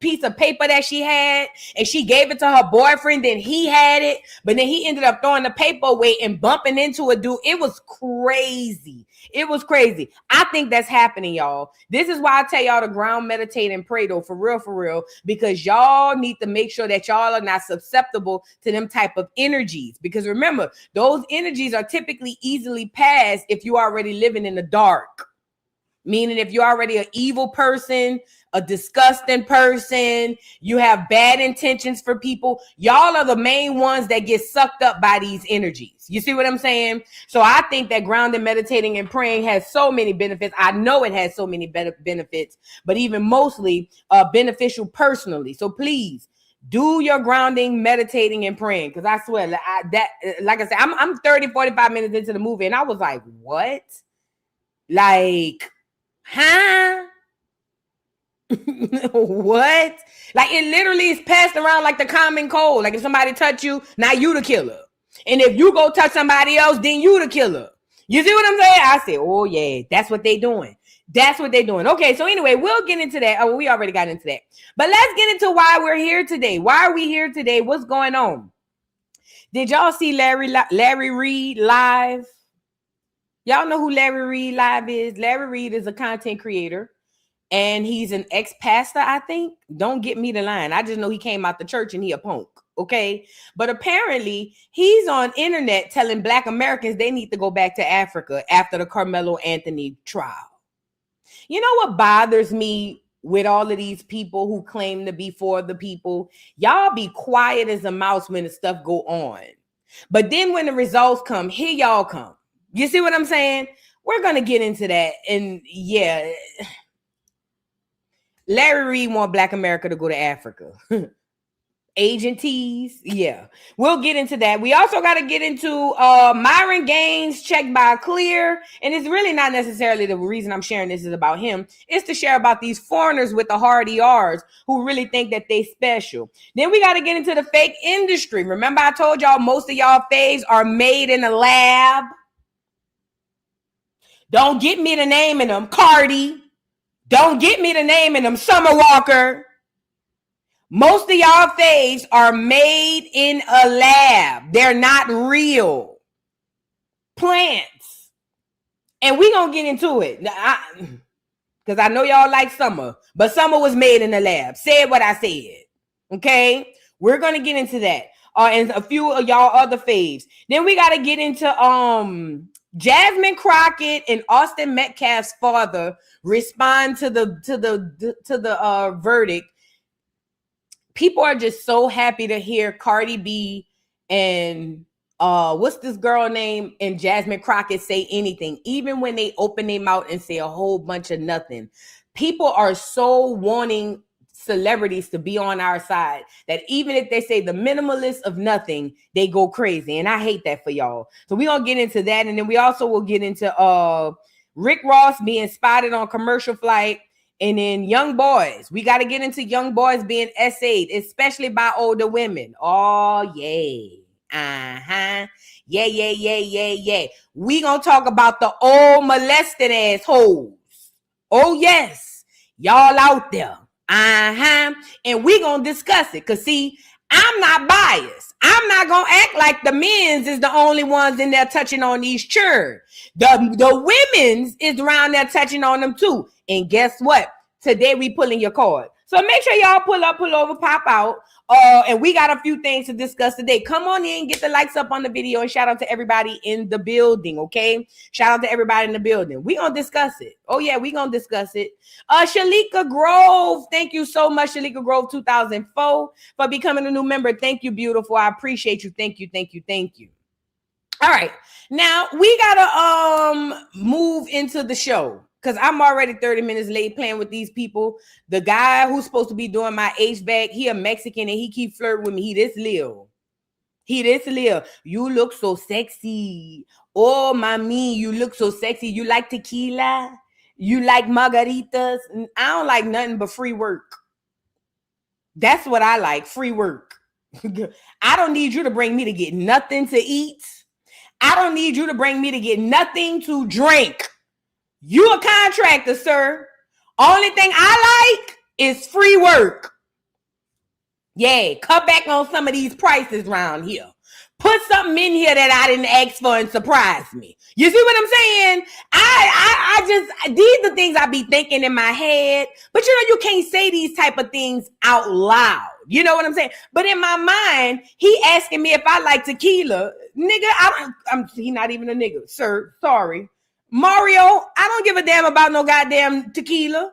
piece of paper that she had, and she gave it to her boyfriend, then he had it, but then he ended up throwing the paper away and bumping into a dude. It was crazy. It was crazy. I think that's happening, y'all. This is why I tell y'all to ground, meditate, and pray, though, for real, because y'all need to make sure that y'all are not susceptible to them type of energies. Because remember, those energies are typically easily passed if you're already living in the dark. Meaning if you're already an evil person, a disgusting person, you have bad intentions for people, y'all are the main ones that get sucked up by these energies. You see what I'm saying? So I think that grounding, meditating, and praying has so many benefits. I know it has so many benefits, but even mostly beneficial personally. So please do your grounding, meditating, and praying. Because I swear, like I said, I'm 30, 45 minutes into the movie, and I was like, what? Like, huh? What? Like, it literally is passed around like the common cold. Like, if somebody touch you, now you the killer. And if you go touch somebody else, then you the killer. You see what I'm saying? I said, oh yeah, that's what they doing. That's what they're doing. Okay, so anyway, we'll get into that. Oh, we already got into that. But let's get into why we're here today. Why are we here today? What's going on? Did y'all see Larry Reid live? Y'all know who Larry Reid live is? Larry Reid is a content creator. And he's an ex-pastor, I think. Don't get me the line. I just know he came out the church and he a punk, okay? But apparently, he's on internet telling Black Americans they need to go back to Africa after the Karmelo Anthony trial. You know what bothers me with all of these people who claim to be for the people? Y'all be quiet as a mouse when the stuff go on. But then when the results come, here y'all come. You see what I'm saying? We're going to get into that. And yeah... Larry Reid want Black America to go to Africa. Agencies, yeah. We'll get into that. We also got to get into Myron Gaines checked by Clear. And it's really not necessarily the reason I'm sharing this is about him. It's to share about these foreigners with the hard ERs who really think that they special. Then we got to get into the fake industry. Remember I told y'all most of y'all faves are made in a lab. Don't get me the name in them. Cardi. Don't get me the name in them. Summer Walker. Most of y'all faves are made in a lab. They're not real plants. And we gonna get into it. Because I know y'all like Summer. But Summer was made in a lab. Said what I said. Okay? We're gonna get into that. And a few of y'all other faves. Then we gotta get into Jasmine Crockett and Austin Metcalf's father respond to the verdict. People are just so happy to hear Cardi B and what's this girl name and Jasmine Crockett say anything, even when they open their mouth and say a whole bunch of nothing. People are so wanting celebrities to be on our side that even if they say the minimalist of nothing, they go crazy. And I hate that for y'all. So we're gonna get into that. And then we also will get into Rick Ross being spotted on commercial flight. And then young boys. We got to get into young boys being essayed, especially by older women. Oh, yay. Yeah. We gonna talk about the old molested assholes. Oh, yes. Y'all out there. And we gonna discuss it. Cause see, I'm not biased. I'm not gonna act like the men's is the only ones in there touching on these children. The women's is around there touching on them too. And guess what? Today we pulling your card. So make sure y'all pull up, pull over, pop out. And we got a few things to discuss today. Come on in, get the likes up on the video, and shout out to everybody in the building, okay? Shout out to everybody in the building. We gonna discuss it. Oh yeah, we gonna discuss it. Shalika Grove, thank you so much, Shalika Grove 2004, for becoming a new member. Thank you, beautiful. I appreciate you. Thank you. All right, now we gotta move into the show. Because I'm already 30 minutes late playing with these people. The guy who's supposed to be doing my HVAC, he a Mexican and he keep flirting with me. He this Lil. You look so sexy. Oh, mami, you look so sexy. You like tequila? You like margaritas? I don't like nothing but free work. That's what I like, free work. I don't need you to bring me to get nothing to eat. I don't need you to bring me to get nothing to drink. You a contractor, sir. Only thing I like is free work. Yeah, cut back on some of these prices around here. Put something in here that I didn't ask for and surprise me. You see what I'm saying? I just, these are things I be thinking in my head, but you can't say these type of things out loud. You know what I'm saying? But in my mind, he asking me if I like tequila. Nigga, he not even a nigga, sir. Sorry. Mario, I don't give a damn about no goddamn tequila.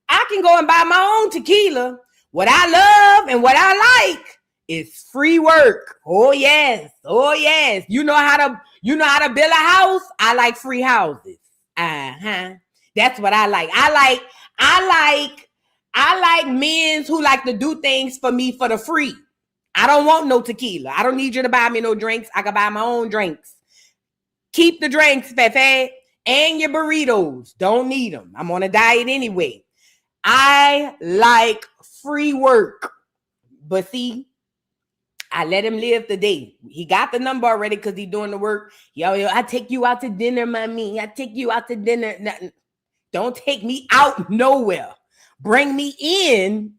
I can go and buy my own tequila. What I love and what I like is free work. Oh yes. Oh yes. You know how to build a house? I like free houses. That's what I like. I like men who like to do things for me for the free. I don't want no tequila. I don't need you to buy me no drinks. I can buy my own drinks. Keep the drinks, Fefe, and your burritos. Don't need them. I'm on a diet anyway. I like free work. But see, I let him live today. He got the number already because he's doing the work. Yo, I take you out to dinner, mommy. I take you out to dinner. Don't take me out nowhere. Bring me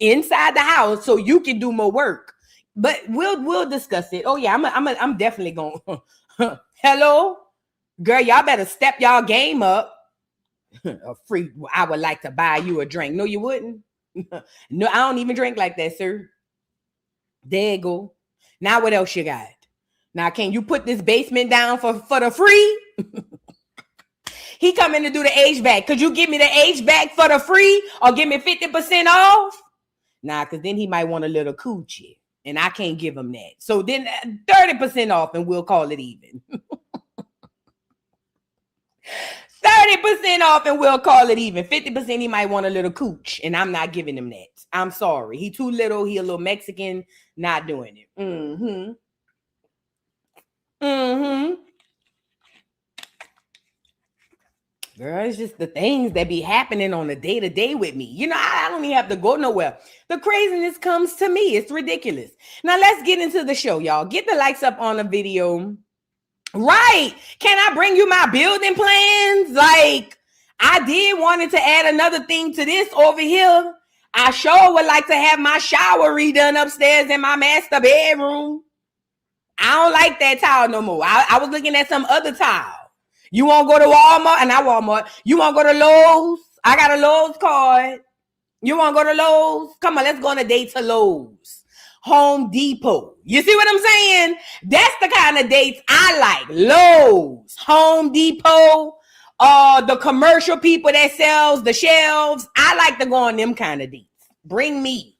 inside the house so you can do more work. But we'll discuss it. Oh yeah, I'm definitely going. Hello, girl, y'all better step y'all game up. Free. I would like to buy you a drink. No, you wouldn't. No, I don't even drink like that, sir. There you go. Now what else you got? Now can you put this basement down for the free? He coming to do the HVAC. Could you give me the HVAC for the free or give me 50% off? Nah, because then he might want a little coochie. And I can't give him that. So then 30% off and we'll call it even. 30% off and we'll call it even. 50% he might want a little cooch. And I'm not giving him that. I'm sorry. He too little. He a little Mexican. Not doing it. Girl, it's just the things that be happening on a day-to-day with me. I don't even have to go nowhere. The craziness comes to me. It's ridiculous. Now, let's get into the show, y'all. Get the likes up on the video. Right. Can I bring you my building plans? Like, I did wanted to add another thing to this over here. I sure would like to have my shower redone upstairs in my master bedroom. I don't like that tile no more. I was looking at some other tile. You want to go to Walmart? And not Walmart. You want to go to Lowe's? I got a Lowe's card. You want to go to Lowe's? Come on, let's go on a date to Lowe's. Home Depot. You see what I'm saying? That's the kind of dates I like. Lowe's, Home Depot, the commercial people that sells the shelves. I like to go on them kind of dates. Bring me.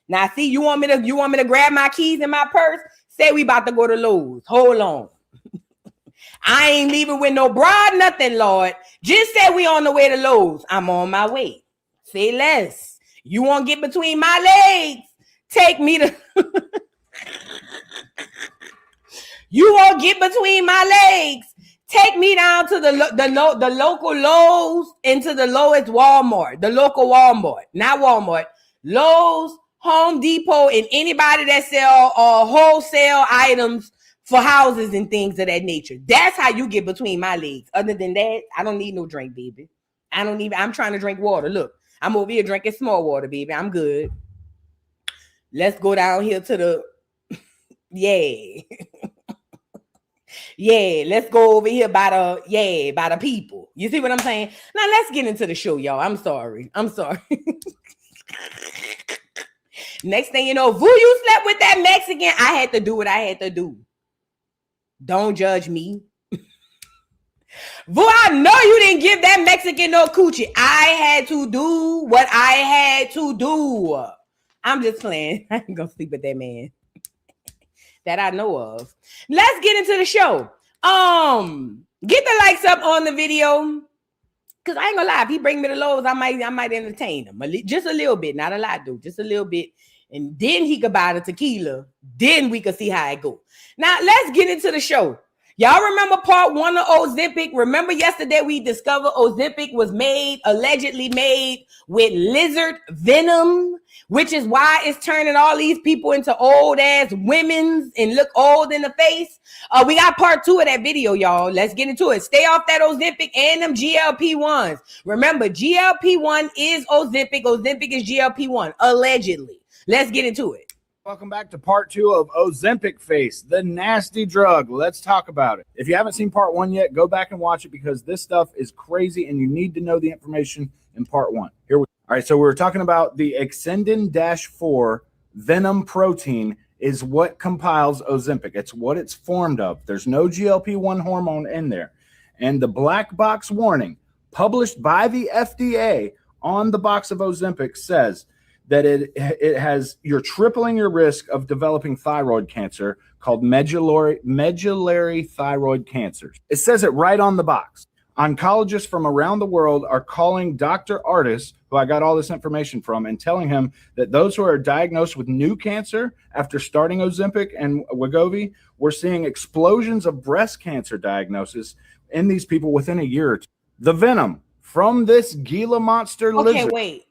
Now, see, you want me to grab my keys in my purse? Say we about to go to Lowe's. Hold on. I ain't leaving with no broad, nothing, Lord. Just say we on the way to Lowe's. I'm on my way. Say less. You want to get between my legs? Take me to... You want to get between my legs? Take me down to the local Lowe's into the lowest Walmart. The local Walmart. Not Walmart. Lowe's, Home Depot, and anybody that sell wholesale items for houses and things of that nature. That's how you get between my legs. Other than that, I don't need no drink, baby. I'm trying to drink water. Look, I'm over here drinking small water, baby. I'm good. Let's go down here to the, yeah. Yeah, let's go over here by the people. You see what I'm saying? Now let's get into the show, y'all. I'm sorry. Next thing you know, you slept with that Mexican. I had to do what I had to do. Don't judge me. I know you didn't give that Mexican no coochie. I had to do what I had to do. I'm just playing. I ain't gonna sleep with that man that I know of. Let's get into the show. Get the likes up on the video. Cause I ain't gonna lie, if he bring me the Lowe's, I might entertain him. Just a little bit, not a lot though, just a little bit. And then he could buy the tequila. Then we could see how it go. Now let's get into the show. Y'all remember part 1 of Ozempic? Remember yesterday we discovered Ozempic was allegedly made with lizard venom, which is why it's turning all these people into old ass women and look old in the face. We got part 2 of that video, y'all. Let's get into it. Stay off that Ozempic and them GLP-1s. Remember, GLP-1 is Ozempic. Ozempic is GLP-1, allegedly. Let's get into it. Welcome back to part 2 of Ozempic Face, the nasty drug. Let's talk about it. If you haven't seen part 1 yet, go back and watch it because this stuff is crazy and you need to know the information in part 1. All right, so we're talking about the Exendin-4 venom protein is what compiles Ozempic. It's what it's formed of. There's no GLP-1 hormone in there. And the black box warning published by the FDA on the box of Ozempic says that it has, you're tripling your risk of developing thyroid cancer called medullary thyroid cancers. It says it right on the box. Oncologists from around the world are calling Dr. Artis, who I got all this information from, and telling him that those who are diagnosed with new cancer after starting Ozempic and Wegovy, we're seeing explosions of breast cancer diagnosis in these people within a year or two. The venom from this Gila monster lizard. Okay, wait.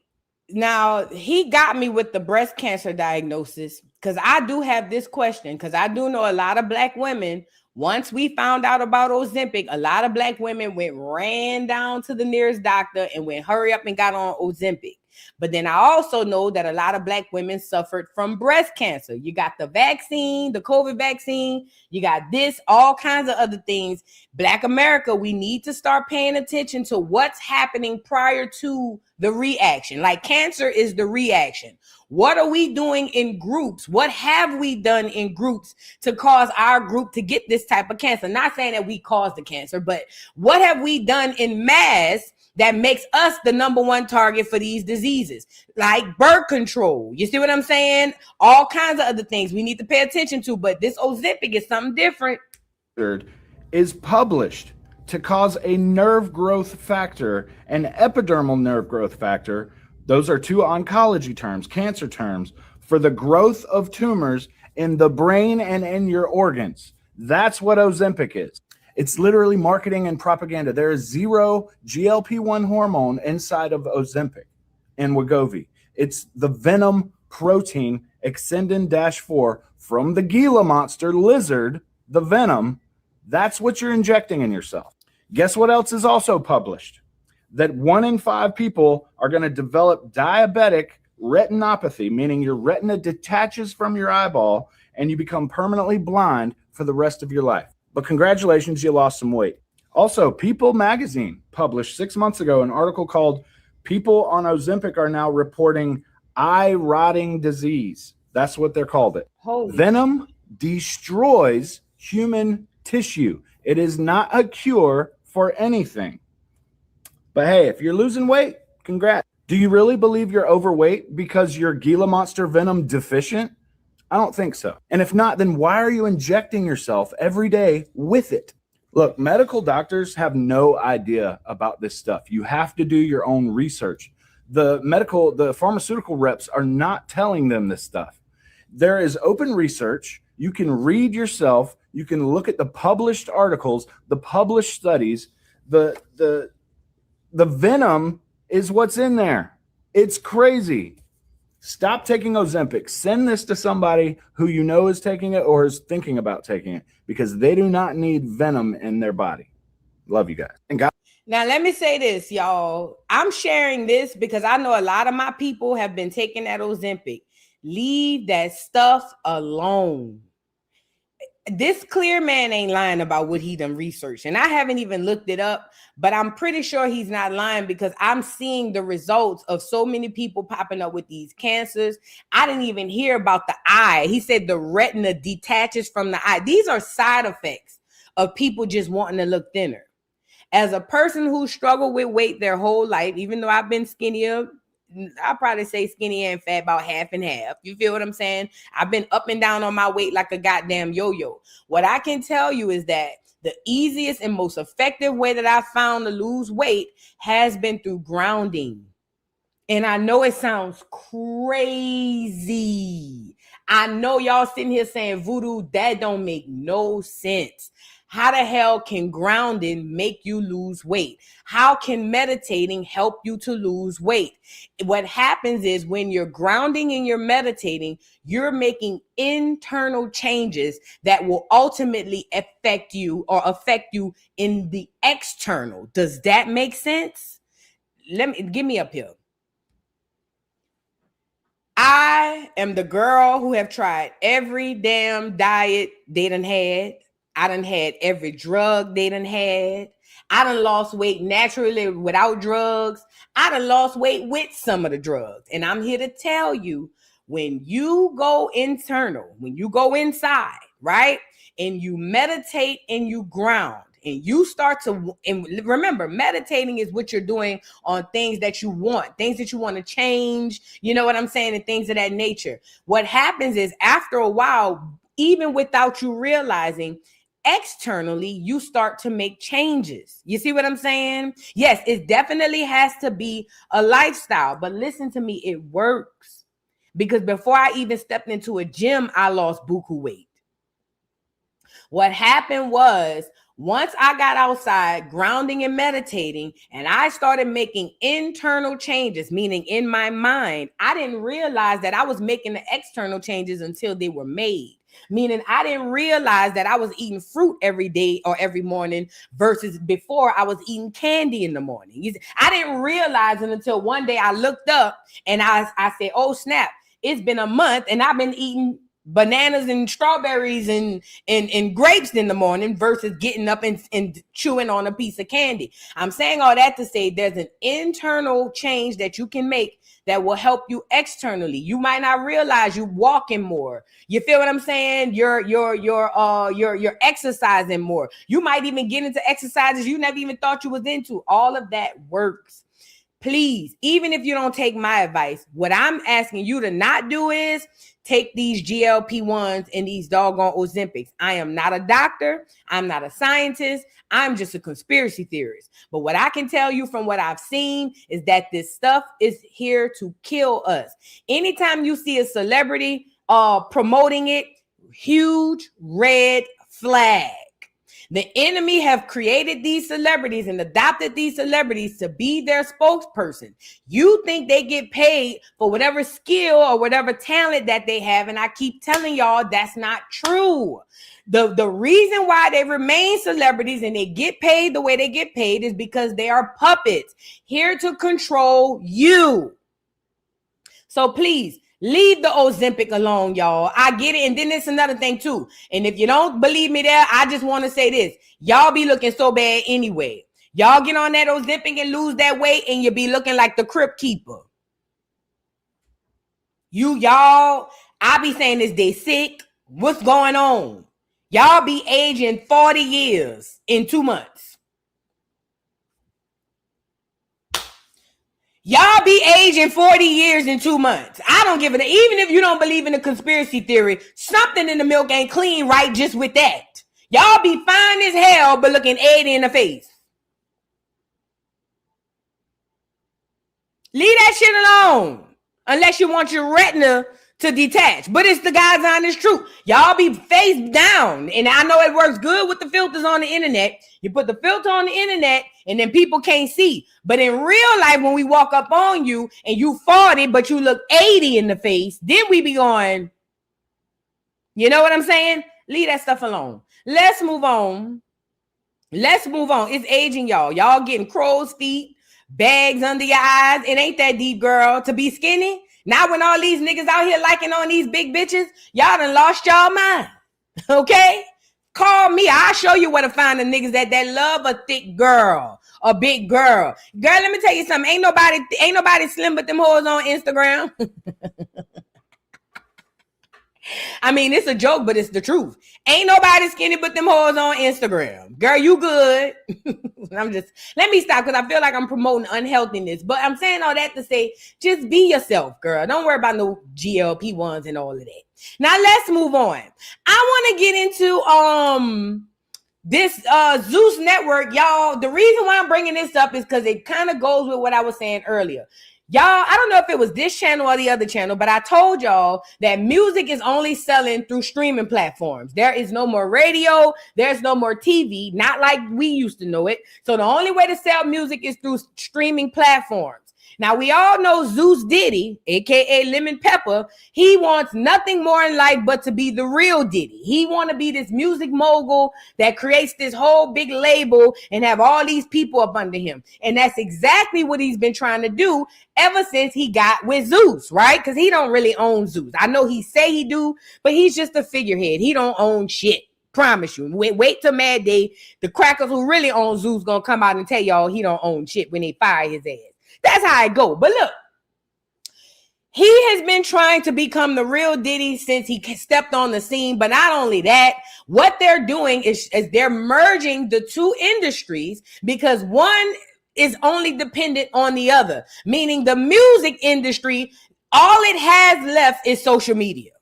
Now, he got me with the breast cancer diagnosis because I do have this question because I do know a lot of Black women. Once we found out about Ozempic, a lot of Black women ran down to the nearest doctor and went hurry up and got on Ozempic. But then I also know that a lot of Black women suffered from breast cancer. You got the vaccine, the COVID vaccine, you got this, all kinds of other things. Black America, we need to start paying attention to what's happening prior to the reaction. Like cancer is the reaction. What are we doing in groups? What have we done in groups to cause our group to get this type of cancer? Not saying that we caused the cancer, but what have we done in mass that makes us the number one target for these diseases? Like birth control. You see what I'm saying? All kinds of other things we need to pay attention to, but this Ozempic is something different. Is published to cause a nerve growth factor, an epidermal nerve growth factor. Those are two oncology terms, cancer terms, for the growth of tumors in the brain and in your organs. That's what Ozempic is. It's literally marketing and propaganda. There is zero GLP-1 hormone inside of Ozempic and Wegovy. It's the venom protein Exendin-4 from the Gila monster lizard, the venom. That's what you're injecting in yourself. Guess what else is also published? That 1 in 5 people are going to develop diabetic retinopathy, meaning your retina detaches from your eyeball and you become permanently blind for the rest of your life. But congratulations, you lost some weight. Also, People magazine published 6 months ago an article called People on Ozempic are now reporting eye rotting disease. That's what they're called it. Venom destroys human tissue. It is not a cure for anything. But hey, if you're losing weight, congrats. Do you really believe you're overweight because you're Gila monster venom deficient? I don't think so. And if not, then why are you injecting yourself every day with it? Look, medical doctors have no idea about this stuff. You have to do your own research. The pharmaceutical reps are not telling them this stuff. There is open research. You can read yourself. You can look at the published articles, the published studies. The venom is what's in there. It's crazy. Stop taking Ozempic. Send this to somebody who you know is taking it or is thinking about taking it because they do not need venom in their body. Love you guys. And now, let me say this, y'all. I'm sharing this because I know a lot of my people have been taking that Ozempic. Leave that stuff alone. This clear man ain't lying about what he done researched. And I haven't even looked it up, but I'm pretty sure he's not lying because I'm seeing the results of so many people popping up with these cancers. I didn't even hear about the eye. He said the retina detaches from the eye. These are side effects of people just wanting to look thinner. As a person who struggled with weight their whole life, even though I've been skinnier, I'll probably say skinny and fat about half and half. You feel what I'm saying? I've been up and down on my weight like a goddamn yo-yo. What I can tell you is that the easiest and most effective way that I found to lose weight has been through grounding. And I know it sounds crazy. I know y'all sitting here saying, Voodoo, that don't make no sense. How the hell can grounding make you lose weight? How can meditating help you to lose weight? What happens is when you're grounding and you're meditating, you're making internal changes that will ultimately affect you in the external. Does that make sense? Give me up here. I am the girl who have tried every damn diet they done had. I done had every drug they done had. I done lost weight naturally without drugs. I done lost weight with some of the drugs. And I'm here to tell you, when you go internal, when you go inside, right? And you meditate and you ground and you start to, and remember, meditating is what you're doing on things that you want to change, you know what I'm saying, and things of that nature. What happens is after a while, even without you realizing, externally, you start to make changes. You see what I'm saying? Yes, it definitely has to be a lifestyle, but listen to me, it works. Because before I even stepped into a gym, I lost buku weight. What happened was, once I got outside grounding and meditating, and I started making internal changes, meaning in my mind, I didn't realize that I was making the external changes until they were made. Meaning I didn't realize that I was eating fruit every day or every morning versus before I was eating candy in the morning. I didn't realize it until one day I looked up and I said, oh snap, it's been a month and I've been eating bananas and strawberries and grapes in the morning versus getting up and chewing on a piece of candy. I'm saying all that to say there's an internal change that you can make that will help you externally. You might not realize you walking more. You feel what I'm saying? You're exercising more. You might even get into exercises you never even thought you was into. All of that works. Please, even if you don't take my advice, what I'm asking you to not do is take these GLP-1s and these doggone Ozempics. I am not a doctor. I'm not a scientist. I'm just a conspiracy theorist. But what I can tell you from what I've seen is that this stuff is here to kill us. Anytime you see a celebrity promoting it, huge red flag. The enemy have created these celebrities and adopted these celebrities to be their spokesperson. You think they get paid for whatever skill or whatever talent that they have. And I keep telling y'all that's not true. The reason why they remain celebrities and they get paid the way they get paid is because they are puppets here to control you. So please, leave the Ozempic alone, y'all. I get it. And then there's another thing too. And if you don't believe me there, I just want to say this. Y'all be looking so bad anyway. Y'all get on that Ozempic and lose that weight and you'll be looking like the crypt keeper. Y'all, I be saying this, they sick. What's going on? Y'all be aging 40 years in 2 months. Y'all be aging 40 years in 2 months. I don't give it. Even if you don't believe in the conspiracy theory, something in the milk ain't clean right just with that. Y'all be fine as hell, but looking 80 in the face. Leave that shit alone. Unless you want your retina to detach. But it's the God's honest truth. Y'all be face down. And I know it works good with the filters on the internet. You put the filter on the internet and then people can't see. But in real life, when we walk up on you and you 40, but you look 80 in the face, then we be going, you know what I'm saying? Leave that stuff alone. Let's move on. Let's move on. It's aging, y'all. Y'all getting crow's feet, bags under your eyes. It ain't that deep, girl, to be skinny. Now when all these niggas out here liking on these big bitches, y'all done lost y'all mind. Okay? Call me. I'll show you where to find the niggas that love a thick girl, a big girl. Girl, let me tell you something. Ain't nobody slim but them hoes on Instagram. I mean, it's a joke, but it's the truth. Ain't nobody skinny but them hoes on Instagram. Girl, you good. Let me stop because I feel like I'm promoting unhealthiness. But I'm saying all that to say, just be yourself, girl. Don't worry about no GLP-1s and all of that. Now, let's move on. I want to get into this Zeus network, y'all. The reason why I'm bringing this up is because it kind of goes with what I was saying earlier. Y'all, I don't know if it was this channel or the other channel, but I told y'all that music is only selling through streaming platforms. There is no more radio. There's no more TV, not like we used to know it. So the only way to sell music is through streaming platforms. Now, we all know Zeus Diddy, aka Lemon Pepper. He wants nothing more in life but to be the real Diddy. He want to be this music mogul that creates this whole big label and have all these people up under him. And that's exactly what he's been trying to do ever since he got with Zeus, right? Because he don't really own Zeus. I know he say he do, but he's just a figurehead. He don't own shit. Promise you. Wait till Mad Day. The crackers who really own Zeus gonna come out and tell y'all he don't own shit when they fire his ass. That's how it go. But look, he has been trying to become the real Diddy since he stepped on the scene. But not only that, what they're doing is they're merging the two industries because one is only dependent on the other. Meaning the music industry, all it has left is social media.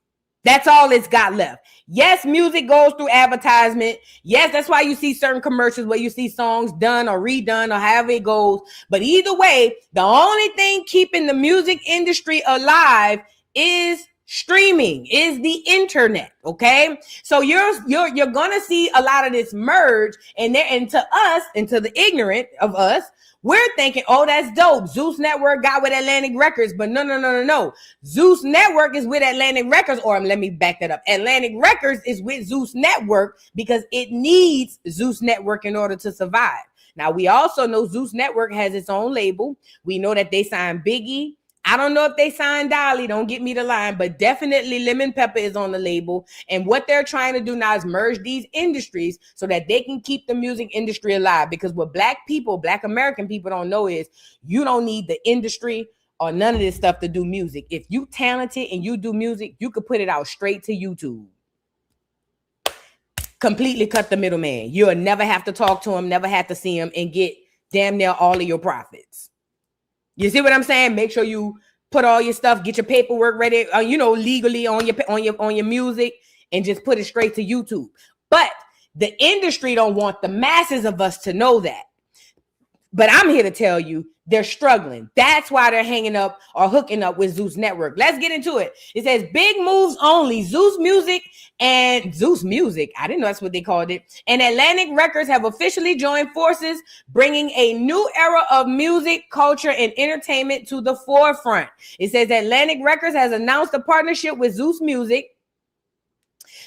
That's all it's got left. Yes, music goes through advertisement. Yes, that's why you see certain commercials where you see songs done or redone or however it goes. But either way, the only thing keeping the music industry alive is streaming, is the internet. Okay, so you're gonna see a lot of this merge, and to us, and to the ignorant of us, we're thinking, oh, that's dope. Zeus Network got with Atlantic Records, but no. Zeus Network is with Atlantic Records, or let me back that up. Atlantic Records is with Zeus Network because it needs Zeus Network in order to survive. Now, we also know Zeus Network has its own label. We know that they signed Biggie. I don't know if they signed Dolly, don't get me the line, but definitely Lemon Pepper is on the label. And what they're trying to do now is merge these industries so that they can keep the music industry alive. Because what Black American people don't know is you don't need the industry or none of this stuff to do music. If you talented and you do music, you could put it out straight to YouTube. Completely cut the middleman. You'll never have to talk to him, never have to see him, and get damn near all of your profits. You see what I'm saying? Make sure you put all your stuff, get your paperwork ready, legally on your music, and just put it straight to YouTube. But the industry don't want the masses of us to know that. But I'm here to tell you, they're struggling. That's why they're hanging up or hooking up with Zeus Network. Let's get into it. It says big moves only. Zeus Music. I didn't know that's what they called it. And Atlantic Records have officially joined forces, bringing a new era of music, culture, and entertainment to the forefront. It says Atlantic Records has announced a partnership with Zeus Music,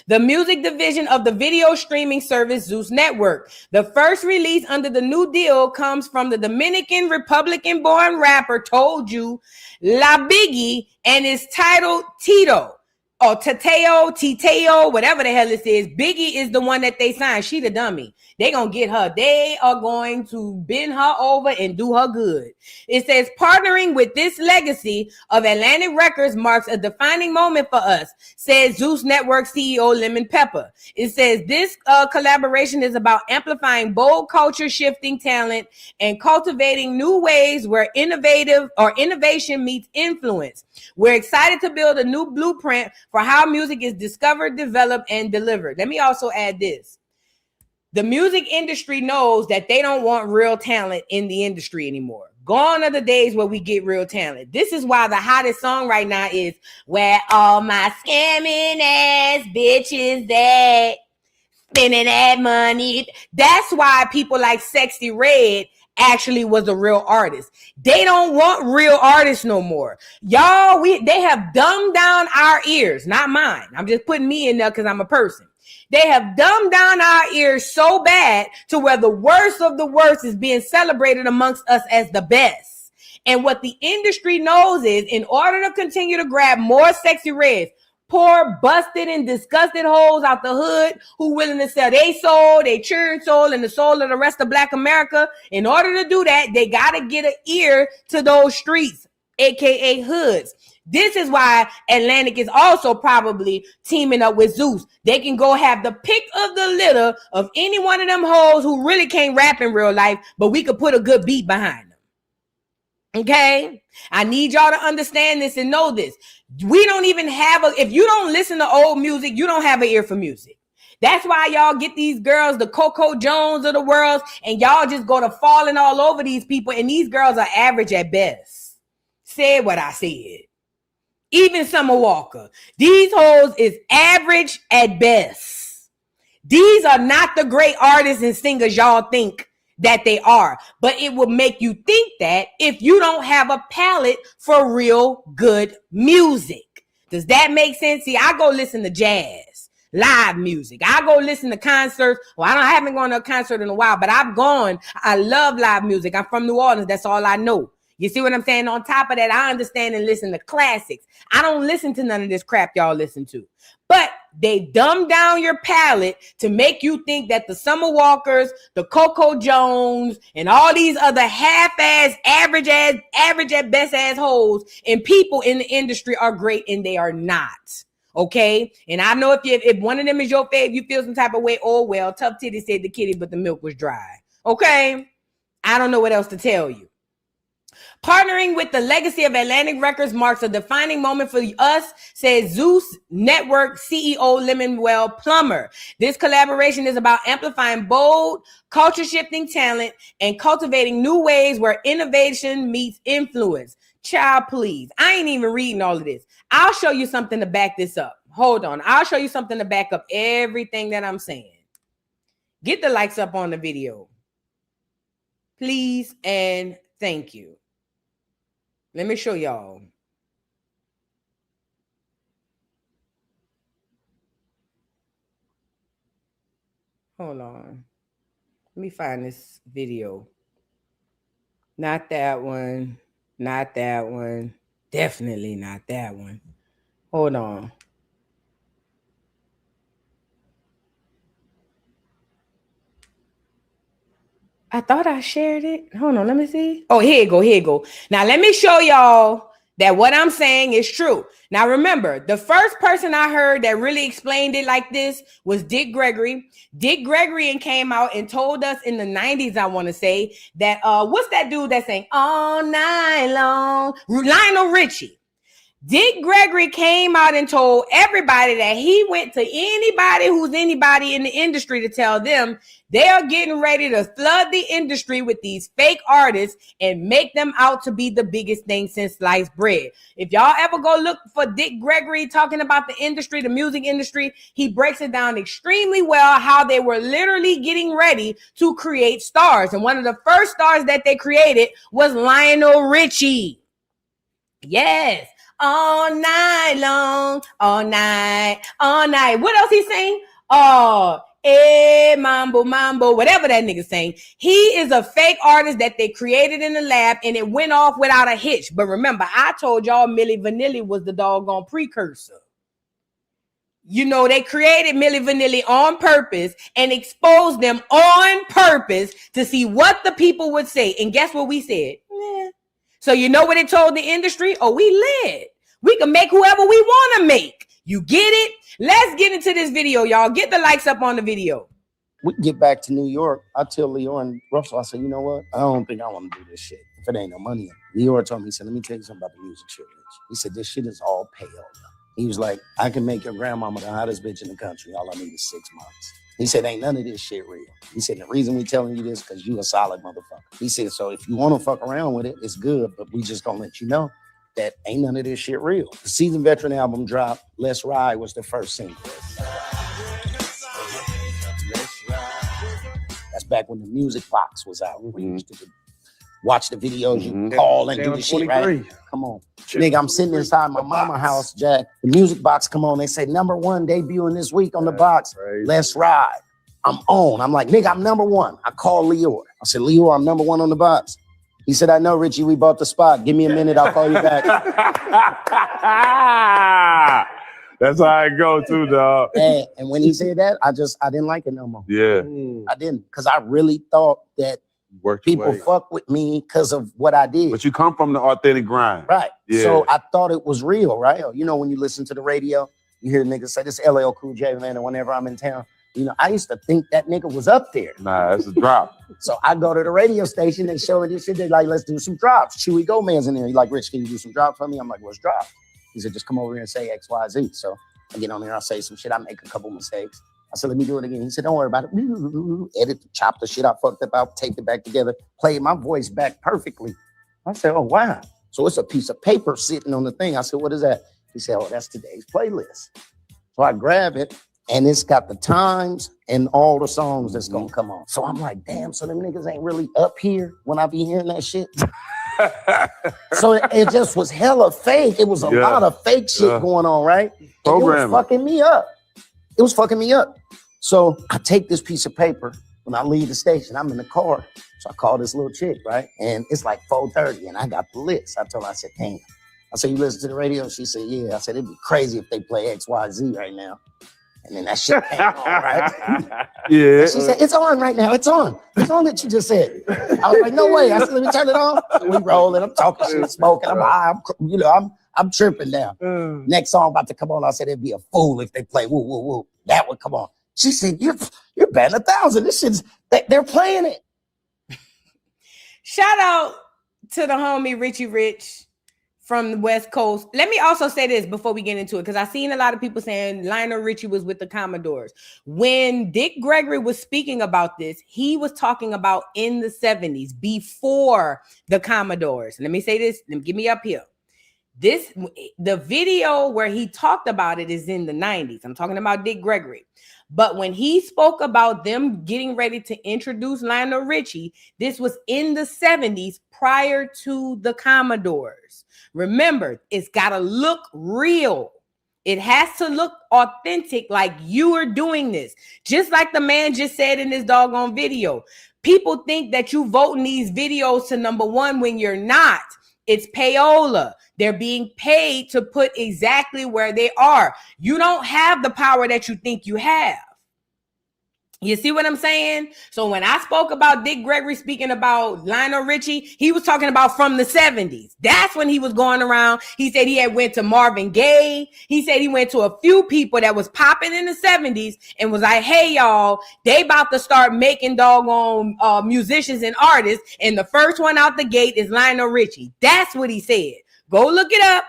the music division of the video streaming service Zeus Network. The first release under the new deal comes from the Dominican Republican-born rapper Told You, La Biggie, and is titled Tito. Or Titeo, whatever the hell this is. Biggie is the one that they signed. She the dummy. They gonna get her. They are going to bend her over and do her good. It says partnering with this legacy of Atlantic Records marks a defining moment for us, says Zeus Network CEO Lemon Pepper. It says this collaboration is about amplifying bold culture, shifting talent, and cultivating new ways where innovation meets influence. We're excited to build a new blueprint for how music is discovered, developed, and delivered. Let me also add this. The music industry knows that they don't want real talent in the industry anymore. Gone are the days where we get real talent. This is why the hottest song right now is Where All My Scamming Ass Bitches At, Spending That Money. That's why people like Sexy Red actually was a real artist. They don't want real artists no more. Y'all, they have dumbed down our ears, not mine. I'm just putting me in there because I'm a person. They have dumbed down our ears so bad to where the worst of the worst is being celebrated amongst us as the best. And what the industry knows is in order to continue to grab more Sexy Reds, poor, busted, and disgusted hoes out the hood who willing to sell their soul, their churn soul, and the soul of the rest of Black America. In order to do that, they got to get an ear to those streets, aka hoods. This is why Atlantic is also probably teaming up with Zeus. They can go have the pick of the litter of any one of them hoes who really can't rap in real life, but we could put a good beat behind them. Okay? I need y'all to understand this and know this. We don't even have if you don't listen to old music, you don't have an ear for music. That's why y'all get these girls, the Coco Jones of the world, and y'all just go to falling all over these people, and these girls are average at best. Said what I said. Even Summer Walker. These hoes is average at best. These are not the great artists and singers y'all think that they are. But it will make you think that if you don't have a palate for real good music. Does that make sense? See, I go listen to jazz, live music. I go listen to concerts. Well, I haven't gone to a concert in a while, but I've gone. I love live music. I'm from New Orleans. That's all I know. You see what I'm saying? On top of that, I understand and listen to classics. I don't listen to none of this crap y'all listen to. But they dumb down your palate to make you think that the Summer Walkers, the Coco Jones, and all these other half-ass, average at best ass hoes and people in the industry are great, and they are not. Okay? And I know if one of them is your fave, you feel some type of way. Oh, well, Tough Titty said the kitty, but the milk was dry. Okay? I don't know what else to tell you. Partnering with the legacy of Atlantic Records marks a defining moment for us, says Zeus Network CEO Lemonwell Plummer. This collaboration is about amplifying bold, culture-shifting talent and cultivating new ways where innovation meets influence. Child, please. I ain't even reading all of this. I'll show you something to back this up. Hold on. I'll show you something to back up everything that I'm saying. Get the likes up on the video. Please and thank you. Let me show y'all. Hold on. Let me find this video. Not that one. Not that one. Definitely not that one. Hold on. I thought I shared it. Hold on, let me see. Oh, here you go, here you go. Now, let me show y'all that what I'm saying is true. Now, remember, the first person I heard that really explained it like this was Dick Gregory. Dick Gregory came out and told us in the 90s, I want to say, that, what's that dude that sang All Night Long? Lionel Richie. Dick Gregory came out and told everybody that he went to anybody who's anybody in the industry to tell them they are getting ready to flood the industry with these fake artists and make them out to be the biggest thing since sliced bread. If y'all ever go look for Dick Gregory talking about the industry, the music industry, he breaks it down extremely well how they were literally getting ready to create stars. And one of the first stars that they created was Lionel Richie. Yes. All night long, all night, all night. What else he saying? Oh, mambo, mambo, whatever that nigga saying. He is a fake artist that they created in the lab and it went off without a hitch. But remember, I told y'all Milli Vanilli was the doggone precursor. You know, they created Milli Vanilli on purpose and exposed them on purpose to see what the people would say. And guess what we said? Nah. So you know what it told the industry? Oh, we lit. We can make whoever we want to make. You get it? Let's get into this video, y'all. Get the likes up on the video. We get back to New York. I tell Leo and Russell, I said, you know what? I don't think I want to do this shit if it ain't no money in it. Leo told me, he said, let me tell you something about the music shit, Rich. He said, this shit is all pale. He was like, I can make your grandmama the hottest bitch in the country. All I need is 6 months. He said, ain't none of this shit real. He said, the reason we telling you this because you a solid motherfucker. He said, so if you want to fuck around with it, it's good, but we just gonna let you know that ain't none of this shit real. The Seasoned Veteran album dropped. Let's Ride was the first single. That's back when the music box was out. We used to watch the videos, you call and do the shit, right? Come on. Nigga, I'm sitting inside my mama house, Jack. The music box come on. They say, #1 debuting this week on the box. Let's Ride. I'm on. I'm like, nigga, I'm #1. I call Leo. I said, Leo, I'm #1 on the box. He said, I know, Richie, we bought the spot. Give me a minute, I'll call you back. That's how I go too, dog. And when he said that, I didn't like it no more. Yeah. I didn't, because I really thought that people fuck with me because of what I did. But you come from the authentic grind. Right. Yeah. So I thought it was real, right? You know, when you listen to the radio, you hear niggas say, this LL Cool J, man, and whenever I'm in town, you know, I used to think that nigga was up there. Nah, that's a drop. So I go to the radio station and show me this shit. They're like, let's do some drops. Chewy Gomez in there. He's like, Rich, can you do some drops for me? I'm like, what's drop? He said, just come over here and say X, Y, Z. So I get on there, I say some shit. I make a couple mistakes. I said, let me do it again. He said, don't worry about it. Edit, chop the shit I fucked up out, tape it back together, play my voice back perfectly. I said, oh, wow. So it's a piece of paper sitting on the thing. I said, what is that? He said, oh, that's today's playlist. So I grab it. and it's got the times and all the songs that's gonna come on. So I'm like, damn, so them niggas ain't really up here when I be hearing that shit. So it just was hella fake. It was a lot of fake shit going on, right? And it was fucking me up. It was fucking me up. So I take this piece of paper when I leave the station. I'm in the car. So I call this little chick, right? And it's like 4:30 and I got the list. I told her, I said, damn. I said, you listen to the radio? She said, yeah. I said, it'd be crazy if they play XYZ right now. And then that shit came on, right? Yeah. And she said, it's on right now. It's on. It's on that you just said. I was like, no way. I said, let me turn it on. So we rolling. I'm talking shit, smoking. I'm high. I'm tripping now. Next song about to come on. I said, it'd be a fool if they play woo, woo, woo. That would come on. She said, you're betting 1,000. This shit's, they're playing it. Shout out to the homie Richie Rich from the West Coast. Let me also say this before we get into it, because I've seen a lot of people saying Lionel Richie was with the Commodores. When Dick Gregory was speaking about this, he was talking about in the 70s, before the Commodores. Let me say this. Give me up here. The video where he talked about it is in the 90s. I'm talking about Dick Gregory. But when he spoke about them getting ready to introduce Lionel Richie, this was in the 70s prior to the Commodores. Remember, it's got to look real. It has to look authentic, like you are doing this. Just like the man just said in this doggone video. People think that you voting these videos to number one when you're not. It's payola. They're being paid to put exactly where they are. You don't have the power that you think you have. You see what I'm saying? So when I spoke about Dick Gregory speaking about Lionel Richie, he was talking about from the 70s. That's when he was going around. He said he had went to Marvin Gaye. He said he went to a few people that was popping in the 70s and was like, hey, y'all, they about to start making doggone musicians and artists. And the first one out the gate is Lionel Richie. That's what he said. Go look it up.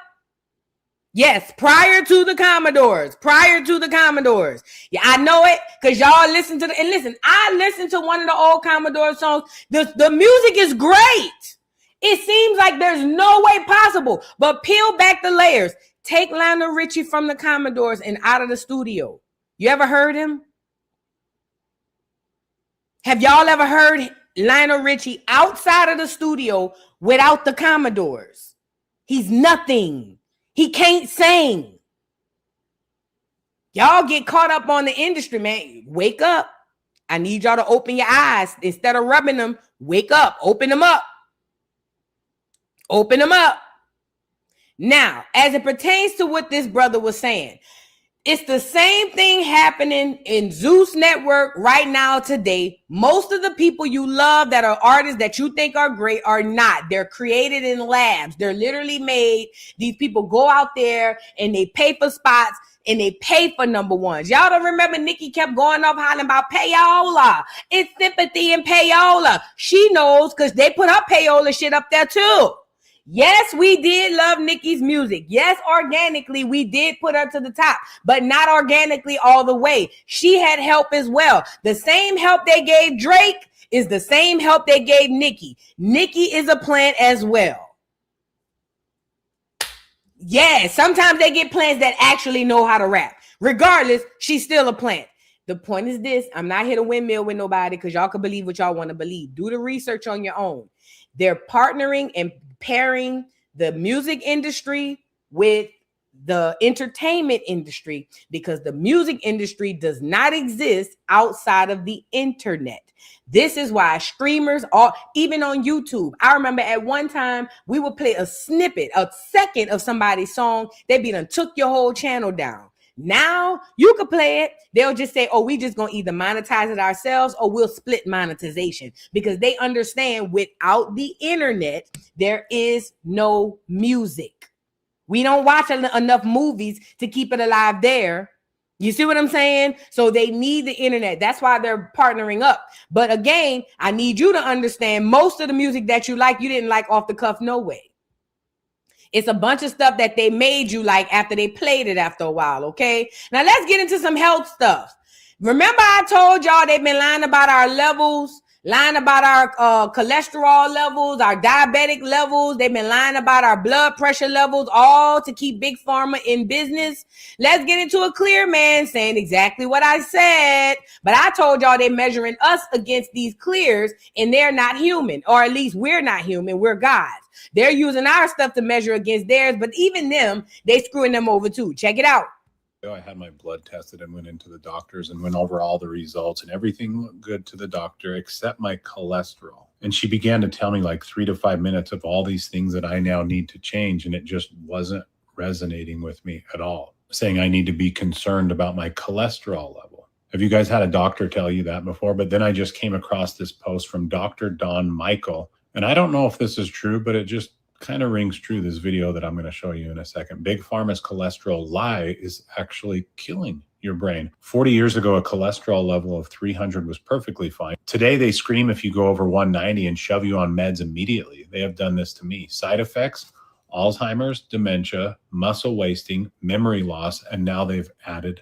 Yes, prior to the Commodores. Yeah, I know it because y'all listen to and listen, I listened to one of the old Commodore songs. The music is great. It seems like there's no way possible, but peel back the layers. Take Lionel Richie from the Commodores and out of the studio. You ever heard him? Have y'all ever heard Lionel Richie outside of the studio without the Commodores? He's nothing. He can't sing. Y'all get caught up on the industry, man. Wake up. I need y'all to open your eyes. Instead of rubbing them, wake up. Open them up. Open them up. Now, as it pertains to what this brother was saying, it's the same thing happening in Zeus Network right now today. Most of the people you love that are artists that you think are great are not. They're created in labs. They're literally made. These people go out there and they pay for spots and they pay for number ones. Y'all don't remember Nikki kept going up hollering about payola. It's sympathy and payola. She knows because they put her payola shit up there too. Yes, we did love Nikki's music. Yes, organically, we did put her to the top, but not organically all the way. She had help as well. The same help they gave Drake is the same help they gave Nikki. Nikki is a plant as well. Yeah, sometimes they get plants that actually know how to rap. Regardless, she's still a plant. The point is this. I'm not here to windmill with nobody because y'all can believe what y'all want to believe. Do the research on your own. They're partnering and pairing the music industry with the entertainment industry because the music industry does not exist outside of the internet. This is why streamers are even on YouTube. I remember at one time we would play a snippet, a second of somebody's song. They be done took your whole channel down. Now you could play it. They'll just say, oh, we just going to either monetize it ourselves or we'll split monetization because they understand without the internet, there is no music. We don't watch enough movies to keep it alive there. You see what I'm saying? So they need the internet. That's why they're partnering up. But again, I need you to understand most of the music that you like, you didn't like off the cuff, no way. It's a bunch of stuff that they made you like after they played it after a while, okay? Now, let's get into some health stuff. Remember I told y'all they've been lying about our levels lying about our cholesterol levels, our diabetic levels. They've been lying about our blood pressure levels, all to keep Big Pharma in business. Let's get into a clear man saying exactly what I said. But I told y'all they're measuring us against these clears, and they're not human, or at least we're not human. We're gods. They're using our stuff to measure against theirs, but even them, they screwing them over too. Check it out. I had my blood tested and went into the doctors and went over all the results, and everything looked good to the doctor except my cholesterol. And she began to tell me like 3 to 5 minutes of all these things that I now need to change. And it just wasn't resonating with me at all, saying I need to be concerned about my cholesterol level. Have you guys had a doctor tell you that before? But then I just came across this post from Dr. Don Michael. And I don't know if this is true, but it just kind of rings true, this video that I'm going to show you in a second. Big Pharma's cholesterol lie is actually killing your brain. 40 years ago, a cholesterol level of 300 was perfectly fine. Today, they scream if you go over 190 and shove you on meds immediately. They have done this to me. Side effects, Alzheimer's, dementia, muscle wasting, memory loss, and now they've added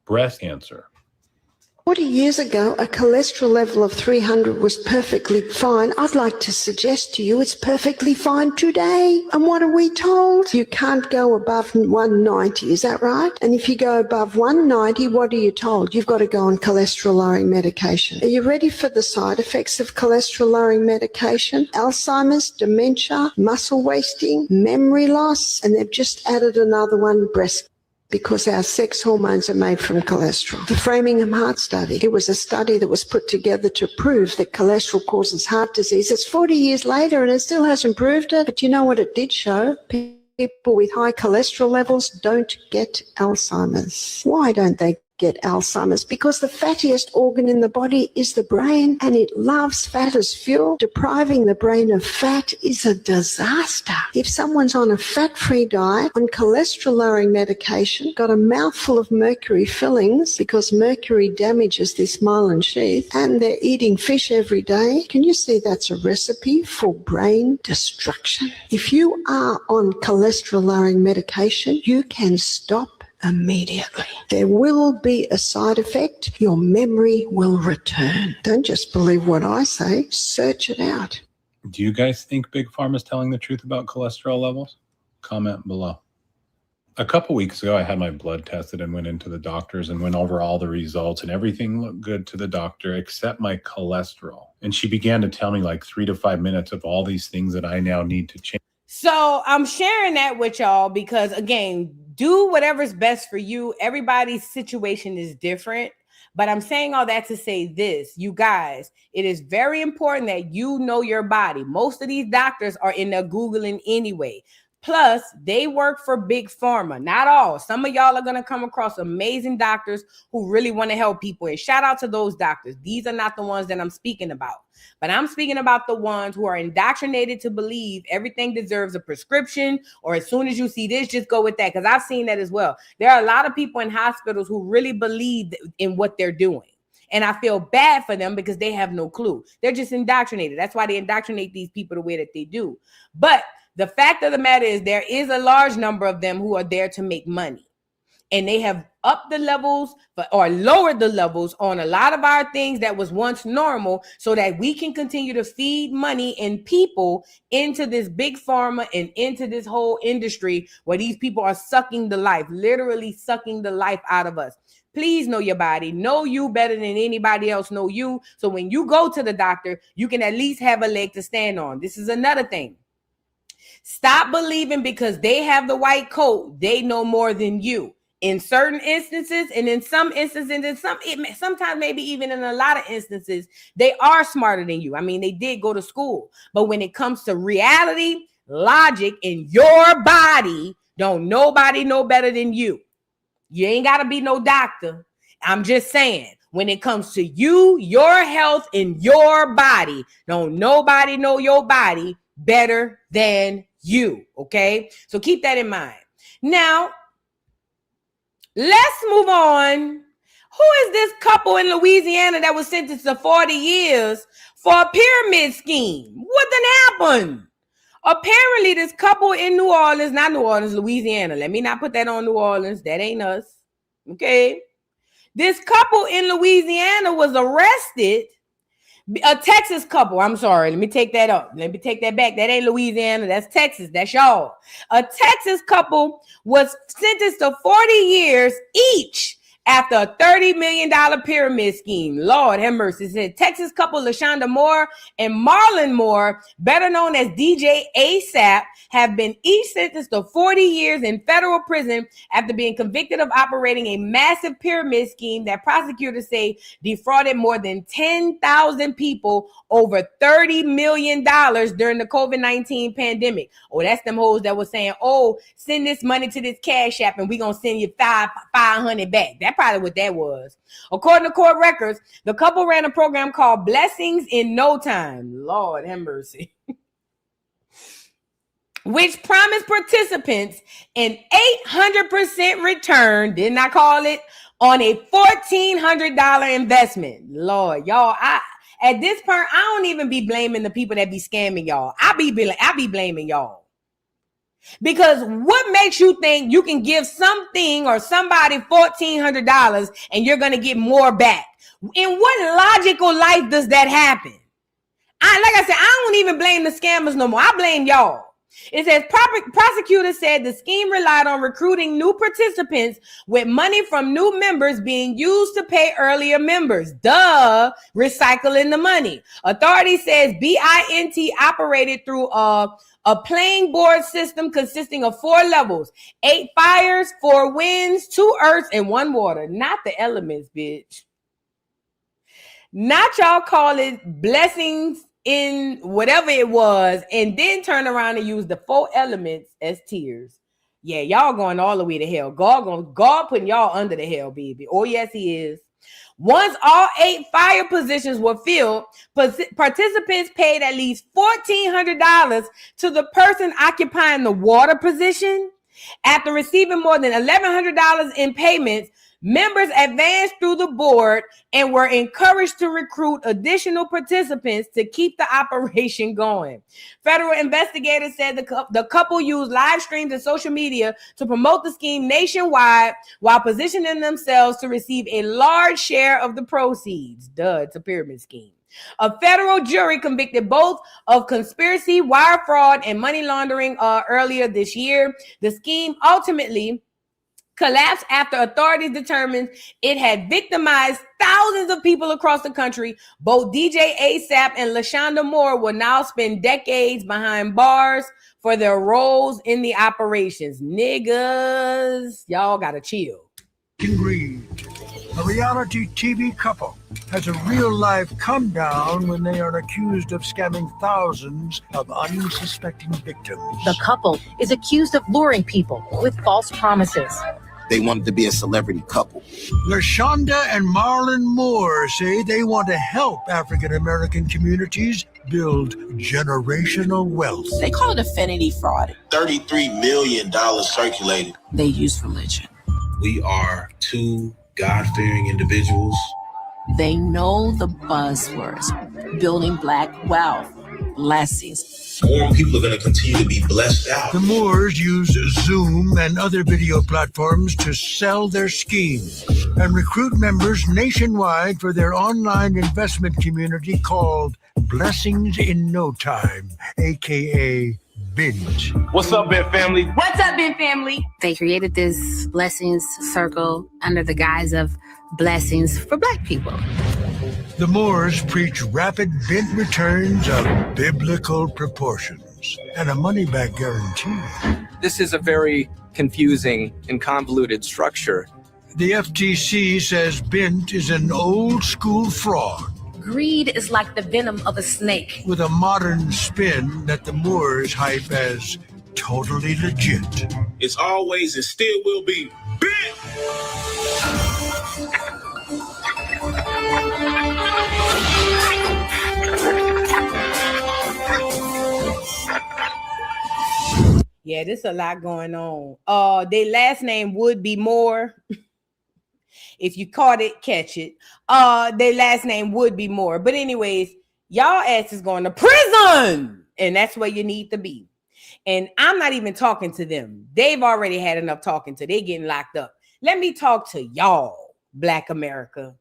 breast cancer. 40 years ago, a cholesterol level of 300 was perfectly fine. I'd like to suggest to you it's perfectly fine today. And what are we told? You can't go above 190, is that right? And if you go above 190, what are you told? You've got to go on cholesterol-lowering medication. Are you ready for the side effects of cholesterol-lowering medication? Alzheimer's, dementia, muscle wasting, memory loss, and they've just added another one, breast, because our sex hormones are made from cholesterol. The Framingham Heart Study, it was a study that was put together to prove that cholesterol causes heart disease. It's 40 years later and it still hasn't proved it. But you know what it did show? People with high cholesterol levels don't get Alzheimer's. Why don't they get Alzheimer's? Because the fattiest organ in the body is the brain, and it loves fat as fuel. Depriving the brain of fat is a disaster. If someone's on a fat-free diet, on cholesterol-lowering medication, got a mouthful of mercury fillings because mercury damages this myelin sheath, and they're eating fish every day, can you see that's a recipe for brain destruction? If you are on cholesterol-lowering medication, you can stop immediately. There will be a side effect. Your memory will return. Don't just believe what I say. Search it out. Do you guys think Big Pharma is telling the truth about cholesterol levels? Comment below. A couple weeks ago, I had my blood tested and went into the doctors and went over all the results, and everything looked good to the doctor except my cholesterol. And she began to tell me like 3 to 5 minutes of all these things that I now need to change. So I'm sharing that with y'all because, again, do whatever's best for you. Everybody's situation is different. But I'm saying all that to say this, you guys, it is very important that you know your body. Most of these doctors are in there Googling anyway. Plus, they work for Big Pharma. Not all. Some of y'all are going to come across amazing doctors who really want to help people. And shout out to those doctors. These are not the ones that I'm speaking about. But I'm speaking about the ones who are indoctrinated to believe everything deserves a prescription, or as soon as you see this, just go with that. Because I've seen that as well. There are a lot of people in hospitals who really believe in what they're doing. And I feel bad for them because they have no clue. They're just indoctrinated. That's why they indoctrinate these people the way that they do. But the fact of the matter is there is a large number of them who are there to make money. And they have upped the levels or lowered the levels on a lot of our things that was once normal so that we can continue to feed money and people into this Big Pharma and into this whole industry where these people are sucking the life, literally sucking the life out of us. Please know your body. Know you better than anybody else know you. So when you go to the doctor, you can at least have a leg to stand on. This is another thing. Stop believing because they have the white coat, they know more than you. In certain instances, and in some instances, and sometimes maybe even in a lot of instances, they are smarter than you. I mean, they did go to school. But when it comes to reality, logic in your body, don't nobody know better than you. You ain't got to be no doctor. I'm just saying, when it comes to you, your health, and your body, don't nobody know your body better than you. Okay? So keep that in mind. Now, let's move on. Who is this couple in Louisiana that was sentenced to 40 years for a pyramid scheme? What done happened? Apparently, this couple in New Orleans, not New Orleans, Louisiana. Let me not put that on New Orleans. That ain't us. Okay? This couple in Louisiana was arrested A Texas couple. I'm sorry. Let me take that up. Let me take that back. That ain't Louisiana. That's Texas. That's y'all. A Texas couple was sentenced to 40 years each after a $30 million pyramid scheme. Lord have mercy. It said Texas couple LaShonda Moore and Marlon Moore, better known as DJ ASAP, have been each sentenced to 40 years in federal prison after being convicted of operating a massive pyramid scheme that prosecutors say defrauded more than 10,000 people over $30 million during the COVID-19 pandemic. Oh, that's them hoes that was saying, oh, send this money to this Cash App and we're going to send you 500 back. That's probably what that was. According to court records, the couple ran a program called Blessings in No Time. Lord have mercy. Which promised participants an 800% return, didn't I call it, on a $1,400 investment. Lord, y'all, at this point, I don't even be blaming the people that be scamming y'all. I be blaming y'all. Because what makes you think you can give something or somebody $1,400 and you're going to get more back? In what logical life does that happen? Like I said, I don't even blame the scammers no more. I blame y'all. It says prosecutors said the scheme relied on recruiting new participants with money from new members being used to pay earlier members. Duh, recycling the money. Authority says BINT operated through a playing board system consisting of 4 levels, 8 fires, 4 winds, 2 earths, and 1 water. Not the elements, bitch. Not y'all call it blessings in whatever it was, and then turn around and use the 4 elements as tiers. Yeah, y'all going all the way to hell. God putting y'all under the hell, baby. Oh, yes, he is. Once all 8 fire positions were filled, participants paid at least $1,400 to the person occupying the water position. After receiving more than $1,100 in payments, members advanced through the board and were encouraged to recruit additional participants to keep the operation going. Federal investigators said the couple used live streams and social media to promote the scheme nationwide while positioning themselves to receive a large share of the proceeds. Duh, it's a pyramid scheme. A federal jury convicted both of conspiracy, wire fraud, and money laundering earlier this year. The scheme ultimately collapsed after authorities determined it had victimized thousands of people across the country. Both DJ ASAP and LaShonda Moore will now spend decades behind bars for their roles in the operations. Niggas, y'all gotta chill. Reid, a reality TV couple, has a real-life come-down when they are accused of scamming thousands of unsuspecting victims. The couple is accused of luring people with false promises. They wanted to be a celebrity couple. LaShonda and Marlon Moore say they want to help African-American communities build generational wealth. They call it affinity fraud. $33 million circulated. They use religion. We are 2 God-fearing individuals. They know the buzzwords: building Black wealth, blessings. More people are going to continue to be blessed out. The Moores use Zoom and other video platforms to sell their scheme and recruit members nationwide for their online investment community called Blessings in No Time, aka BINT. What's up, Ben family? What's up, Ben family? They created this blessings circle under the guise of blessings for Black people. The Moores preach rapid BINT returns of biblical proportions and a money-back guarantee. This is a very confusing and convoluted structure. The FTC says BINT is an old-school fraud. Greed is like the venom of a snake. With a modern spin that the Moores hype as totally legit. It's always and still will be big. Yeah, there's a lot going on. Their last name would be Moore. If you caught it, catch it. Their last name would be Moore. But anyways, y'all ass is going to prison. And that's where you need to be. And I'm not even talking to them. They've already had enough talking to. They getting locked up. Let me talk to y'all, Black America.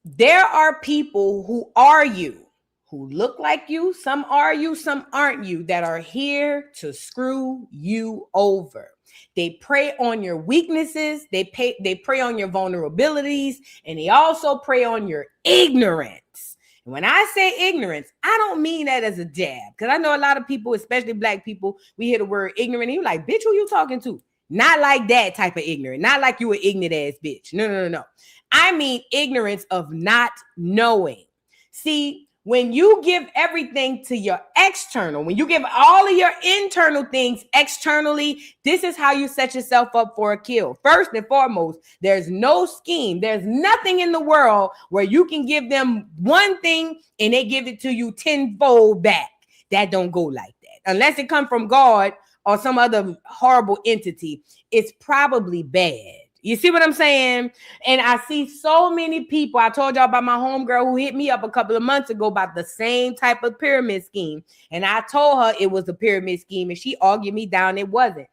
there are people who are you, who look like you, some are you, some aren't you, that are here to screw you over. They prey on your weaknesses, they prey on your vulnerabilities, and they also prey on your ignorance. And when I say ignorance, I don't mean that as a jab, because I know a lot of people, especially black people, we hear the word ignorant, and you're like, bitch, who you talking to? Not like that type of ignorant, not like you an ignorant ass bitch. No. I mean ignorance of not knowing. See, when you give everything to your external, when you give all of your internal things externally, this is how you set yourself up for a kill. First and foremost, there's no scheme. There's nothing in the world where you can give them one thing and they give it to you tenfold back. That don't go like that. Unless it come from God or some other horrible entity, it's probably bad. You see what I'm saying? And I see so many people. I told y'all about my homegirl who hit me up a couple of months ago about the same type of pyramid scheme. And I told her it was a pyramid scheme, and she argued me down. It wasn't.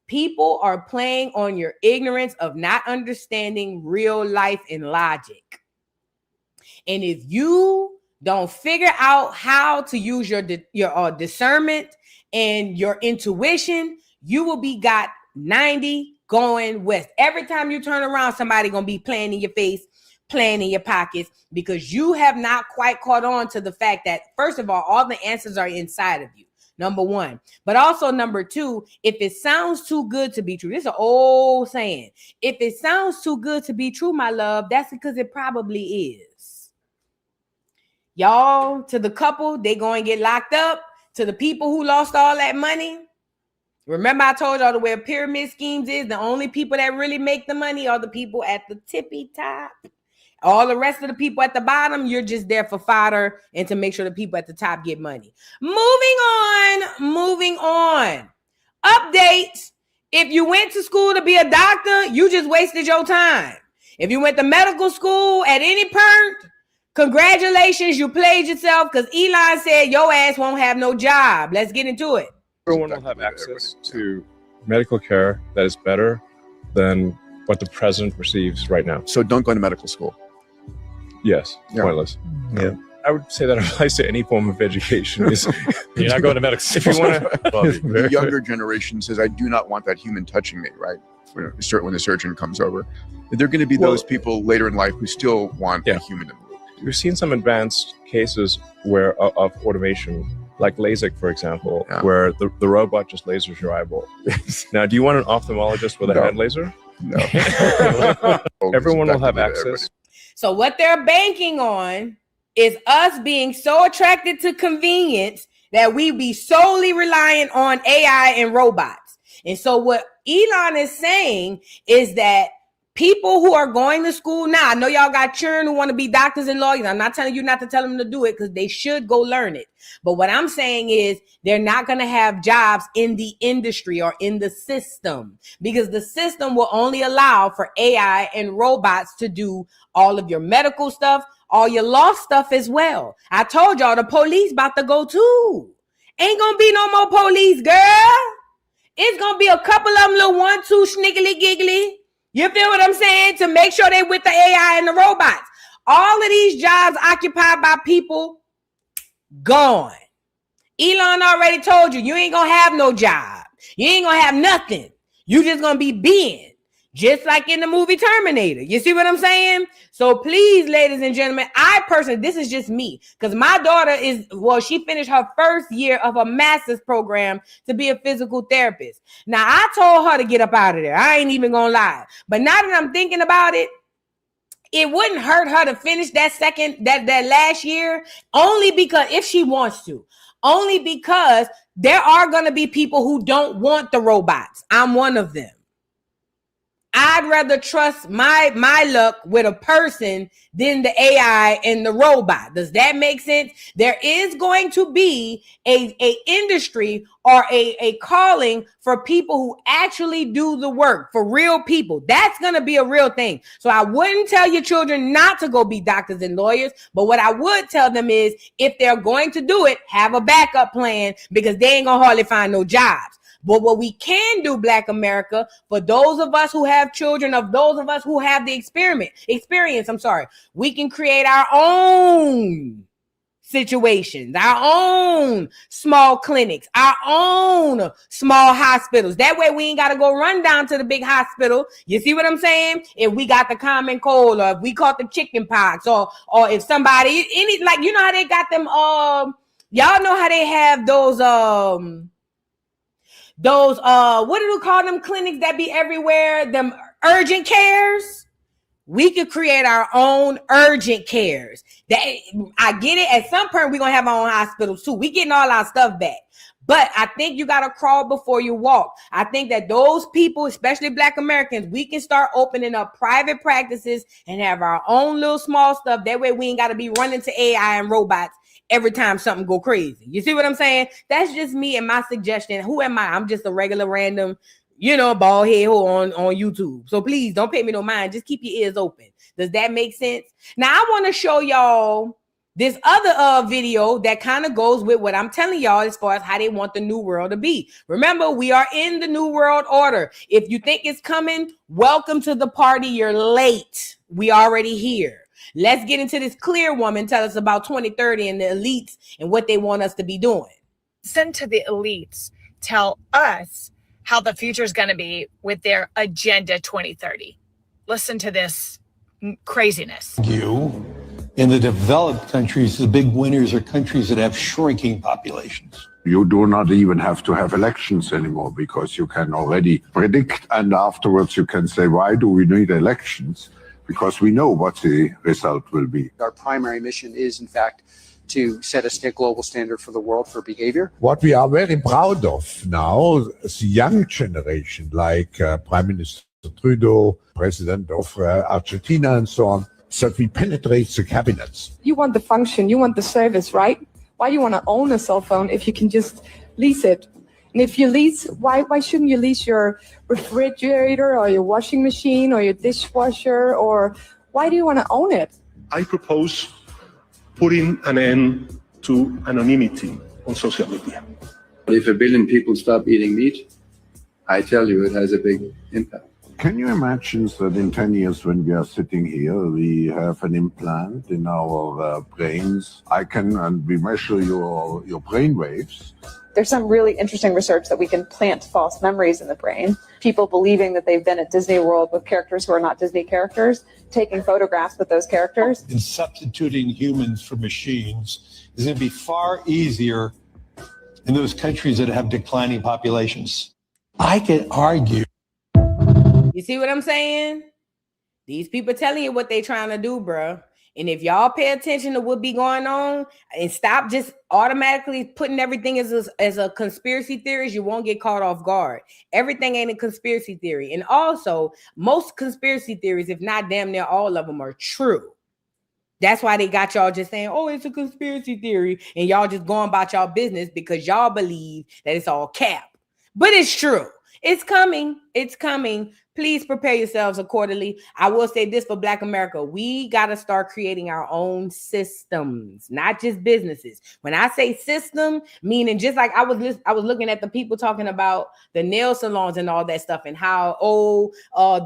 People are playing on your ignorance of not understanding real life and logic. And if you don't figure out how to use your discernment and your intuition, you will be got 90 going west. Every time you turn around, somebody gonna be playing in your face, playing in your pockets, because you have not quite caught on to the fact that, first of all the answers are inside of you, number one. But also number two, if it sounds too good to be true, this is an old saying. If it sounds too good to be true, my love, that's because it probably is. Y'all, to the couple, they going to get locked up. To the people who lost all that money, remember I told y'all the way pyramid schemes is, the only people that really make the money are the people at the tippy top. All the rest of the people at the bottom, you're just there for fodder and to make sure the people at the top get money. Moving on. Updates. If you went to school to be a doctor, you just wasted your time. If you went to medical school at any point, congratulations, you played yourself, because Elon said your ass won't have no job. Let's get into it. Everyone will have access to medical care that is better than what the president receives right now. So don't go to medical school. Yes, pointless. Yeah. I would say that applies to any form of education. You're not going to medical school. If you want to, the younger generation says, I do not want that human touching me, right? When the surgeon comes over. There are going to be those people later in life who still want a human in the loop. We've seen some advanced cases where of automation, like LASIK, for example, where the robot just lasers your eyeball. Now, do you want an ophthalmologist with a hand laser? No. Everyone will have access. So what they're banking on is us being so attracted to convenience that we be solely reliant on AI and robots. And so what Elon is saying is that people who are going to school now, I know y'all got children who want to be doctors and lawyers. I'm not telling you not to tell them to do it, because they should go learn it. But what I'm saying is they're not going to have jobs in the industry or in the system, because the system will only allow for AI and robots to do all of your medical stuff, all your law stuff as well. I told y'all the police about to go too. Ain't going to be no more police, girl. It's going to be a couple of them little 1-2 sniggly giggly. You feel what I'm saying? To make sure they with the AI and the robots. All of these jobs occupied by people, gone. Elon already told you, you ain't going to have no job. You ain't going to have nothing. You just going to be being. Just like in the movie Terminator. You see what I'm saying? So please, ladies and gentlemen, I personally, this is just me, because my daughter she finished her first year of a master's program to be a physical therapist. Now, I told her to get up out of there. I ain't even gonna lie. But now that I'm thinking about it, it wouldn't hurt her to finish that last year, only because if she wants to, only because there are going to be people who don't want the robots. I'm one of them. I'd rather trust my luck with a person than the AI and the robot. Does that make sense? There is going to be a industry or a calling for people who actually do the work, for real people. That's going to be a real thing. So I wouldn't tell your children not to go be doctors and lawyers, but what I would tell them is if they're going to do it, have a backup plan, because they ain't going to hardly find no jobs. But what we can do, Black America, for those of us who have children, of those of us who have the experience, we can create our own situations, our own small clinics, our own small hospitals. That way we ain't got to go run down to the big hospital. You see what I'm saying? If we got the common cold, or if we caught the chicken pox, or if somebody, like, you know how they got them, y'all know how they have those what do you call them clinics that be everywhere? Them urgent cares. We could create our own urgent cares. That I get it. At some point, we're gonna have our own hospitals too. We getting all our stuff back. But I think you gotta crawl before you walk. I think that those people, especially Black Americans, we can start opening up private practices and have our own little small stuff. That way we ain't gotta be running to AI and robots every time something go crazy. You see what I'm saying? That's just me and my suggestion. Who am I? I'm just a regular random, bald head on YouTube. So please don't pay me no mind. Just keep your ears open. Does that make sense? Now I want to show y'all this other video that kind of goes with what I'm telling y'all as far as how they want the new world to be. Remember, we are in the new world order. If you think it's coming, welcome to the party. You're late. We already here. Let's get into this clear woman. Tell us about 2030 and the elites and what they want us to be doing. Listen to the elites tell us how the future is going to be with their Agenda 2030. Listen to this craziness. In the developed countries, the big winners are countries that have shrinking populations. You do not even have to have elections anymore because you can already predict, and afterwards you can say, why do we need elections? Because we know what the result will be. Our primary mission is, in fact, to set a global standard for the world for behavior. What we are very proud of now, the young generation, like Prime Minister Trudeau, President of Argentina, and so on, that we penetrate the cabinets. You want the function, you want the service, right? Why do you want to own a cell phone if you can just lease it? And if you lease, why shouldn't you lease your refrigerator or your washing machine or your dishwasher? Or why do you want to own it? I propose putting an end to anonymity on social media. If 1 billion people stop eating meat, I tell you, it has a big impact. Can you imagine that in 10 years when we are sitting here, we have an implant in our brains? And we measure your brain waves. There's some really interesting research that we can plant false memories in the brain. People believing that they've been at Disney World with characters who are not Disney characters, taking photographs with those characters. And substituting humans for machines is going to be far easier in those countries that have declining populations. I can argue. You see what I'm saying? These people telling you what they trying to do, bro. And if y'all pay attention to what be going on and stop just automatically putting everything as a conspiracy theories, you won't get caught off guard. Everything ain't a conspiracy theory. And also, most conspiracy theories, if not damn near all of them, are true. That's why they got y'all just saying, oh, it's a conspiracy theory. And y'all just going about y'all business because y'all believe that it's all cap. But it's true. It's coming. It's coming. Please prepare yourselves accordingly. I will say this for Black America. We got to start creating our own systems, not just businesses. When I say system, meaning just like I was looking at the people talking about the nail salons and all that stuff and how,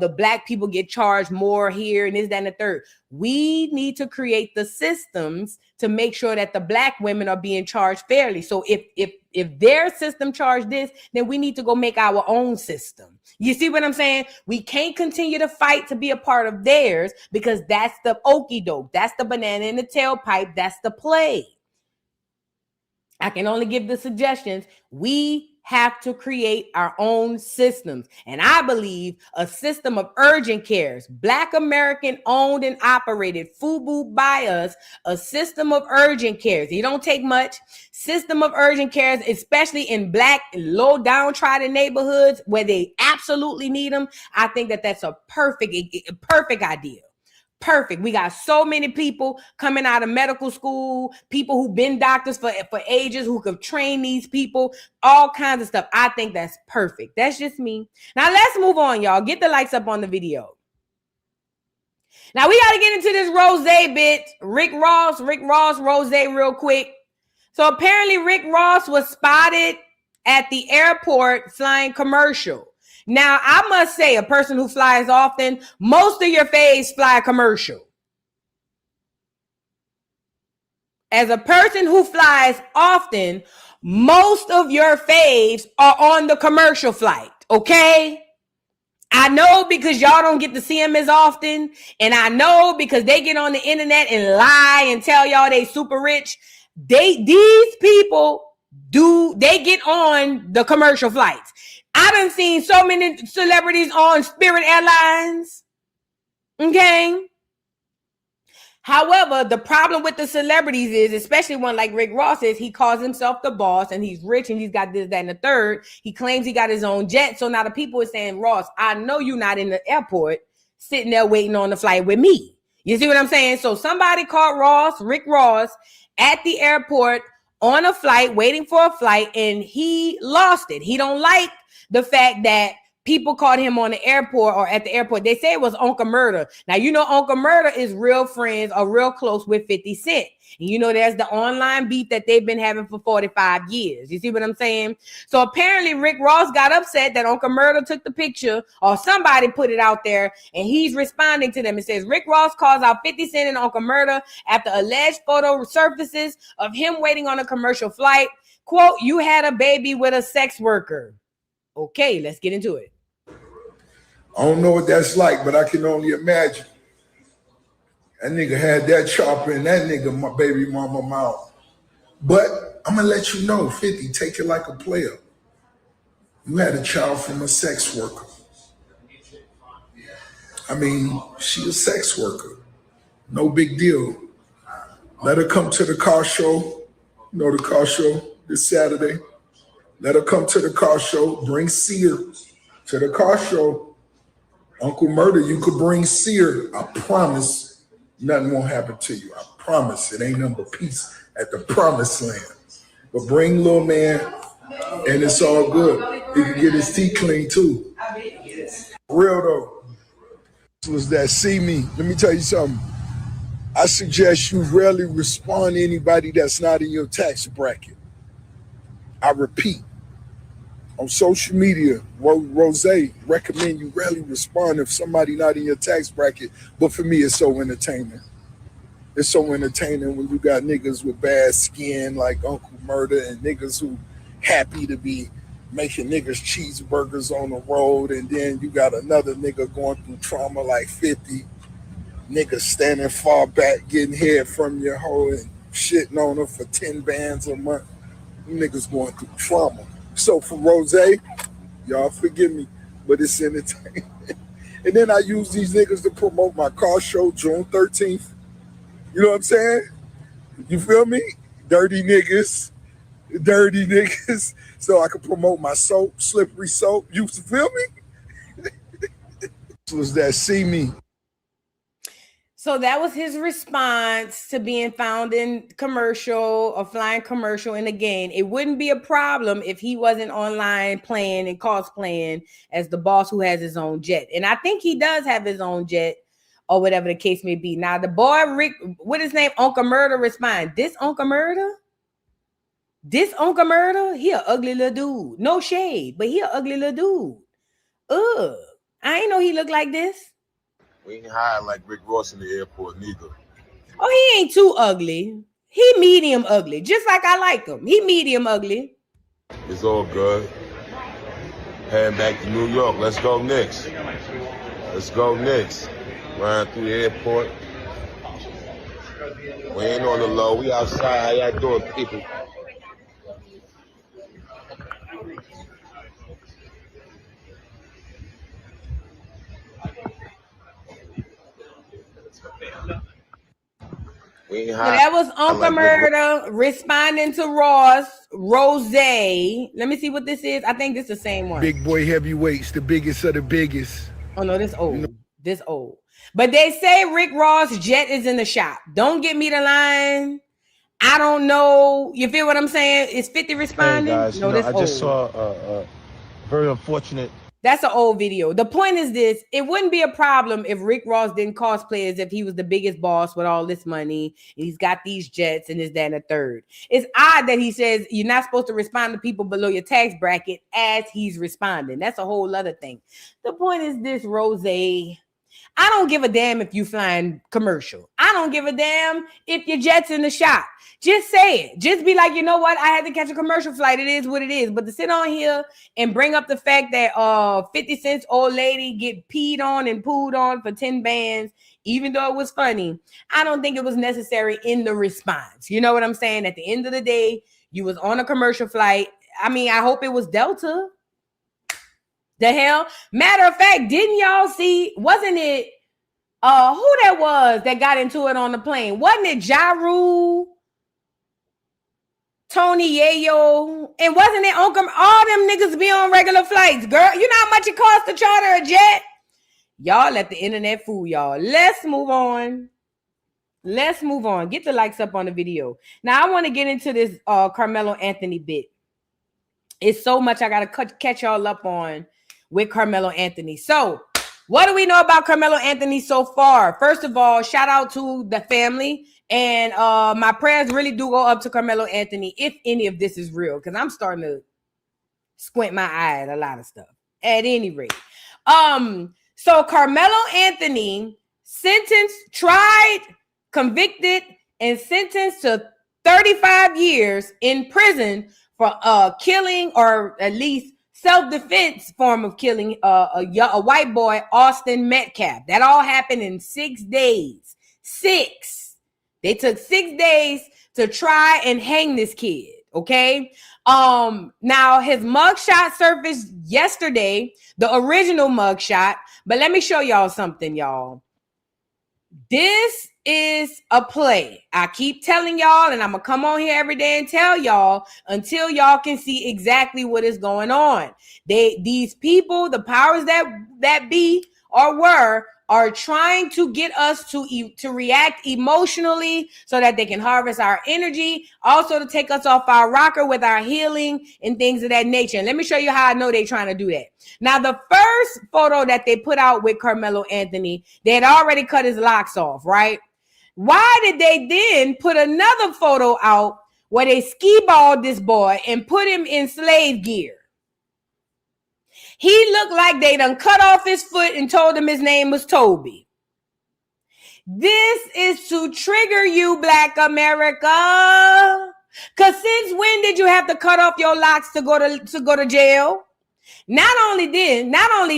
the Black people get charged more here and this, that, and the third. We need to create the systems to make sure that the Black women are being charged fairly. So if their system charged this, then we need to go make our own system. You see what I'm saying? We can't continue to fight to be a part of theirs because that's the okie doke. That's the banana in the tailpipe. That's the play. I can only give the suggestions. We have to create our own systems. And I believe a system of urgent cares, Black American owned and operated, FUBU by us, a system of urgent cares. It don't take much. System of urgent cares, especially in Black low downtrodden neighborhoods where they absolutely need them. I think that that's a perfect idea. Perfect. We got so many people coming out of medical school, people who've been doctors for ages, who could train these people, all kinds of stuff. I think that's perfect. That's just me. Now let's move on, y'all. Get the likes up on the video. Now we got to get into this Rose bit. Rick Ross, Rose real quick. So apparently Rick Ross was spotted at the airport flying commercial. Now, I must say, a person who flies often, most of your faves fly commercial. As a person who flies often, most of your faves are on the commercial flight, okay? I know because y'all don't get to see them as often, and I know because they get on the internet and lie and tell y'all they super rich. These people they get on the commercial flights. I done seen so many celebrities on Spirit Airlines, okay? However, the problem with the celebrities is, especially one like Rick Ross, is he calls himself the boss and he's rich and he's got this, that, and the third. He claims he got his own jet. So now the people are saying, Ross, I know you're not in the airport sitting there waiting on the flight with me. You see what I'm saying? So somebody caught Rick Ross, at the airport on a flight, waiting for a flight, and he lost it. He don't like the fact that people caught him on the airport or at the airport. They say it was Uncle Murder. Now, you know, Uncle Murder is real friends or real close with 50 Cent. And you know, there's the online beef that they've been having for 45 years. You see what I'm saying? So apparently Rick Ross got upset that Uncle Murder took the picture, or somebody put it out there, and he's responding to them. It says, Rick Ross calls out 50 Cent and Uncle Murder after alleged photo surfaces of him waiting on a commercial flight. Quote, you had a baby with a sex worker. Okay, let's get into it. I don't know what that's like, but I can only imagine. That nigga had that chopper in that nigga, my baby mama mouth. But I'm gonna let you know, 50, take it like a player. You had a child from a sex worker. I mean, she a sex worker. No big deal. Let her come to the car show. You know the car show this Saturday. Let her come to the car show. Bring Sear to the car show. Uncle Murder, you could bring Sear. I promise nothing won't happen to you. I promise. It ain't nothing but peace at the promised land. But bring little man, and it's all good. He can get his teeth clean too. Real though. Was that see me? Let me tell you something. I suggest you rarely respond to anybody that's not in your tax bracket. I repeat. On social media, Rose recommend you rarely respond if somebody not in your tax bracket. But for me, it's so entertaining. It's so entertaining when you got niggas with bad skin like Uncle Murder and niggas who happy to be making niggas cheeseburgers on the road, and then you got another nigga going through trauma like 50. Niggas standing far back getting head from your hoe and shitting on her for 10 bands a month. Niggas going through trauma. So for Rose, y'all forgive me, but it's entertaining. And then I use these niggas to promote my car show June 13th. You know what I'm saying? You feel me? Dirty niggas. So I can promote my soap, slippery soap. You feel me? Was that see me? So that was his response to being found in commercial or flying commercial. And again, it wouldn't be a problem if he wasn't online playing and cosplaying as the boss who has his own jet. And I think he does have his own jet or whatever the case may be. Now, the boy, Rick, what his name? Uncle Murder respond. This Uncle Murder? He an ugly little dude. No shade, but he an ugly little dude. Ugh. I ain't know he looked like this. We ain't hide like Rick Ross in the airport neither. Oh, he ain't too ugly. He medium ugly, just like I like him. He medium ugly. It's all good. Heading back to New York. Let's go next. Riding through the airport. We ain't on the low. We outside. How y'all doing, people? So that was Uncle Murder responding to Rose. Let me see what this is. I think this is the same one. Big boy heavyweights, the biggest of the biggest. Oh no, this old. This old. But they say Rick Ross' jet is in the shop. Don't get me the line. I don't know. You feel what I'm saying? Is 50 responding? Hey guys, no, I just saw a very unfortunate. That's an old video. The point is this: it wouldn't be a problem if Rick Ross didn't cosplay as if he was the biggest boss with all this money. And he's got these jets and this, that, and the third. It's odd that he says you're not supposed to respond to people below your tax bracket as he's responding. That's a whole other thing. The point is this, Rose. I don't give a damn if you flying commercial. I don't give a damn if your jet's in the shop. Just say it. Just be like, you know what? I had to catch a commercial flight. It is what it is. But to sit on here and bring up the fact that 50 Cent's old lady get peed on and pooed on for 10 bands, even though it was funny, I don't think it was necessary in the response. You know what I'm saying? At the end of the day, you was on a commercial flight. I mean, I hope it was Delta. The hell? Matter of fact, didn't y'all see, wasn't it who that was that got into it on the plane? Wasn't it Ja Rule, Tony Yayo, and wasn't it Uncle? All them niggas be on regular flights, girl. You know how much it costs to charter a jet? Y'all let the internet fool y'all. Let's move on. Let's move on. Get the likes up on the video. Now I want to get into this Karmelo Anthony bit. It's so much I gotta catch y'all up on with Karmelo Anthony. So, what do we know about Karmelo Anthony so far? First of all, shout out to the family. And my prayers really do go up to Karmelo Anthony if any of this is real, because I'm starting to squint my eye at a lot of stuff. At any rate. So Karmelo Anthony tried, convicted, and sentenced to 35 years in prison for killing, or at least self-defense form of killing a white boy, Austin Metcalf. That all happened in 6 days. 6. They took 6 days to try and hang this kid. Okay. Now his mugshot surfaced yesterday, the original mugshot. But let me show y'all something, y'all. This is a play. I keep telling y'all, and I'm gonna come on here every day and tell y'all until y'all can see exactly what is going on. These people, the powers that be or were, are trying to get us to react emotionally so that they can harvest our energy, also to take us off our rocker with our healing and things of that nature. And let me show you how I know they're trying to do that. Now, the first photo that they put out with Karmelo Anthony, they had already cut his locks off, right? Why did they then put another photo out where they ski-balled this boy and put him in slave gear? He looked like they done cut off his foot and told him his name was Toby. This is to trigger you, Black America. Because since when did you have to cut off your locks to go to jail? Not only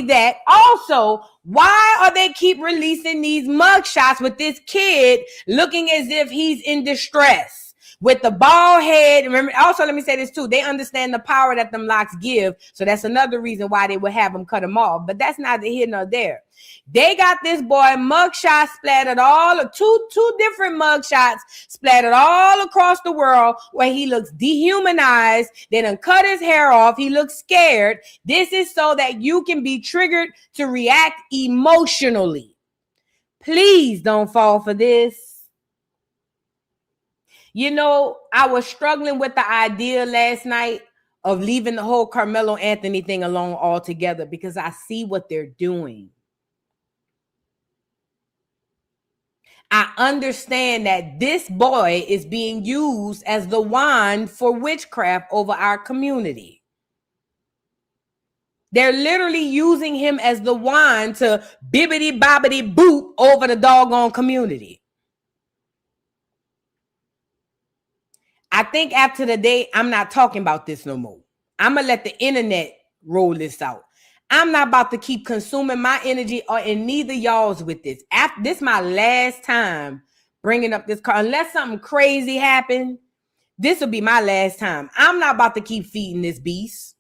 that, also, why are they keep releasing these mugshots with this kid looking as if he's in distress? With the bald head. Remember, also, let me say this too. They understand the power that them locks give. So that's another reason why they would have them cut them off. But that's neither here nor there. They got this boy mugshot splattered two different mugshots splattered all across the world where he looks dehumanized. They done cut his hair off. He looks scared. This is so that you can be triggered to react emotionally. Please don't fall for this. You know, I was struggling with the idea last night of leaving the whole Karmelo Anthony thing alone altogether because I see what they're doing. I understand that this boy is being used as the wand for witchcraft over our community. They're literally using him as the wand to bibbity bobbity boop over the doggone community. I think after the day, I'm not talking about this no more. I'm going to let the internet roll this out. I'm not about to keep consuming my energy and neither y'all's with this. This is my last time bringing up this car. Unless something crazy happened, this will be my last time. I'm not about to keep feeding this beast.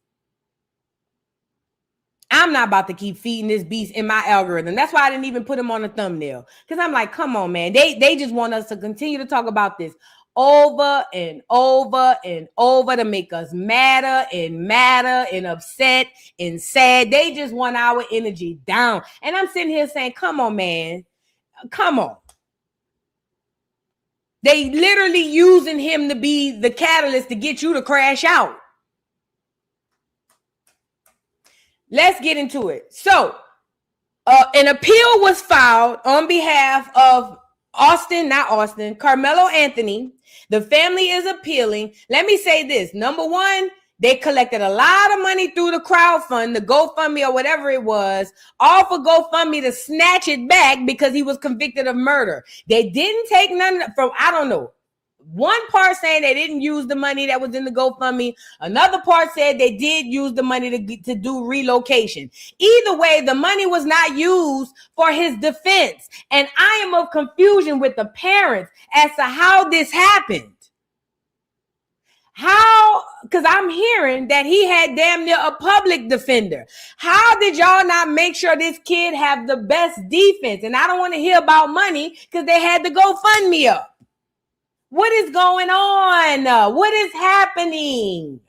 I'm not about to keep feeding this beast in my algorithm. That's why I didn't even put him on the thumbnail. Because I'm like, come on, man. They just want us to continue to talk about this over and over and over to make us madder and upset and sad. They just want our energy down. And I'm sitting here saying, come on, man. Come on. They literally using him to be the catalyst to get you to crash out. let's get into it. So, an appeal was filed on behalf of Karmelo Anthony. The family is appealing. Let me say this. Number one, they collected a lot of money through the crowdfund, the GoFundMe or whatever it was, all for GoFundMe to snatch it back because he was convicted of murder. They didn't take none from, I don't know. One part saying they didn't use the money that was in the GoFundMe. Another part said they did use the money to do relocation. Either way, the money was not used for his defense. And I am of confusion with the parents as to how this happened. How? Because I'm hearing that he had damn near a public defender. How did y'all not make sure this kid have the best defense? And I don't want to hear about money because they had to GoFundMe up. What is going on? What is happening?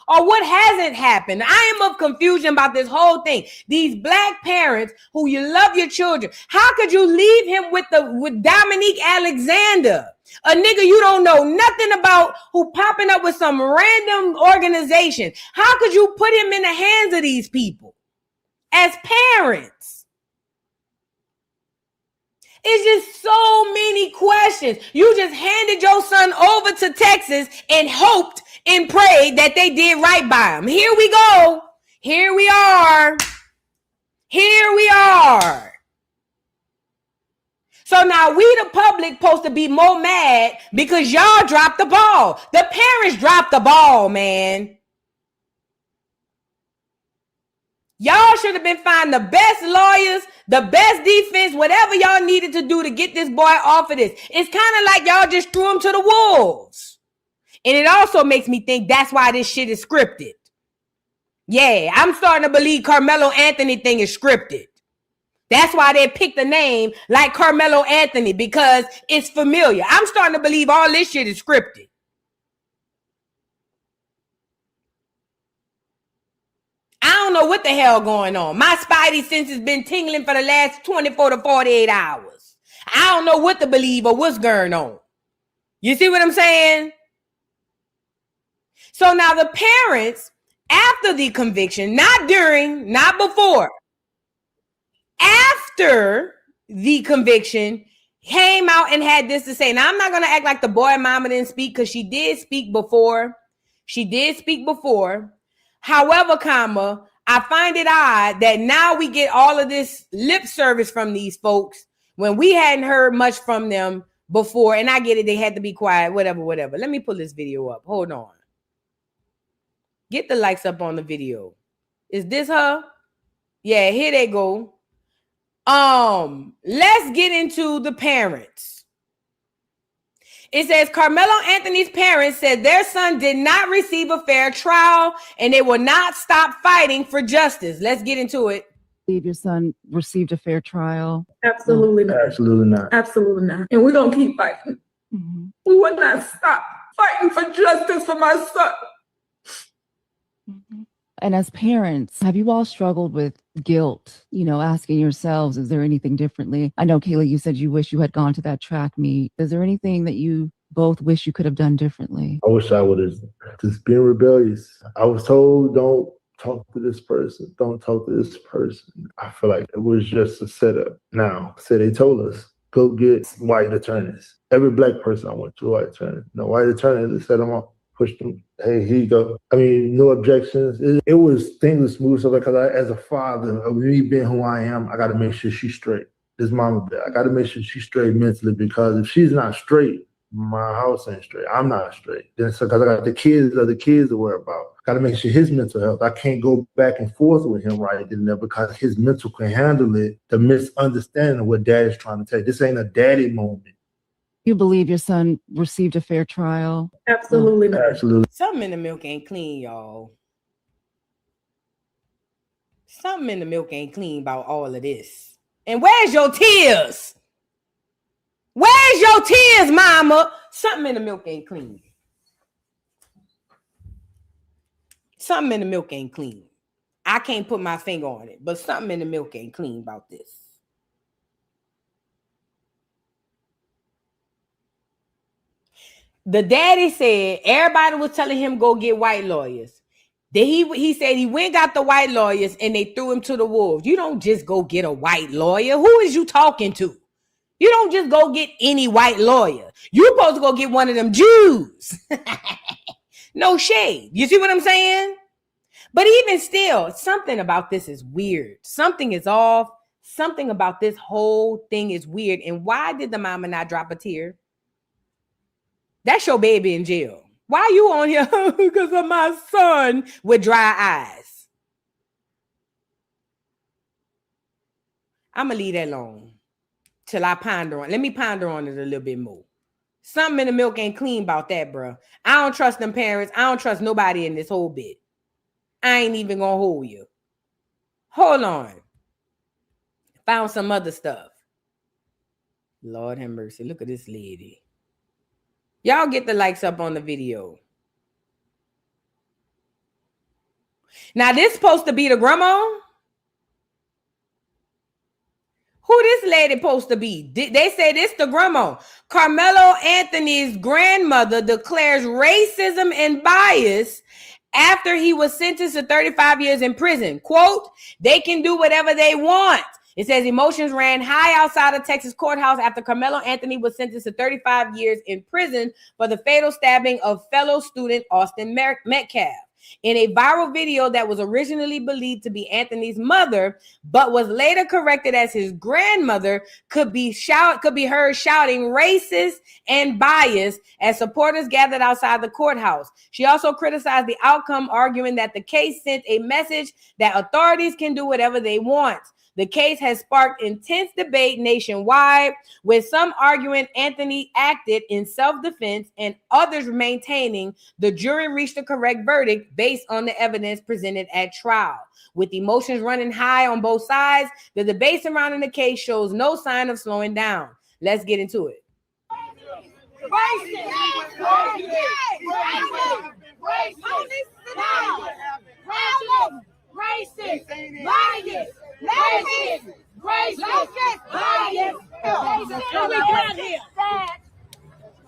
Or what hasn't happened? I am of confusion about this whole thing. These black parents who you love your children. How could you leave him with Dominique Alexander? A nigga you don't know nothing about who popping up with some random organization. How could you put him in the hands of these people as parents? It's just so many questions. You just handed your son over to Texas and hoped and prayed that they did right by him. Here we go. Here we are. Here we are. So now we, the public, supposed to be more mad because y'all dropped the ball. The parents dropped the ball, man. Y'all should have been finding the best lawyers, the best defense, whatever y'all needed to do to get this boy off of this. It's kind of like y'all just threw him to the wolves. And it also makes me think that's why this shit is scripted. Yeah, I'm starting to believe Karmelo Anthony thing is scripted. That's why they picked a name like Karmelo Anthony, because it's familiar. I'm starting to believe all this shit is scripted. I don't know what the hell going on. My spidey sense has been tingling for the last 24 to 48 hours. I don't know what to believe or what's going on. You see what I'm saying? So now the parents, after the conviction, not during, not before, after the conviction, came out and had this to say. Now, I'm not going to act like the boy mama didn't speak, because she did speak before. She did speak before. However, I find it odd that now we get all of this lip service from these folks when we hadn't heard much from them before. And I get it. They had to be quiet, whatever. Let me pull this video up. Hold on. Get the likes up on the video. Is this her? Yeah, here they go. Let's get into the parents. It says Karmelo Anthony's parents said their son did not receive a fair trial and they will not stop fighting for justice. Let's get into it. Believe your son received a fair trial? Absolutely not. Absolutely not. Absolutely not. And we're going to keep fighting. Mm-hmm. We will not stop fighting for justice for my son. Mm-hmm. And as parents, have you all struggled with guilt, asking yourselves, is there anything differently? I know, Kayla, you said you wish you had gone to that track meet. Is there anything that you both wish you could have done differently? I wish I would have just been rebellious. I was told, don't talk to this person. Don't talk to this person. I feel like it was just a setup. Now, so they told us, go get white attorneys. Every black person I went to, white attorney. No, white attorneys, they set them up. Pushed them. Hey, here you go. I mean, no objections. It was things were smooth. So because as a father, of me being who I am, I got to make sure she's straight. This mama, I got to make sure she's straight mentally, because if she's not straight, my house ain't straight. I'm not straight. Then so because I got the kids to worry about. Got to make sure his mental health. I can't go back and forth with him right there because his mental can handle it. The misunderstanding of what daddy's trying to tell you. This ain't a daddy moment. You believe your son received a fair trial? Absolutely not. Absolutely. Something in the milk ain't clean, y'all. Something in the milk ain't clean about all of this. And where's your tears? Where's your tears, mama? Something in the milk ain't clean. Something in the milk ain't clean. I can't put my finger on it, but something in the milk ain't clean about this. The daddy said everybody was telling him go get white lawyers. He said he went got the white lawyers and they threw him to the wolves. You don't just go get a white lawyer. Who is you talking to? You don't just go get any white lawyer. You're supposed to go get one of them Jews. No shade. You see what I'm saying? But even still, something about this is weird. Something is off. Something about this whole thing is weird. And why did the mama not drop a tear? That's your baby in jail. Why are you on here? Because of my son with dry eyes. I'm going to leave that alone till I ponder on. Let me ponder on it a little bit more. Something in the milk ain't clean about that, bro. I don't trust them parents. I don't trust nobody in this whole bit. I ain't even going to hold you. Hold on. Found some other stuff. Lord have mercy. Look at this lady. Y'all get the likes up on the video. Now, this supposed to be the grandma? Who this lady supposed to be? They say this the grandma. Karmelo Anthony's grandmother declares racism and bias after he was sentenced to 35 years in prison. Quote, they can do whatever they want. It says emotions ran high outside of Texas courthouse after Karmelo Anthony was sentenced to 35 years in prison for the fatal stabbing of fellow student Austin Metcalf. In a viral video that was originally believed to be Anthony's mother, but was later corrected as his grandmother, could be heard shouting racist and biased as supporters gathered outside the courthouse. She also criticized the outcome, arguing that the case sent a message that authorities can do whatever they want. The case has sparked intense debate nationwide, with some arguing Anthony acted in self-defense and others maintaining the jury reached the correct verdict based on the evidence presented at trial. With emotions running high on both sides, the debate surrounding the case shows no sign of slowing down. Let's get into it. Racist, bias, racist, bias.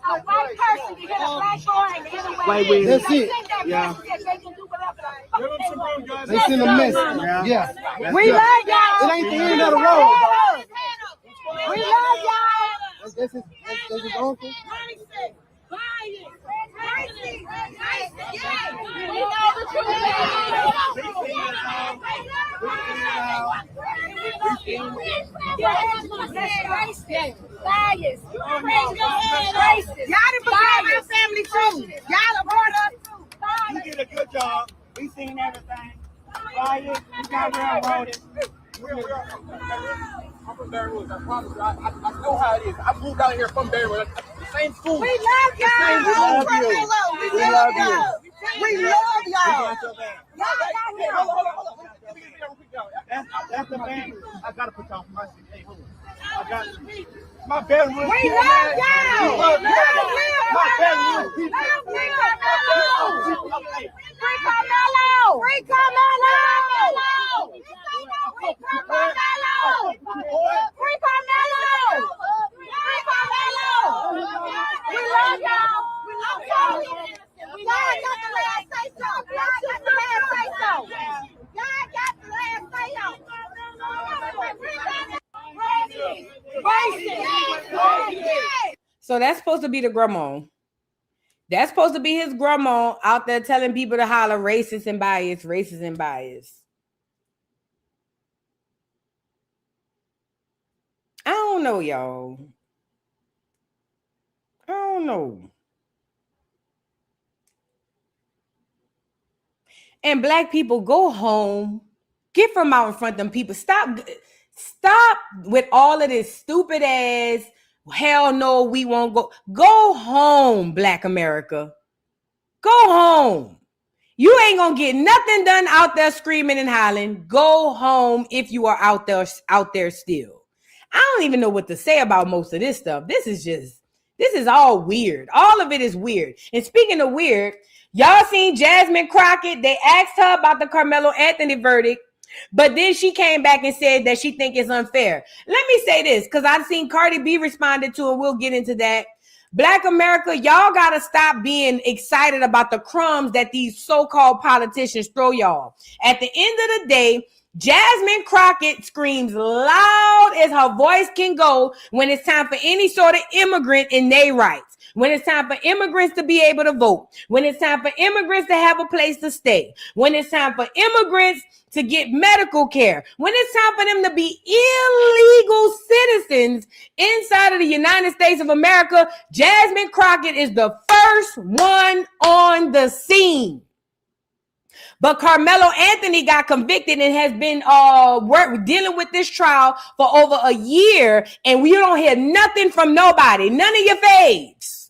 A white person can hit a black boy and hit a white man. That's it. Yeah. They send a message. Yeah. We love y'all. It ain't the end of the road. We love y'all. That's his uncle. You did a good job. We seen everything. Bias, we got railroaded. I'm from Baton Rouge. I promise you. I know how it is. I moved out here from Baton Rouge. The same school. We love y'all. We love you. We love you. We love y'all. Hold on. That's the man. I gotta put y'all from my seat. Hey, hold on. I got you. My Baton Rouge. We love y'all. My Baton Rouge people. Free Karmelo. Free Karmelo. Free Karmelo. Free Karmelo. Free Karmelo. Free Karmelo. We love y'all. Y'all got the last say so. Y'all got the last say so. Y'all got the last say so. So that's supposed to be the grandma. That's supposed to be his grandma out there telling people to holler racist and bias, racist and bias. I don't know, y'all. I don't know. And black people, go home. Get from out in front of them people. Stop with all of this stupid ass, hell no, we won't go. Go home, Black America. Go home. You ain't gonna get nothing done out there screaming and hollering. Go home if you are out there still. I don't even know what to say about most of this stuff. This is all weird. All of it is weird. And speaking of weird, y'all seen Jasmine Crockett? They asked her about the Karmelo Anthony verdict, but then she came back and said that she think it's unfair. Let me say this, because I've seen Cardi B responded to it. We'll get into that. Black America, y'all got to stop being excited about the crumbs that these so-called politicians throw y'all. At the end of the day, Jasmine Crockett screams loud as her voice can go when it's time for any sort of immigrant in their rights, when it's time for immigrants to be able to vote, when it's time for immigrants to have a place to stay, when it's time for immigrants to get medical care, when it's time for them to be illegal citizens inside of the United States of America. Jasmine Crockett is the first one on the scene. But Karmelo Anthony got convicted and has been dealing with this trial for over a year, and we don't hear nothing from nobody, none of your faves.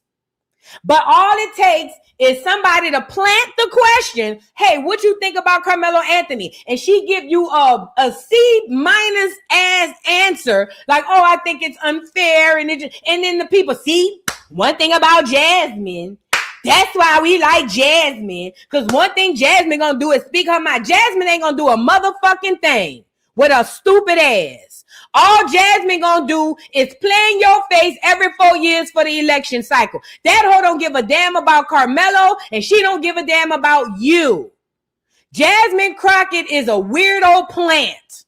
But all it takes is somebody to plant the question, hey, what you think about Karmelo Anthony? And she give you a C- ass answer, like, oh, I think it's unfair. And then the people, see, one thing about Jasmine, that's why we like Jasmine. Because one thing Jasmine gonna do is speak her mind. Jasmine ain't gonna do a motherfucking thing with a stupid ass. All Jasmine gonna do is play in your face every 4 years for the election cycle. That hoe don't give a damn about Karmelo, and she don't give a damn about you. Jasmine Crockett is a weirdo plant.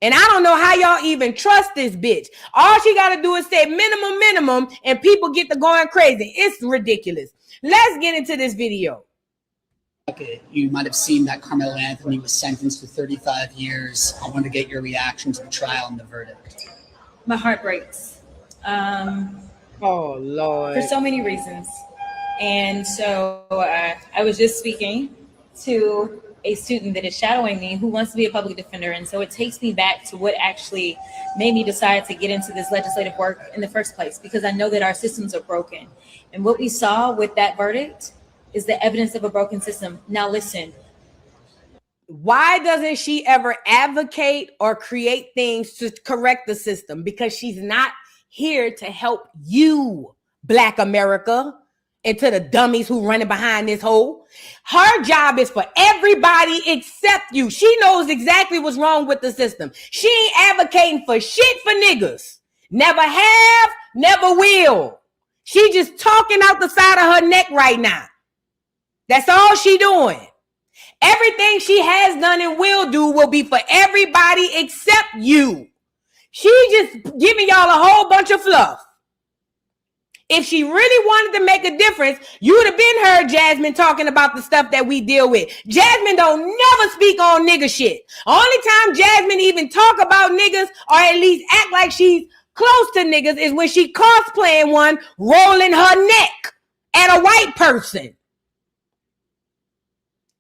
And I don't know how y'all even trust this bitch. All she got to do is say minimum, and people get to going crazy. It's ridiculous. Let's get into this video. You might have seen that Karmelo Anthony was sentenced to 35 years. I want to get your reaction to the trial and the verdict. My heart breaks. Oh, Lord. For so many reasons. And so I was just speaking to a student that is shadowing me who wants to be a public defender. And so it takes me back to what actually made me decide to get into this legislative work in the first place, because I know that our systems are broken. And what we saw with that verdict is the evidence of a broken system. Now listen. Why doesn't she ever advocate or create things to correct the system? Because she's not here to help you, Black America, and to the dummies who running behind this hole. Her job is for everybody except you. She knows exactly what's wrong with the system. She ain't advocating for shit for niggas. Never have, never will. She just talking out the side of her neck right now. That's all she doing. Everything she has done and will do will be for everybody except you. She just giving y'all a whole bunch of fluff. If she really wanted to make a difference, you would have been heard Jasmine talking about the stuff that we deal with. Jasmine don't never speak on nigga shit. Only time Jasmine even talk about niggas, or at least act like she's close to niggas, is when she cosplaying one, rolling her neck at a white person.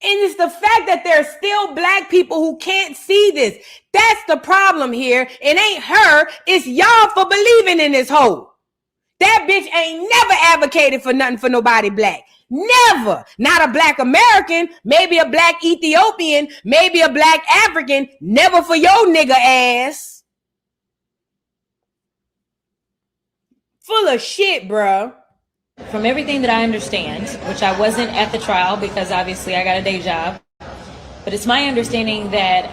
And it's the fact that there's still Black people who can't see this. That's the problem here. It ain't her. It's y'all for believing in this hoe. That bitch ain't never advocated for nothing for nobody Black. Never. Not a Black American, maybe a Black Ethiopian, maybe a Black African. Never for your nigga ass. Full of shit, bro. From everything that I understand, which I wasn't at the trial because obviously I got a day job, but it's my understanding that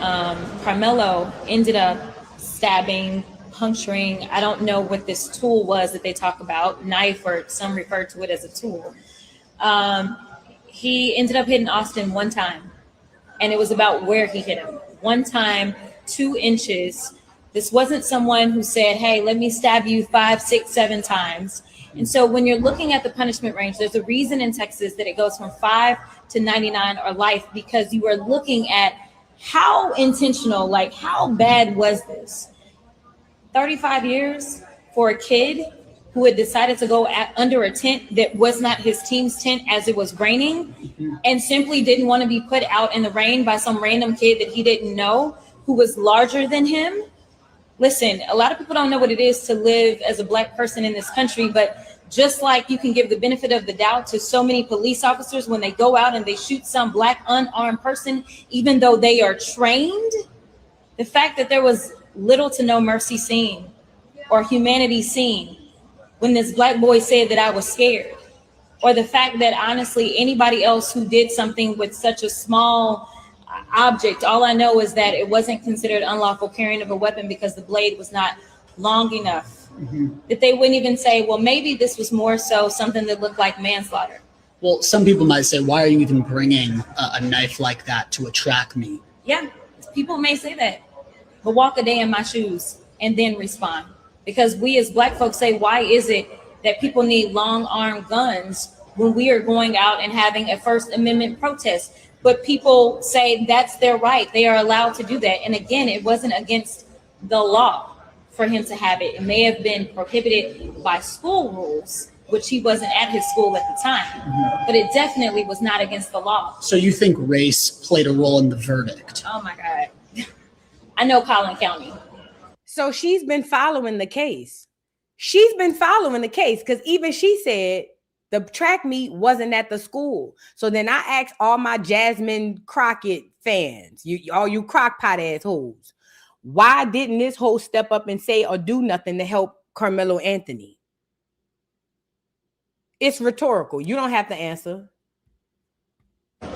Karmelo ended up stabbing, puncturing, I don't know what this tool was that they talk about, knife, or some refer to it as a tool. He ended up hitting Austin one time, and it was about where he hit him. One time, 2 inches. This wasn't someone who said, hey, let me stab you 5, 6, 7 times. And so when you're looking at the punishment range, there's a reason in Texas that it goes from 5 to 99 or life, because you are looking at how intentional, like how bad was this? 35 years for a kid who had decided to go under a tent that was not his team's tent as it was raining, and simply didn't want to be put out in the rain by some random kid that he didn't know who was larger than him. Listen, a lot of people don't know what it is to live as a Black person in this country, but just like you can give the benefit of the doubt to so many police officers when they go out and they shoot some Black unarmed person, even though they are trained, the fact that there was little to no mercy seen or humanity seen when this Black boy said that I was scared, or the fact that honestly anybody else who did something with such a small object, all I know is that it wasn't considered unlawful carrying of a weapon because the blade was not long enough That they wouldn't even say, well, maybe this was more so something that looked like manslaughter. Well, some people might say, why are you even bringing a knife like that to a track meet? Yeah, people may say that, but walk a day in my shoes and then respond. Because we as Black folks say, why is it that people need long arm guns when we are going out and having a First Amendment protest? But people say that's their right. They are allowed to do that. And again, it wasn't against the law for him to have it. It may have been prohibited by school rules, which he wasn't at his school at the time, but it definitely was not against the law. So you think race played a role in the verdict? Oh my God. I know Collin County. So she's been following the case. She's been following the case because even she said the track meet wasn't at the school. So then I asked all my Jasmine Crockett fans, all you crockpot assholes, why didn't this hoe step up and say or do nothing to help Karmelo Anthony? It's rhetorical. You don't have to answer.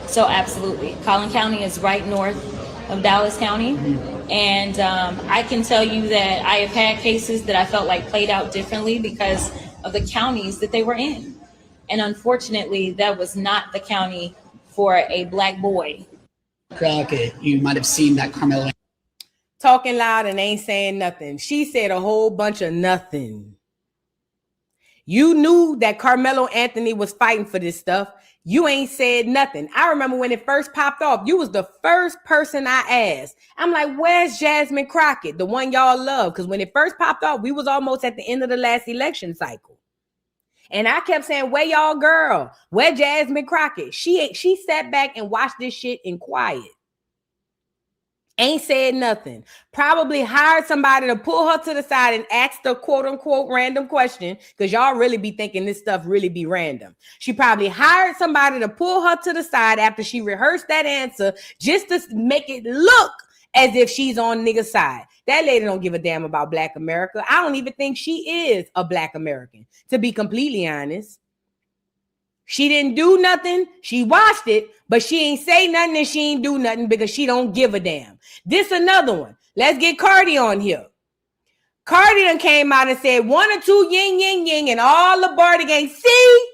So absolutely. Collin County is right north of Dallas County. And I can tell you that I have had cases that I felt like played out differently because of the counties that they were in. And unfortunately, that was not the county for a Black boy. Crockett, you might have seen that Karmelo. Talking loud and ain't saying nothing. She said a whole bunch of nothing. You knew that Karmelo Anthony was fighting for this stuff. You ain't said nothing. I remember when it first popped off, you was the first person I asked. I'm like, where's Jasmine Crockett? The one y'all love. Because when it first popped off, we was almost at the end of the last election cycle. And I kept saying, where y'all girl? Where Jasmine Crockett? She sat back and watched this shit in quiet. Ain't said nothing. Probably hired somebody to pull her to the side and ask the quote unquote random question, because y'all really be thinking this stuff really be random. She probably hired somebody to pull her to the side after she rehearsed that answer just to make it look as if she's on nigga's side. That lady don't give a damn about Black America. I don't even think she is a Black American, to be completely honest. She didn't do nothing. She watched it, but she ain't say nothing and she ain't do nothing because she don't give a damn. This another one. Let's get Cardi on here. Cardi done came out and said 1 or 2 yin, yin, yin, and all the Barty gang. See?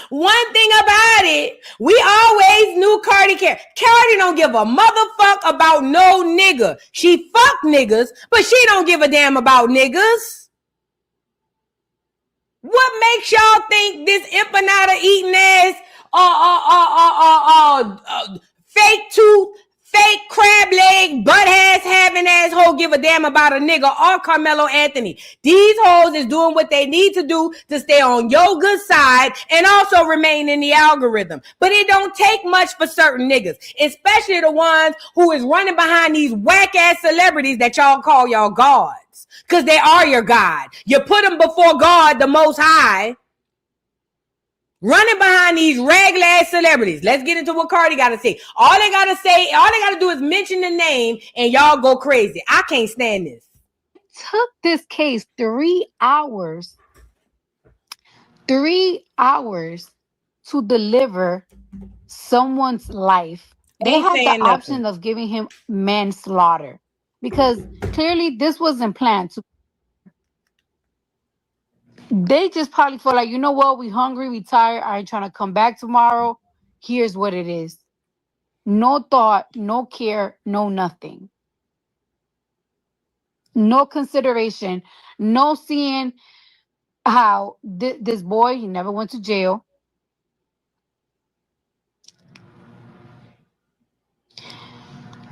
One thing about it, we always knew Cardi cared. Cardi don't give a motherfuck about no nigga. She fuck niggas, but she don't give a damn about niggas. What makes y'all think this empanada eating ass, fake tooth, fake crab leg, butt ass having asshole give a damn about a nigga or Karmelo Anthony? These hoes is doing what they need to do to stay on your good side and also remain in the algorithm. But it don't take much for certain niggas, especially the ones who is running behind these whack ass celebrities that y'all call y'all gods. Because they are your God. You put them before God, the Most High. Running behind these regular ass celebrities. Let's get into what Cardi got to say. All they got to do is mention the name and y'all go crazy. I can't stand this. Took this case 3 hours. 3 hours to deliver someone's life. They had the option of giving him manslaughter because clearly this wasn't planned. They just probably feel like, you know what? We hungry, we tired. I ain't trying to come back tomorrow. Here's what it is. No thought, no care, no nothing. No consideration. No seeing how this boy, he never went to jail.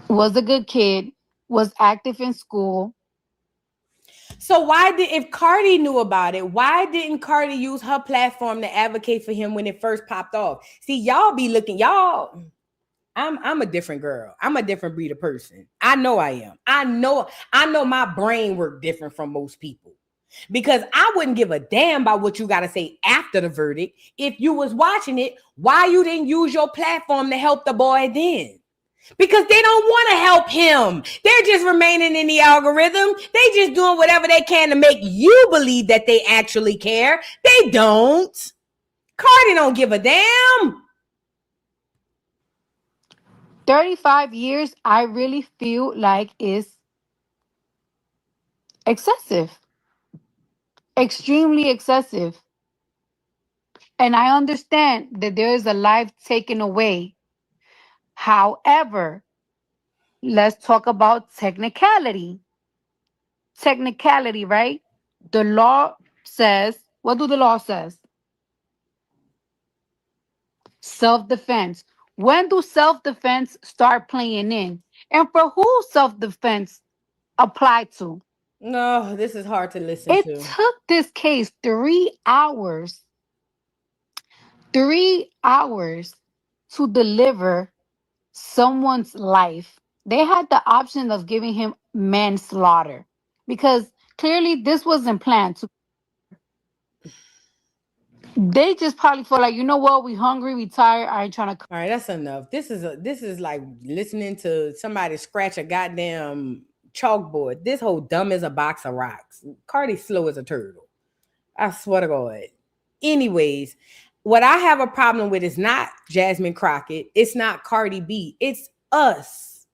Was a good kid. Was active in school. So if Cardi knew about it, why didn't Cardi use her platform to advocate for him when it first popped off? See, y'all be looking, I'm a different girl. I'm a different breed of person. I know I am. I know my brain works different from most people. Because I wouldn't give a damn about what you got to say after the verdict. If you was watching it, why you didn't use your platform to help the boy then? Because they don't want to help him. They're just remaining in the algorithm. They just doing whatever they can to make you believe that they actually care. They don't. Cardi don't give a damn. 35 years, I really feel like is excessive. extremely excessive. And I understand that there is a life taken away. However, let's talk about technicality. Technicality, right? The law says, what do the law says? Self-defense. When do self-defense start playing in? And for who self-defense apply to? No, this is hard to listen It to. took this case 3 hours. 3 hours to deliver someone's life. They had the option of giving him manslaughter because clearly this wasn't planned. They just probably feel like, you know what, we hungry, we tired, I ain't trying to. All right, that's enough. This is like listening to somebody scratch a goddamn chalkboard. This whole dumb as a box of rocks. Cardi slow as a turtle. I swear to God. Anyways, what I have a problem with is not Jasmine Crockett. It's not Cardi B. It's us.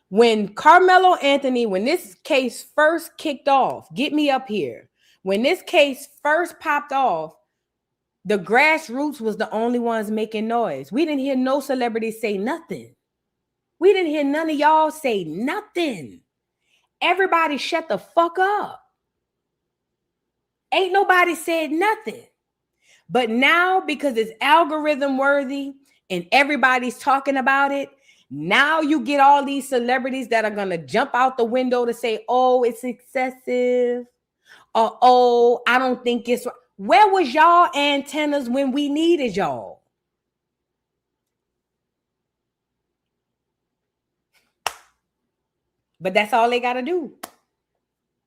When Karmelo Anthony, when this case first kicked off, get me up here. When this case first popped off, the grassroots was the only ones making noise. We didn't hear no celebrities say nothing. We didn't hear none of y'all say nothing. Everybody shut the fuck up. Ain't nobody said nothing. But now, because it's algorithm worthy and everybody's talking about it, now you get all these celebrities that are going to jump out the window to say, oh, it's excessive. Or, oh, I don't think it's right. Where was y'all antennas when we needed y'all? But that's all they got to do.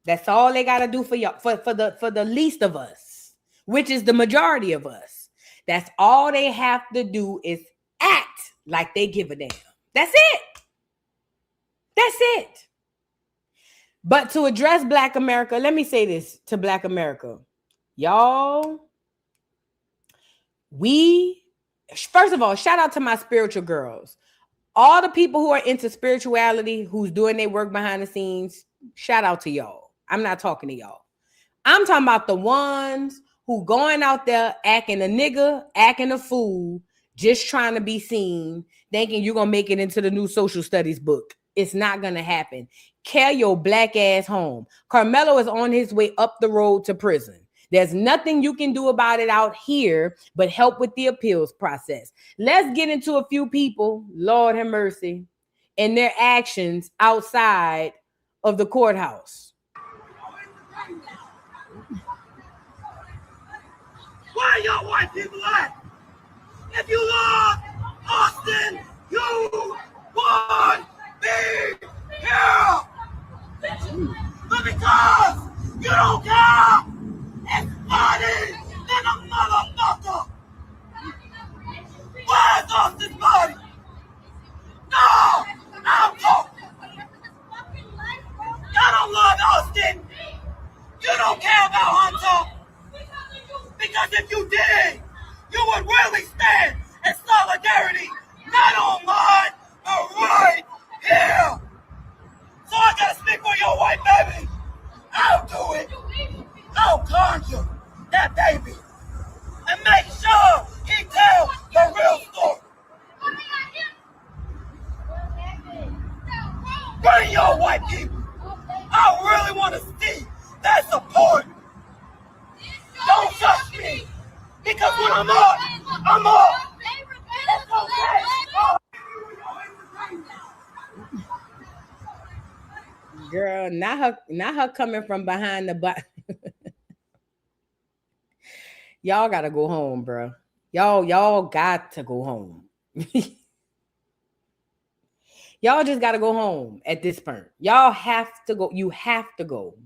That's all they got to do for y'all, for the least of us, which is the majority of us. That's all they have to do is act like they give a damn. That's it. That's it. But to address Black America, let me say this to Black America. Y'all, first of all, shout out to my spiritual girls. All the people who are into spirituality, who's doing their work behind the scenes, shout out to y'all. I'm not talking to y'all. I'm talking about the ones who going out there acting a nigga, acting a fool, just trying to be seen, thinking you're going to make it into the new social studies book. It's not going to happen. Carry your black ass home. Karmelo is on his way up the road to prison. There's nothing you can do about it out here but help with the appeals process. Let's get into a few people, Lord have mercy, and their actions outside of the courthouse. Where y'all white people at? If you love Austin, you would be here. But because you don't care, it's funny than a motherfucker. Where's Austin's body? No, I'm talking. Y'all don't love Austin. You don't care about Hunter. Because if you did, you would really stand in solidarity, not online, but right here. So I gotta speak for your white baby. I'll do it. I'll conjure that baby and make sure he tells the real story. Bring your white people. I really want to see that support. Don't touch me, because when I'm up, I'm up. It's okay. Girl, not her coming from behind the butt. Y'all gotta go home, bro. Y'all got to go home. Y'all just gotta go home at this point. Y'all have to go. You have to go.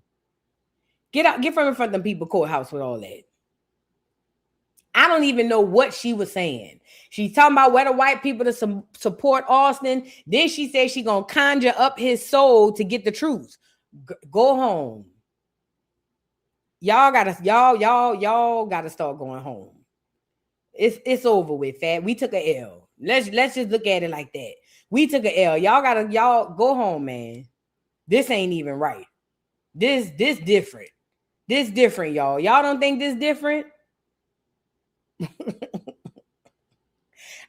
Get out, get from in front of them people courthouse with all that. I don't even know what she was saying. She's talking about where the white people to support Austin. Then she said she gonna conjure up his soul to get the truth. Go home. Y'all gotta start going home. It's over with, fat. We took a L. Let's just look at it like that. We took a L. Y'all go home, man. This ain't even right. This different. This different, y'all. Y'all don't think this different?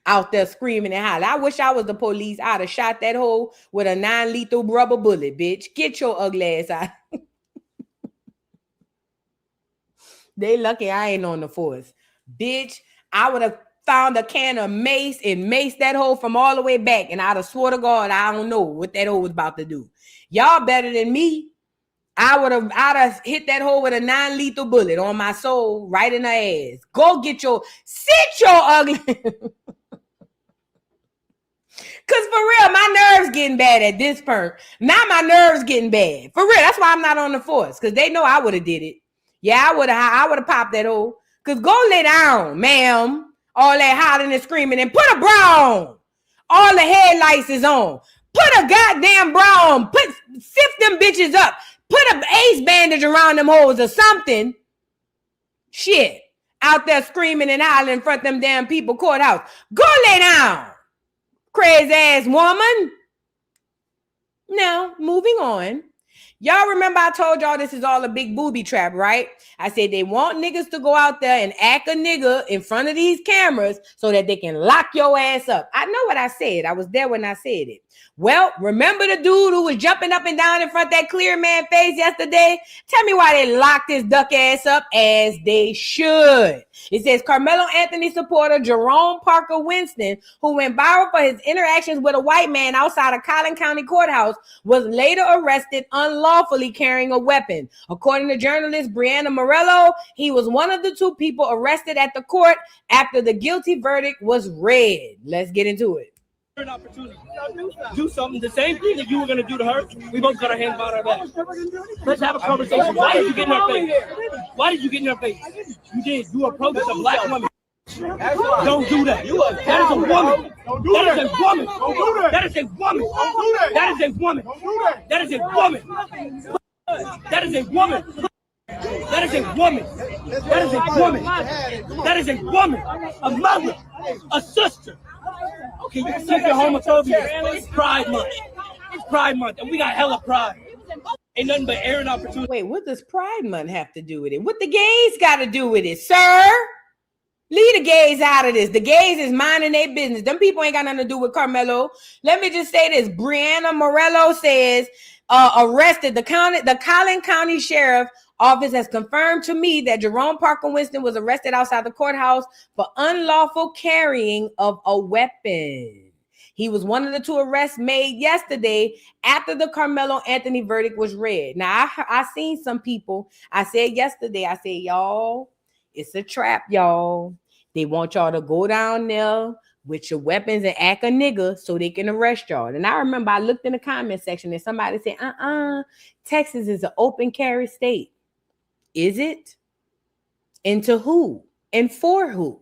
Out there screaming and hollering. I wish I was the police. I'd have shot that hoe with a non-lethal rubber bullet, bitch. Get your ugly ass out. They lucky I ain't on the force. Bitch, I would have found a can of mace and maced that hoe from all the way back. And I'd have swore to God, I don't know what that hoe was about to do. Y'all better than me. I'd have hit that hole with a non-lethal bullet on my soul, right in her ass. Go get sit your ugly. Cause for real, my nerves getting bad at this point. Now my nerves getting bad. For real, that's why I'm not on the force. Cause they know I would have did it. Yeah, I would have popped that hole. Cause go lay down, ma'am. All that hollering and screaming and put a bra on. All the headlights is on. Put a goddamn bra on. Sift them bitches up. Put an ace bandage around them hoes or something. Shit. Out there screaming and hollering in front of them damn people courthouse. Go lay down. Crazy ass woman. Now, moving on. Y'all remember I told y'all this is all a big booby trap, right? I said they want niggas to go out there and act a nigga in front of these cameras so that they can lock your ass up. I know what I said. I was there when I said it. Well, remember the dude who was jumping up and down in front of that clear man face yesterday? Tell me why they locked his duck ass up, as they should. It says Karmelo Anthony supporter Jerome Parker Winston, who went viral for his interactions with a white man outside of Collin County Courthouse, was later arrested unlawfully carrying a weapon. According to journalist Brianna Morello, he was one of the two people arrested at the court after the guilty verdict was read. Let's get into it. An opportunity. Do something, the same thing that you were going to do to her. We both got our hands behind our back. Let's have a conversation. Why did you get in her face? Why did you get in her face? You did. You approached a black woman. Don't do that. That is a woman. That is a woman. That is a woman. That is a woman. That is a woman. That is a woman. That is a woman. That is a woman. That is a woman. A mother. A sister. Okay, you can take your homophobia. It's Pride Month. It's Pride Month, and we got hella pride. Ain't nothing but airing opportunity. Wait, what does Pride Month have to do with it? What the gays got to do with it, sir? Leave the gays out of this. The gays is minding their business. Them people ain't got nothing to do with Karmelo. Let me just say this. Brianna Morello says arrested. The Collin County Sheriff Office has confirmed to me that Jerome Parker Winston was arrested outside the courthouse for unlawful carrying of a weapon. He was one of the two arrests made yesterday after the Karmelo Anthony verdict was read. Now, I seen some people. I said yesterday, I said, y'all, it's a trap, y'all. They want y'all to go down there with your weapons and act a nigga so they can arrest y'all. And I remember I looked in the comment section and somebody said, Texas is an open carry state. Is it? And to who? And for who?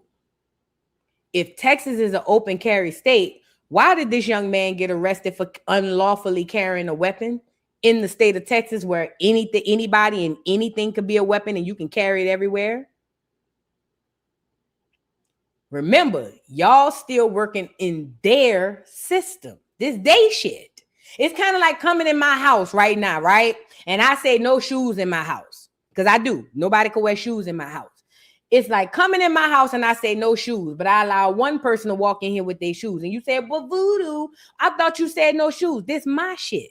If Texas is an open carry state, why did this young man get arrested for unlawfully carrying a weapon in the state of Texas where anybody and anything could be a weapon and you can carry it everywhere? Remember, y'all still working in their system. This day shit. It's kind of like coming in my house right now, right? And I say no shoes in my house. Because I do. Nobody can wear shoes in my house. It's like coming in my house and I say no shoes, but I allow one person to walk in here with their shoes. And you say, but voodoo, I thought you said no shoes. This my shit.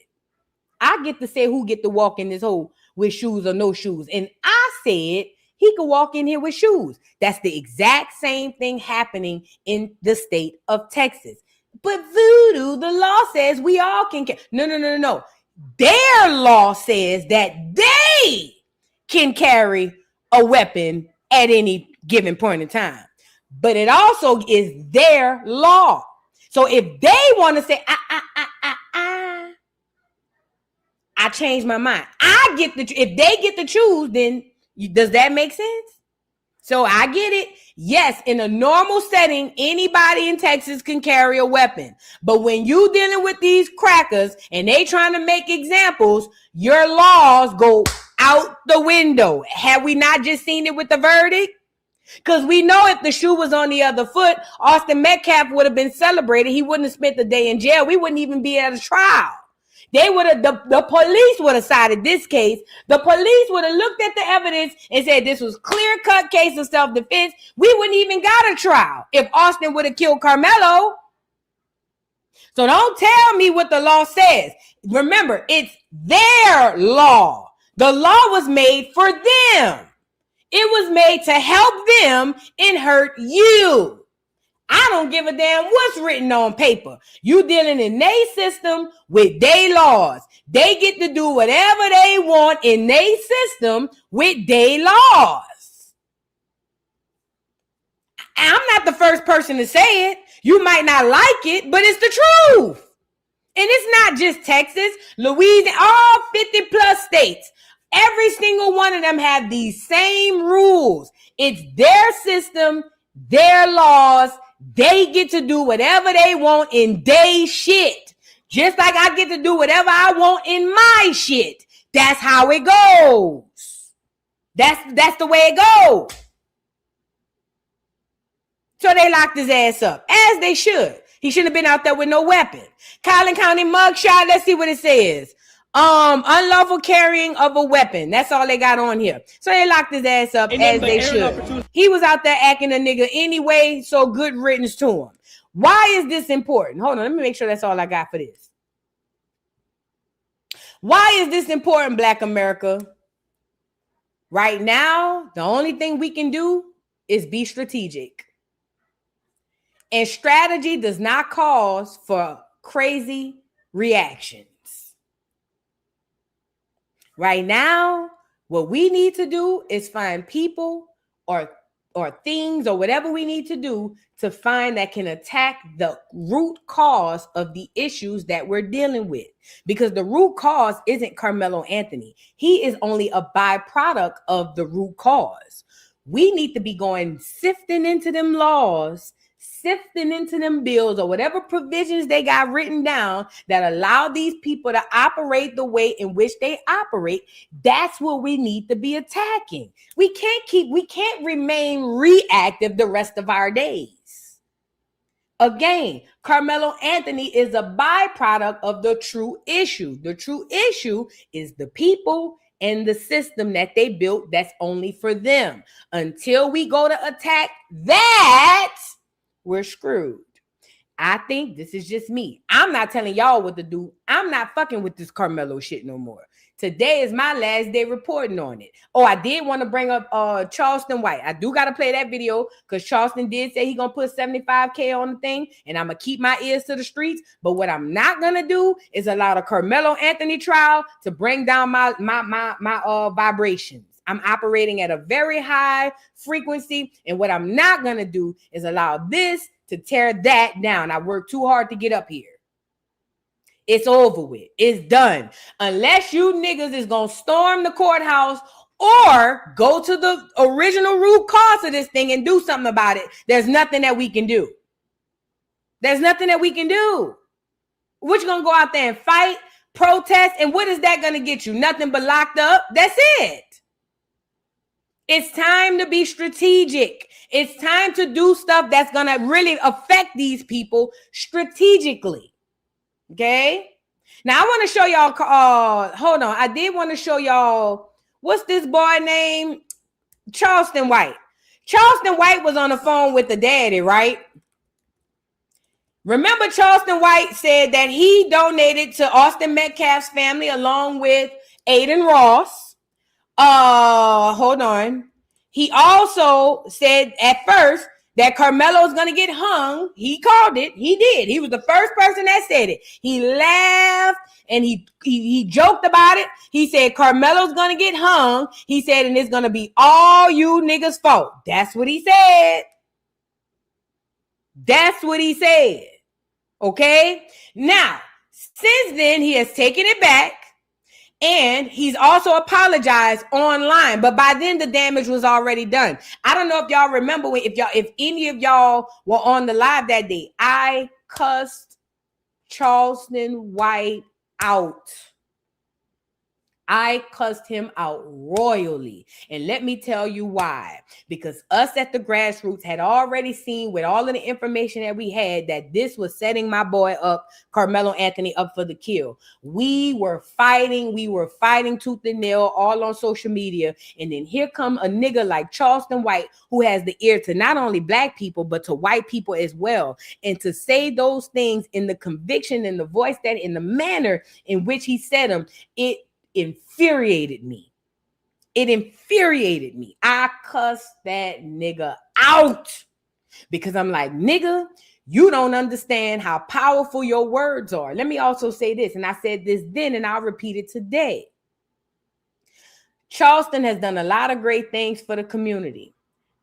I get to say who get to walk in this hole with shoes or no shoes. And I said he could walk in here with shoes. That's the exact same thing happening in the state of Texas. But voodoo, the law says we all can. No. Their law says that they can carry a weapon at any given point in time. But it also is their law. So if they want to say, I changed my mind. If they get to choose, then does that make sense? So I get it. Yes, in a normal setting, anybody in Texas can carry a weapon. But when you dealing with these crackers and they trying to make examples, your laws go out the window. Have we not just seen it with the verdict? Because we know if the shoe was on the other foot, Austin Metcalf would have been celebrated. He wouldn't have spent the day in jail. We wouldn't even be at a trial. They would have, the police would have sided this case. The police would have looked at the evidence and said this was clear-cut case of self-defense. We wouldn't even got a trial if Austin would have killed Karmelo. So don't tell me what the law says. Remember, it's their law. The law was made for them. It was made to help them and hurt you. I don't give a damn what's written on paper. You dealing in their system with their laws. They get to do whatever they want in their system with their laws. I'm not the first person to say it. You might not like it, but it's the truth. And it's not just Texas, Louisiana, all 50 plus states. Every single one of them have these same rules. It's their system, their laws. They get to do whatever they want in they shit. Just like I get to do whatever I want in my shit. That's how it goes. That's the way it goes. So they locked his ass up, as they should. He shouldn't have been out there with no weapon. Collin County mugshot, let's see what it says. Unlawful carrying of a weapon. That's all they got on here. So they locked his ass up as they should. He was out there acting a nigga anyway, so good riddance to him. Why is this important? Hold on, let me make sure that's all I got for this. Why is this important, Black America? Right now, the only thing we can do is be strategic. And strategy does not cause for crazy reactions. Right now, what we need to do is find people or things or whatever we need to do to find that can attack the root cause of the issues that we're dealing with. Because the root cause isn't Karmelo Anthony. He is only a byproduct of the root cause. We need to be going sifting into them laws, sifting into them bills or whatever provisions they got written down that allow these people to operate the way in which they operate. That's what we need to be attacking. We can't remain reactive the rest of our days. Again, Karmelo Anthony is a byproduct of the true issue. The true issue is the people and the system that they built that's only for them. Until we go to attack that, we're screwed. I think this is just me. I'm not telling y'all what to do. I'm not fucking with this Karmelo shit no more. Today is my last day reporting on it. Oh, I did want to bring up Charleston White. I do got to play that video because Charleston did say he going to put $75K on the thing, and I'm going to keep my ears to the streets. But what I'm not going to do is allow the Karmelo Anthony trial to bring down my vibrations. I'm operating at a very high frequency, and what I'm not going to do is allow this to tear that down. I worked too hard to get up here. It's over with. It's done. Unless you niggas is going to storm the courthouse or go to the original root cause of this thing and do something about it, there's nothing that we can do. There's nothing that we can do. We're just going to go out there and fight, protest, and what is that going to get you? Nothing but locked up? That's it. It's time to be strategic. It's time to do stuff that's going to really affect these people strategically. Okay? Now, I want to show y'all, hold on. I did want to show y'all, what's this boy name? Charleston White. Charleston White was on the phone with the daddy, right? Remember, Charleston White said that he donated to Austin Metcalf's family along with Aiden Ross. Hold on. He also said at first that Karmelo's going to get hung. He called it. He did. He was the first person that said it. He laughed and he joked about it. He said Karmelo's going to get hung. He said, and it's going to be all you niggas' fault. That's what he said. That's what he said. Okay? Now, since then, he has taken it back. And he's also apologized online, but by then the damage was already done. I don't know if y'all remember if any of y'all were on the live that day. I cussed Charleston White out. I cussed him out royally. And let me tell you why. Because us at the grassroots had already seen with all of the information that we had that this was setting my boy up, Karmelo Anthony, up for the kill. We were fighting tooth and nail all on social media. And then here come a nigga like Charleston White who has the ear to not only black people, but to white people as well. And to say those things in the conviction, in the voice, that in the manner in which he said them, it infuriated me. It infuriated me. I cussed that nigga out because I'm like, nigga, you don't understand how powerful your words are. Let me also say this, and I said this then, and I'll repeat it today. Charleston has done a lot of great things for the community,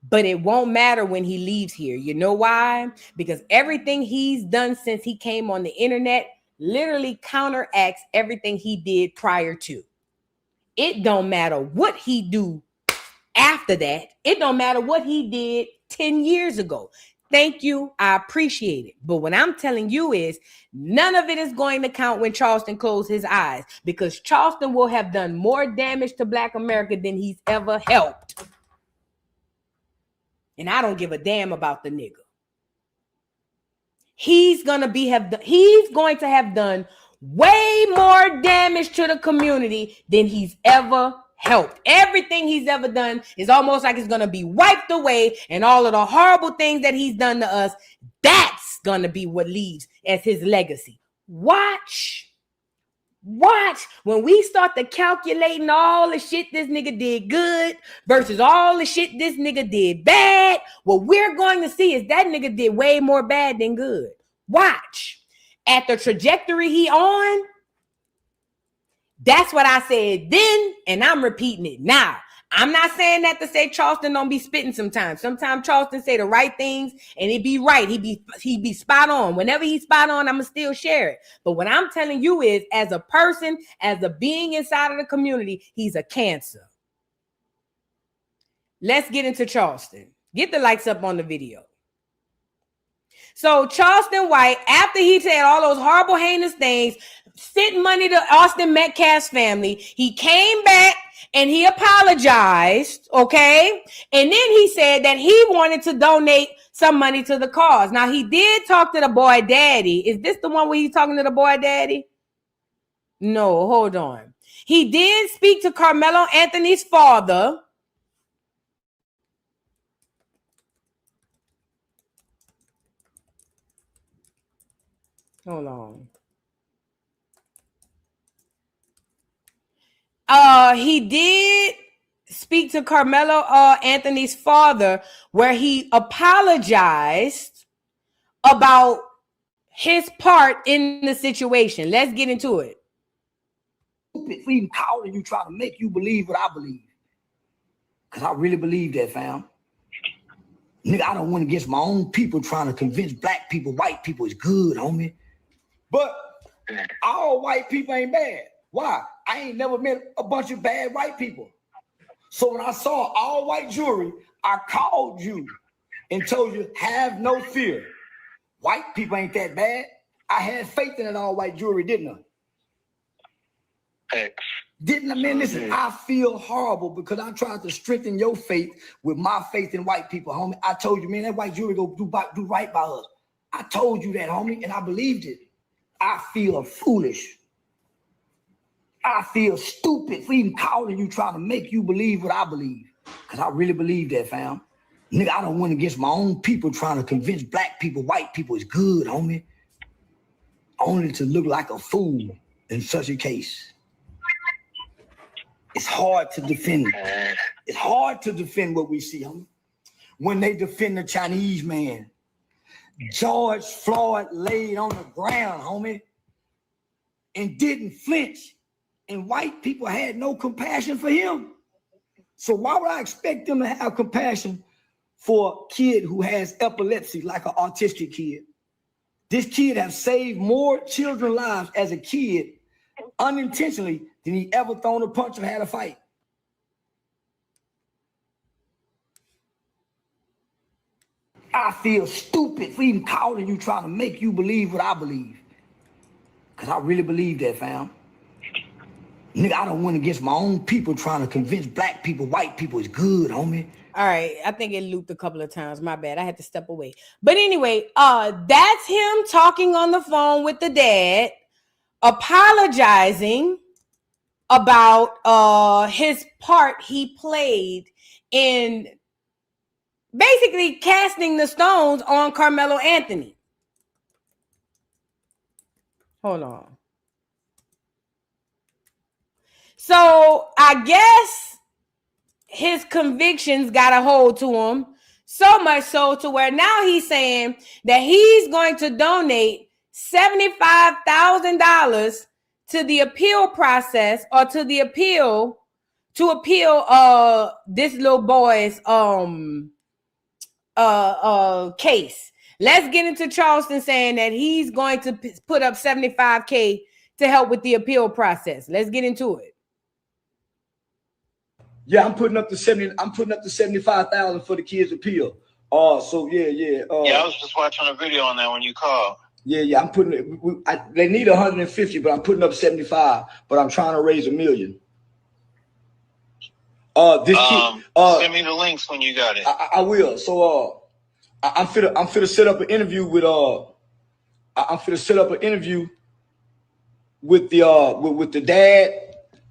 but it won't matter when he leaves here. You know why? Because everything he's done since he came on the internet literally counteracts everything he did prior to. It don't matter what he do after that. It don't matter what he did 10 years ago. Thank you. I appreciate it. But what I'm telling you is none of it is going to count when Charleston closed his eyes, because Charleston will have done more damage to Black America than he's ever helped. And I don't give a damn about the nigga. He's going to have done way more damage to the community than he's ever helped. Everything he's ever done is almost like it's going to be wiped away, and all of the horrible things that he's done to us, that's going to be what leaves as his legacy. Watch when we start to calculating all the shit this nigga did good versus all the shit this nigga did bad. What we're going to see is that nigga did way more bad than good. Watch. At the trajectory he on, that's what I said then, and I'm repeating it now. I'm not saying that to say Charleston don't be spitting sometimes. Sometimes Charleston say the right things and it be right. He be spot on. Whenever he's spot on, I'ma still share it. But what I'm telling you is, as a person, as a being inside of the community, he's a cancer. Let's get into Charleston. Get the likes up on the video. So Charleston White, after he said all those horrible, heinous things, sent money to Austin Metcalf's family, he came back and he apologized, okay? And then he said that he wanted to donate some money to the cause. Now, he did talk to the boy daddy. Is this the one where he's talking to the boy daddy? No, hold on. He did speak to Karmelo Anthony's father. Hold on. He did speak to Karmelo Anthony's father, where he apologized about his part in the situation. Let's get into it. For even calling you, trying to make you believe what I believe. Because I really believe that, fam. Nigga, I don't went against my own people trying to convince black people, white people is good, homie. But all white people ain't bad. Why? I ain't never met a bunch of bad white people. So when I saw all white jewelry, I called you and told you, have no fear. White people ain't that bad. I had faith in that all white jewelry, didn't I? Didn't I? Man, listen, I feel horrible because I tried to strengthen your faith with my faith in white people, homie. I told you, man, that white jewelry go do right by us. I told you that, homie, and I believed it. I feel foolish. I feel stupid for even calling you, trying to make you believe what I believe. Because I really believe that, fam. Nigga, I don't went against my own people trying to convince black people, white people is good, homie. Only to look like a fool in such a case. It's hard to defend. It's hard to defend what we see, homie. When they defend the Chinese man, George Floyd laid on the ground, homie, and didn't flinch. And white people had no compassion for him. So why would I expect them to have compassion for a kid who has epilepsy, like an autistic kid? This kid has saved more children's lives as a kid unintentionally than he ever thrown a punch or had a fight. I feel stupid for even calling you, trying to make you believe what I believe. Because I really believe that, fam. Nigga, I don't win against my own people trying to convince black people, white people is good, homie. All right, I think it looped a couple of times. My bad. I had to step away. But anyway, that's him talking on the phone with the dad, apologizing about his part he played in basically casting the stones on Karmelo Anthony. Hold on. So I guess his convictions got a hold to him, so much so to where now he's saying that he's going to donate $75,000 to the appeal process, or to appeal this little boy's case. Let's get into Charleston saying that he's going to put up $75K to help with the appeal process. Let's get into it. Yeah, I'm putting up the 75,000 for the kids' appeal. So yeah. Yeah, I was just watching a video on that when you called. Yeah, I'm putting it. They need 150, but I'm putting up 75. But I'm trying to raise $1 million. Send me the links when you got it. I will. So I'm finna set up an interview with with the dad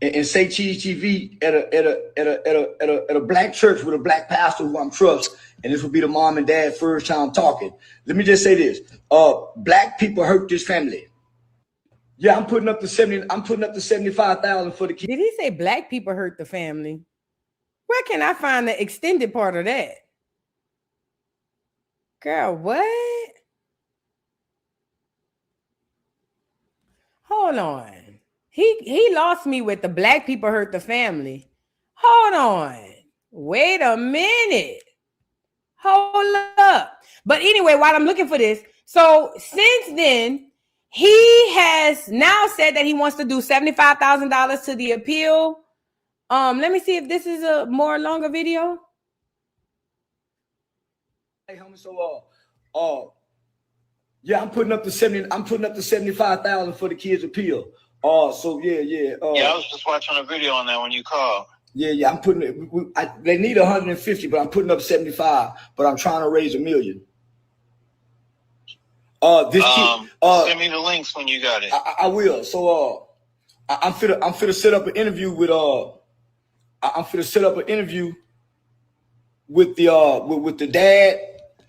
and Say Cheese TV at a black church with a black pastor who I'm trust, and this will be the mom and dad first time talking. Let me just say this: black people hurt this family. Yeah, I'm putting up the 75,000 for the kids. Did he say black people hurt the family? Where can I find the extended part of that? Girl, what? Hold on. He lost me with the black people hurt the family. Hold on. Wait a minute. Hold up. But anyway, while I'm looking for this, so since then, he has now said that he wants to do $75,000 to the appeal. Let me see if this is a more longer video. Hey, homie, so yeah, I'm putting up the 75,000 for the kids' appeal. So yeah. Yeah, I was just watching a video on that when you called. Yeah, I'm putting it. They need 150, but I'm putting up 75. But I'm trying to raise $1 million. Send me the links when you got it. I will. So I'm finna set up an interview with with the dad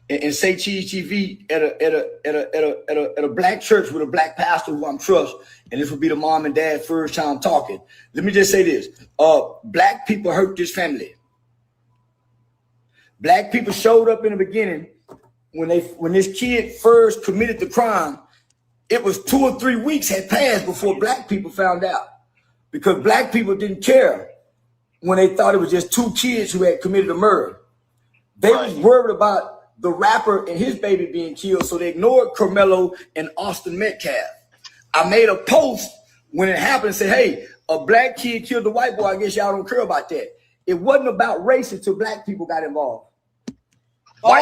and Say Cheese TV at a black church with a black pastor who I'm trust, and this will be the mom and dad first time talking. Let me just say this: black people hurt this family. Black people showed up in the beginning when this kid first committed the crime. It was 2 or 3 weeks had passed before black people found out, because black people didn't care when they thought it was just 2 kids who had committed a murder. They was worried about the rapper and his baby being killed, so they ignored Karmelo and Austin Metcalf. I made a post when it happened and said, hey, a black kid killed a white boy. I guess y'all don't care about that. It wasn't about race until black people got involved. I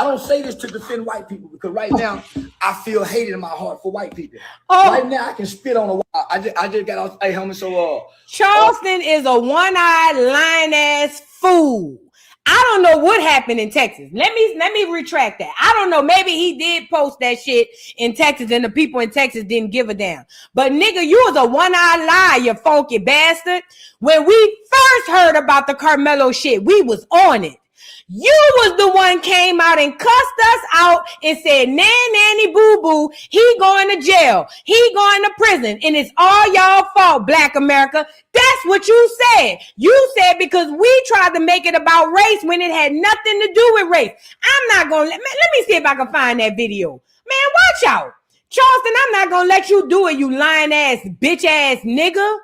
don't say this to defend white people, because right now I feel hate in my heart for white people. Right now I can spit on a. I just got off. Hey, homie, so Charleston is a one-eyed lying ass fool. I don't know what happened in Texas. Let me retract that. I don't know. Maybe he did post that shit in Texas and the people in Texas didn't give a damn. But nigga, you was a one-eyed lie, you funky bastard. When we first heard about the Karmelo shit, we was on it. You was the one came out and cussed us out and said, nanny boo boo, he going to jail. He going to prison. And it's all y'all fault, Black America. That's what you said. You said because we tried to make it about race when it had nothing to do with race. I'm not going to let me see if I can find that video. Man, watch out. Charleston, I'm not going to let you do it, you lying ass, bitch ass nigga.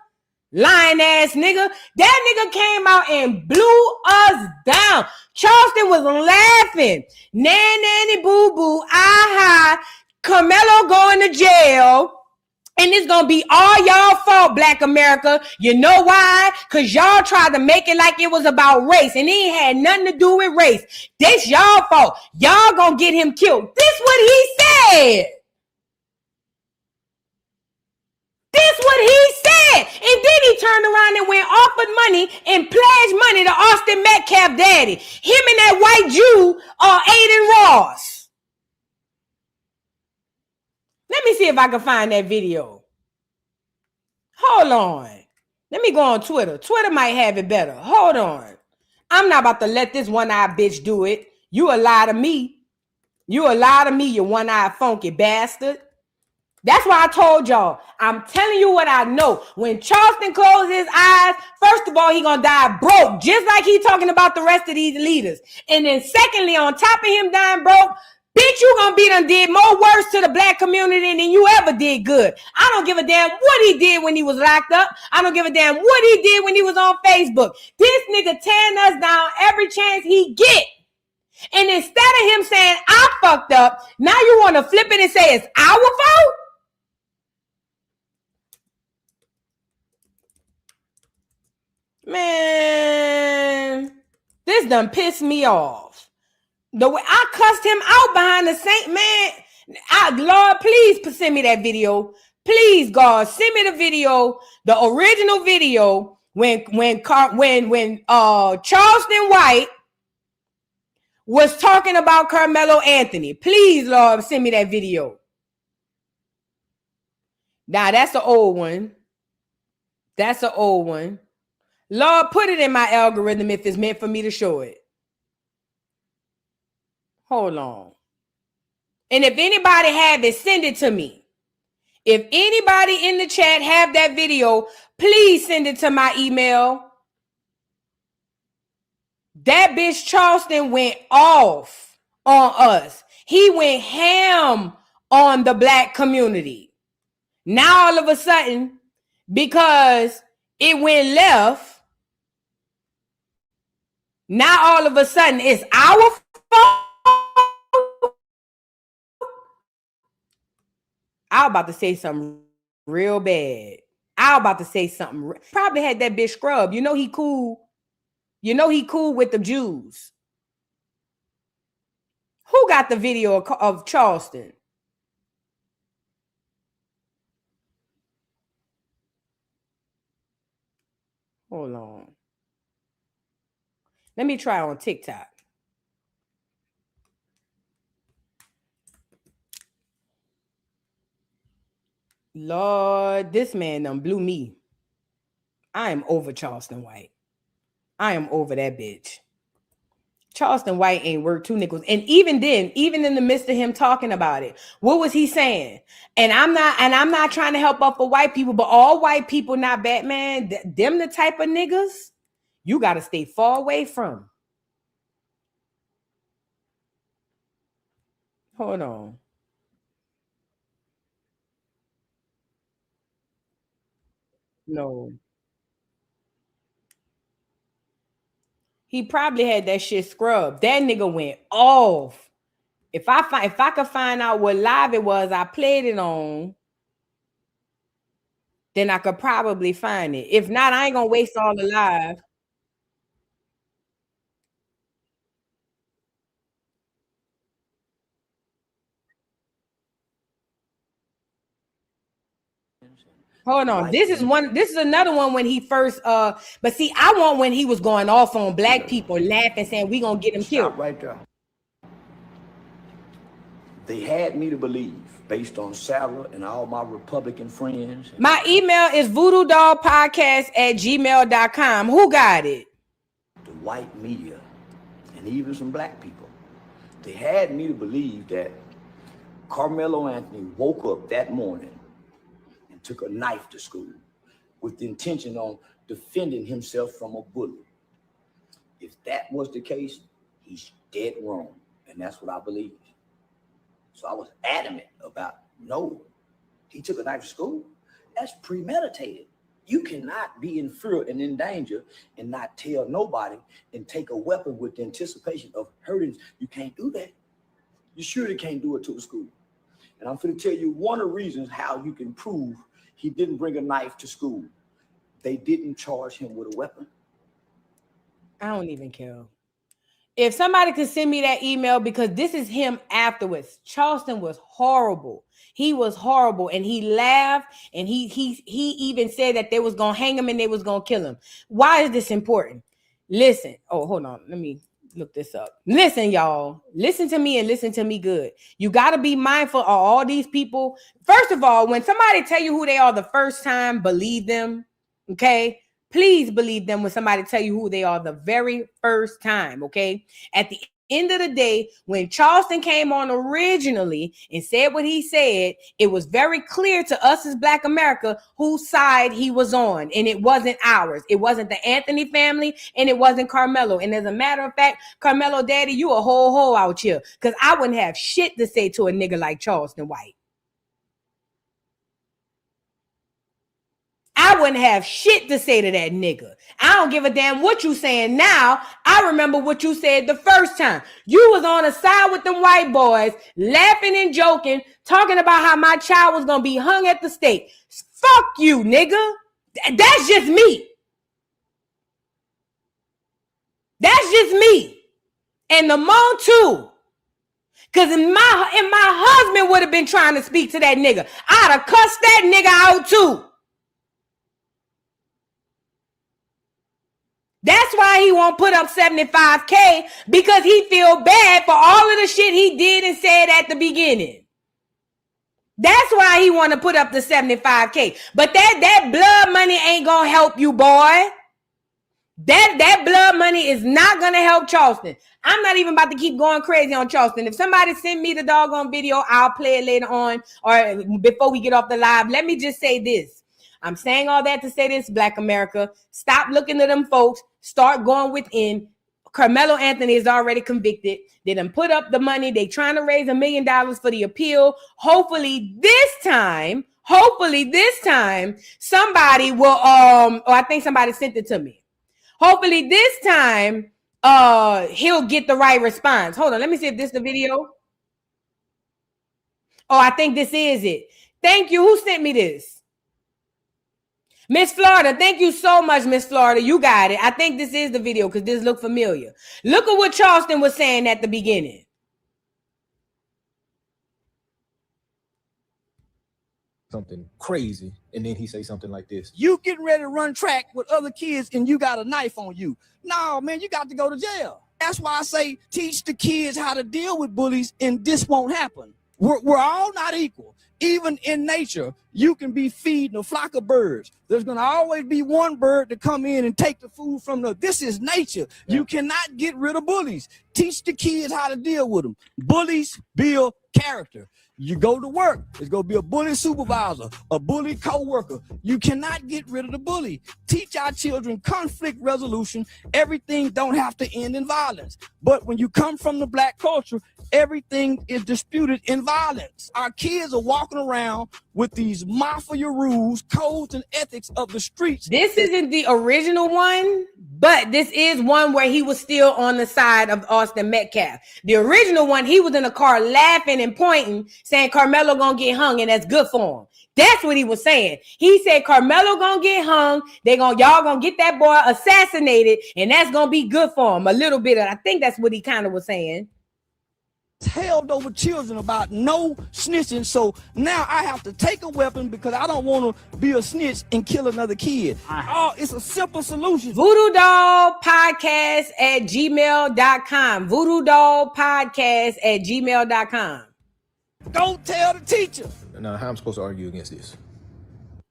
Lying ass nigga. That nigga came out and blew us down. Charleston was laughing. Nanny boo boo. Aha. Karmelo going to jail. And it's going to be all y'all fault, Black America. You know why? Because y'all tried to make it like it was about race. And it ain't had nothing to do with race. This y'all fault. Y'all going to get him killed. This what he said. This what he said. Yeah, and then he turned around and went offered money and pledged money to Austin Metcalf daddy. Him and that white Jew, Aiden Ross. Let me see if I can find that video. Hold on. Let me go on Twitter. Twitter might have it better. Hold on. I'm not about to let this one-eyed bitch do it. You a lie to me. You a lie to me, you one-eyed funky bastard. That's why I told y'all. I'm telling you what I know. When Charleston closed his eyes, first of all, he gonna die broke, just like he talking about the rest of these leaders. And then secondly, on top of him dying broke, bitch, you gonna be done did more worse to the black community than you ever did good. I don't give a damn what he did when he was locked up. I don't give a damn what he did when he was on Facebook. This nigga tearing us down every chance he get. And instead of him saying, I fucked up, now you want to flip it and say it's our fault? Man, this done pissed me off. The way I cussed him out behind the Saint, man. Lord, please send me that video. Please, God, send me the video, the original video when Charleston White was talking about Karmelo Anthony. Please, Lord, send me that video. Now, that's the old one. That's an old one. Lord, put it in my algorithm if it's meant for me to show it. Hold on. And if anybody have it, send it to me. If anybody in the chat have that video, please send it to my email. That bitch Charleston went off on us. He went ham on the black community. Now all of a sudden, because it went left, now all of a sudden it's our fault. I was about to say something real bad. Probably had that bitch scrub. You know he cool. You know he cool with the Jews. Who got the video of Charleston? Hold on. Let me try on TikTok. Lord, this man done blew me. I am over Charleston White. I am over that bitch. Charleston White ain't worth two nickels. And even then, even in the midst of him talking about it, what was he saying? And I'm not trying to help up for white people, but all white people not bad, man. Them the type of niggas you got to stay far away from. Hold on. No. He probably had that shit scrubbed. That nigga went off. If I could find out what live it was I played it on, then I could probably find it. If not, I ain't gonna waste all the live. Hold on. This is another one when he first but see, I want when he was going off on black people, laughing, saying we gonna get him killed. Right there. They had me to believe, based on Sarah and all my Republican friends. My email is voodoodollpodcast@gmail.com. Who got it? The white media and even some black people. They had me to believe that Karmelo Anthony woke up that morning and took a knife to school with the intention on defending himself from a bully. If that was the case, he's dead wrong. And that's what I believe. So I was adamant about, no, he took a knife to school. That's premeditated. You cannot be in fear and in danger and not tell nobody and take a weapon with the anticipation of hurting. You can't do that. You surely can't do it to a school. And I'm going to tell you one of the reasons how you can prove he didn't bring a knife to school. They didn't charge him with a weapon. I don't even care. If somebody could send me that email, because this is him afterwards. Charleston was horrible. He was horrible, and he laughed, and he even said that they was gonna hang him and they was gonna kill him. Why is this important? Listen. Oh, hold on. Let me look this up. Listen, y'all. Listen to me and listen to me good. You got to be mindful of all these people. First of all, when somebody tell you who they are the first time, believe them. Okay. Please believe them when somebody tell you who they are the very first time, okay? At the end of the day, when Charleston came on originally and said what he said, it was very clear to us as Black America whose side he was on, and it wasn't ours. It wasn't the Anthony family, and it wasn't Karmelo. And as a matter of fact, Karmelo daddy, you a whole hole out here, because I wouldn't have shit to say to a nigga like Charleston White. I wouldn't have shit to say to that nigga. I don't give a damn what you saying now. I remember what you said the first time. You was on the side with them white boys, laughing and joking, talking about how my child was going to be hung at the stake. Fuck you, nigga. That's just me. That's just me. And the mom too. Because if my husband would have been trying to speak to that nigga, I'd have cussed that nigga out too. That's why he won't put up $75K, because he feel bad for all of the shit he did and said at the beginning. That's why he want to put up the $75K. But that blood money ain't gonna help you, boy. That blood money is not gonna help Charleston. I'm not even about to keep going crazy on Charleston. If somebody send me the doggone video, I'll play it later on or before we get off the live. Let me just say this. I'm saying all that to say this, Black America. Stop looking to them folks. Start going within. Karmelo Anthony is already convicted. They done put up the money. They trying to raise $1 million for the appeal. Hopefully this time, somebody will, or I think somebody sent it to me. Hopefully this time, he'll get the right response. Hold on. Let me see if this is the video. Oh, I think this is it. Thank you. Who sent me this? Miss Florida, thank you so much, Miss Florida. You got it. I think this is the video because this look familiar. Look at what Charleston was saying at the beginning. Something crazy, and then he say something like this. You getting ready to run track with other kids and you got a knife on you. No, man, you got to go to jail. That's why I say teach the kids how to deal with bullies and this won't happen. We're all not equal. Even in nature, you can be feeding a flock of birds. There's going to always be one bird to come in and take the food from the. This is nature. Yeah. You cannot get rid of bullies. Teach the kids how to deal with them. Bullies build character. You go to work, it's going to be a bully supervisor, a bully co-worker. You cannot get rid of the bully. Teach our children conflict resolution. Everything don't have to end in violence. But when you come from the Black culture, everything is disputed in violence. Our kids are walking around with these mafia rules, codes, and ethics of the streets. This isn't the original one, but this is one where he was still on the side of Austin Metcalf. The original one, he was in a car laughing and pointing, saying Karmelo gonna get hung, and that's good for him. That's what he was saying. He said Karmelo gonna get hung. Y'all gonna get that boy assassinated, and that's gonna be good for him. A little bit of, I think that's what he kind of was saying. Held over children about no snitching, so now I have to take a weapon because I don't want to be a snitch and kill another kid. Oh, it's a simple solution. Voodoo Doll Podcast at gmail.com. Voodoo Doll Podcast at gmail.com. Go tell the teacher. Now, how I'm supposed to argue against this?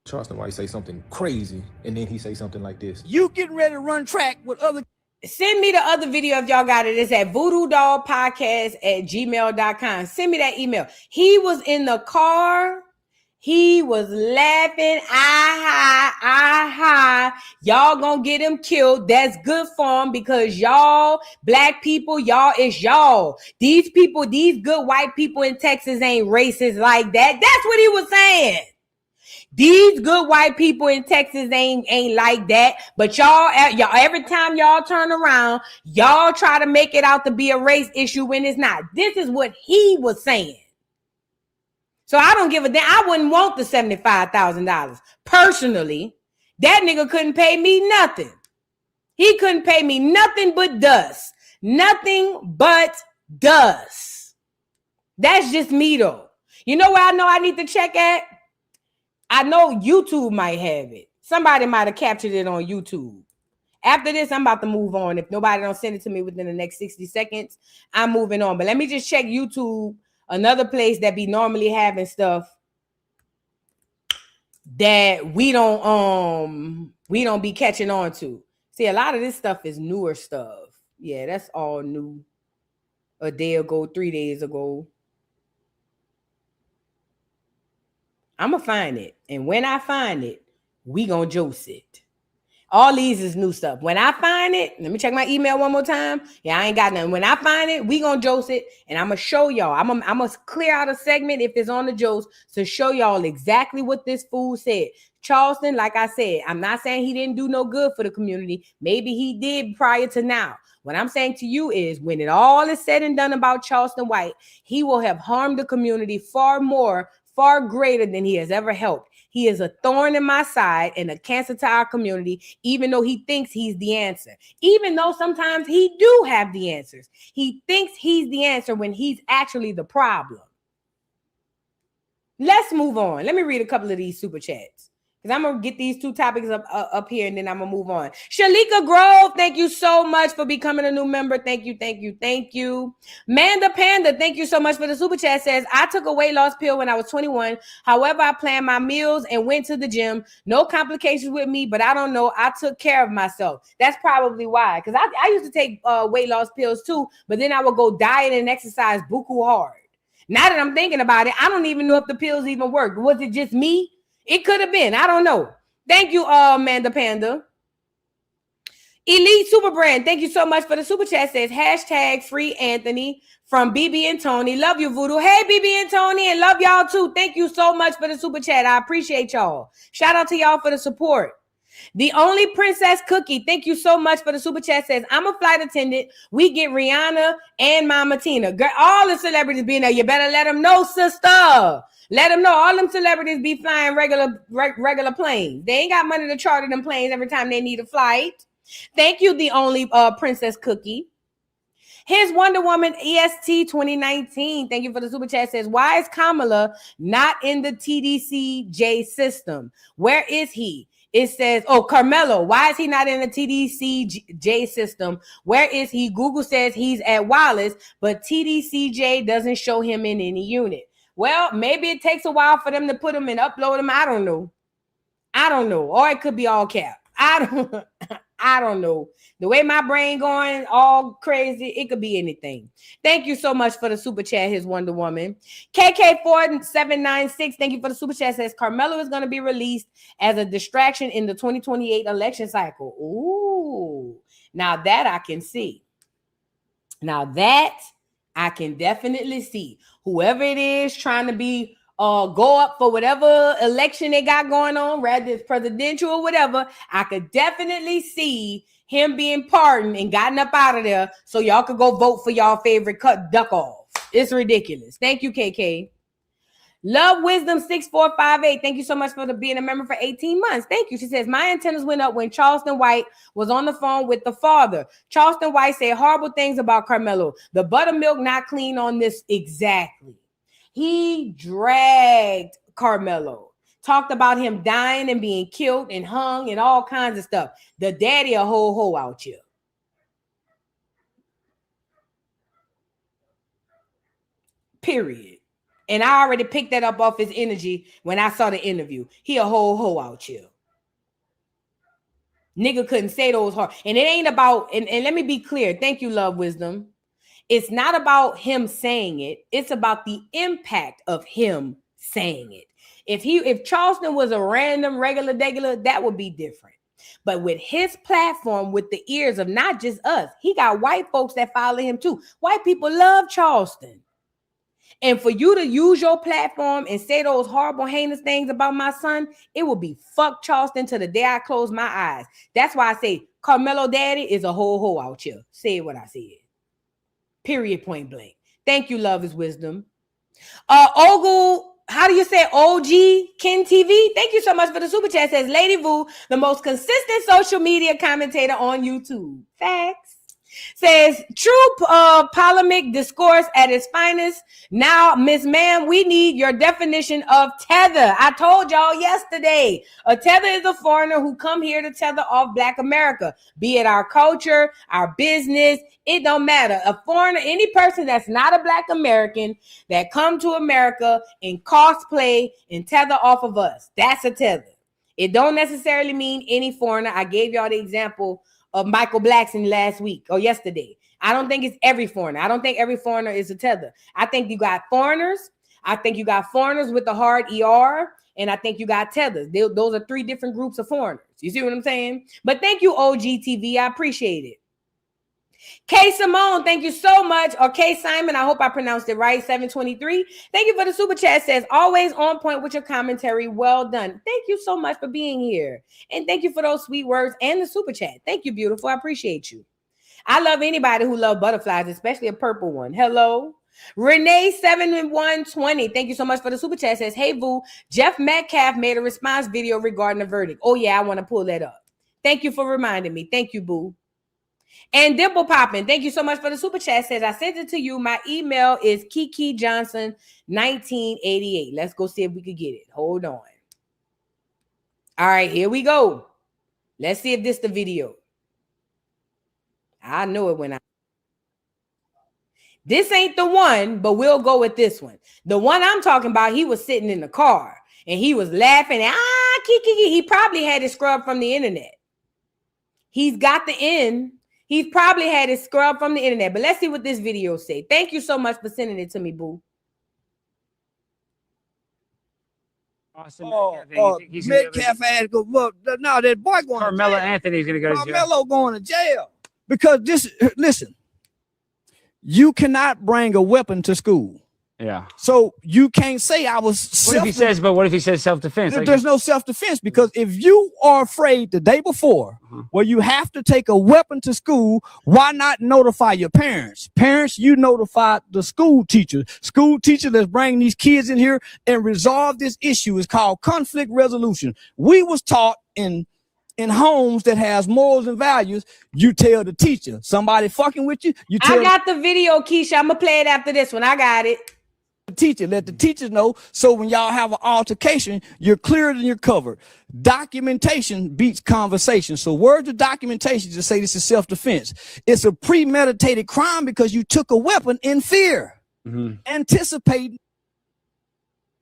Charleston White say something crazy, and then he say something like this. You getting ready to run track with other. Send me the other video if y'all got it. It's at voodoodollpodcast at gmail.com. Send me that email. He was in the car. He was laughing. Y'all gonna get him killed. That's good for him because y'all, Black people, y'all is y'all. These people, these good white people in Texas ain't racist like that. That's what he was saying. These good white people in Texas ain't like that, but y'all every time y'all turn around, y'all try to make it out to be a race issue when it's not. This is what he was saying. So I don't give a damn. I wouldn't want the $75,000 personally. That nigga couldn't pay me nothing. He couldn't pay me nothing but dust. Nothing but dust. That's just me though. You know where I know I need to check at? I know YouTube might have it. Somebody might have captured it on YouTube. After this, I'm about to move on. If nobody don't send it to me within the next 60 seconds, I'm moving on. But let me just check YouTube, another place that be normally having stuff that we don't be catching on to. See, a lot of this stuff is newer stuff. Yeah, that's all new. A day ago, 3 days ago. I'm going to find it. And when I find it, we going to Joce it. All these is new stuff. When I find it, let me check my email one more time. Yeah, I ain't got nothing. When I find it, we going to Joce it. And I'm going to show y'all. I'm going to clear out a segment if it's on the Joce to show y'all exactly what this fool said. Charleston, like I said, I'm not saying he didn't do no good for the community. Maybe he did prior to now. What I'm saying to you is when it all is said and done about Charleston White, he will have harmed the community far greater than he has ever helped. He is a thorn in my side and a cancer to our community, even though he thinks he's the answer. Even though sometimes he do have the answers. He thinks he's the answer when he's actually the problem. Let's move on. Let me read a couple of these super chats. Because I'm going to get these two topics up here and then I'm going to move on. Shalika Grove, thank you so much for becoming a new member. Thank you, thank you, thank you. Manda Panda, thank you so much for the super chat. Says, I took a weight loss pill when I was 21. However, I planned my meals and went to the gym. No complications with me, but I don't know. I took care of myself. That's probably why. Because I used to take weight loss pills too, but then I would go diet and exercise buku hard. Now that I'm thinking about it, I don't even know if the pills even worked. Was it just me? It could have been. I don't know. Thank you, Amanda Panda. Elite Super Brand, thank you so much for the super chat. Says hashtag free Anthony from BB and Tony. Love you, Voodoo. Hey, BB and Tony, and love y'all too. Thank you so much for the super chat. I appreciate y'all. Shout out to y'all for the support. The Only Princess Cookie, thank you so much for the super chat. Says, I'm a flight attendant. We get Rihanna and Mama Tina. Girl, all the celebrities being there. You better let them know, sister. Let them know. All them celebrities be flying regular planes. They ain't got money to charter them planes every time they need a flight. Thank you, The Only Princess Cookie. Here's Wonder Woman EST 2019. Thank you for the super chat. Says, why is Kamala not in the TDCJ system? Where is he? It says, oh, Karmelo, why is he not in the TDCJ system? Where is he? Google says he's at Wallace, but TDCJ doesn't show him in any unit. Well, maybe it takes a while for them to put him and upload him. I don't know. Or it could be all cap. I don't know. The way my brain going all crazy, it could be anything. Thank you so much for the super chat, his Wonder Woman. KK4796, thank you for the super chat. Says Karmelo is going to be released as a distraction in the 2028 election cycle. Ooh, now that I can see. Now that I can definitely see. Whoever it is trying to be go up for whatever election they got going on, whether it's presidential or whatever, I could definitely see him being pardoned and gotten up out of there so y'all could go vote for y'all favorite duck off. It's ridiculous. Thank you, KK. Love Wisdom 6458. Thank you so much for being a member for 18 months. Thank you. She says, my antennas went up when Charleston White was on the phone with the father. Charleston White said horrible things about Karmelo. The buttermilk not clean on this. Exactly. He dragged Karmelo. Talked about him dying and being killed and hung and all kinds of stuff. The daddy a whole hoe out here. Period. And I already picked that up off his energy when I saw the interview. He a whole hoe out here. Nigga couldn't say those hard. And it ain't about, and let me be clear. Thank you, Love Wisdom. It's not about him saying it. It's about the impact of him saying it. If Charleston was a random regular, that would be different. But with his platform, with the ears of not just us, he got white folks that follow him too. White people love Charleston. And for you to use your platform and say those horrible, heinous things about my son, it will be fuck Charleston to the day I close my eyes. That's why I say Karmelo daddy is a whole hoe out here. Say what I said. Period, point blank. Thank you, Love is Wisdom. Ogle, how do you say OG Ken TV? Thank you so much for the super chat. Says Lady Vu, the most consistent social media commentator on YouTube. Facts. Says true polemic discourse at its finest. Now, Miss Ma'am, we need your definition of tether. I told y'all yesterday, a tether is a foreigner who come here to tether off Black America, be it our culture, our business. It don't matter. A foreigner, any person that's not a Black American that come to America and cosplay and tether off of us, that's a tether. It don't necessarily mean any foreigner. I gave y'all the example of Michael Blackson last week or yesterday. I don't think it's every foreigner. I don't think every foreigner is a tether. I think you got foreigners. I think you got foreigners with the hard ER. And I think you got tethers. Those are three different groups of foreigners. You see what I'm saying? But thank you, OGTV. I appreciate it. K Simone, thank you so much. Or K Simon, I hope I pronounced it right. 723. Thank you for the super chat. Says always on point with your commentary. Well done. Thank you so much for being here. And thank you for those sweet words and the super chat. Thank you, beautiful. I appreciate you. I love anybody who loves butterflies, especially a purple one. Hello. Renee 7120. Thank you so much for the super chat. Says, hey, boo, Jeff Metcalf made a response video regarding the verdict. Oh, yeah, I want to pull that up. Thank you for reminding me. Thank you, boo. And Dimple Poppin', thank you so much for the super chat. Says, I sent it to you. My email is KikiJohnson1988. Let's go see if we could get it. Hold on. All right, here we go. Let's see if this the video. I know it when this ain't the one, but we'll go with this one. The one I'm talking about, he was sitting in the car and he was laughing. Kiki. He probably had it scrubbed from the internet. He's got the end. He's probably had it scrubbed from the internet. But let's see what this video say. Thank you so much for sending it to me, boo. Awesome. Metcalf ass go. Well, no, that boy going. Karmelo Anthony's going to go to jail. Karmelo going to jail because this. Listen, you cannot bring a weapon to school. Yeah. So you can't say I was. What if he says? But what if he says self-defense? There's no self-defense because if you are afraid the day before, well, you have to take a weapon to school. Why not notify your parents? Parents, you notify the school teacher. School teacher that's bringing these kids in here and resolve this issue is called conflict resolution. We was taught in homes that has morals and values, you tell the teacher. Somebody fucking with you, you tell. I got the video, Keisha. I'm gonna play it after this one. I got it. Teacher, let the teachers know so when y'all have an altercation, you're cleared and you're covered. Documentation beats conversation. So words of documentation to say this is self-defense. It's a premeditated crime because you took a weapon in fear, anticipating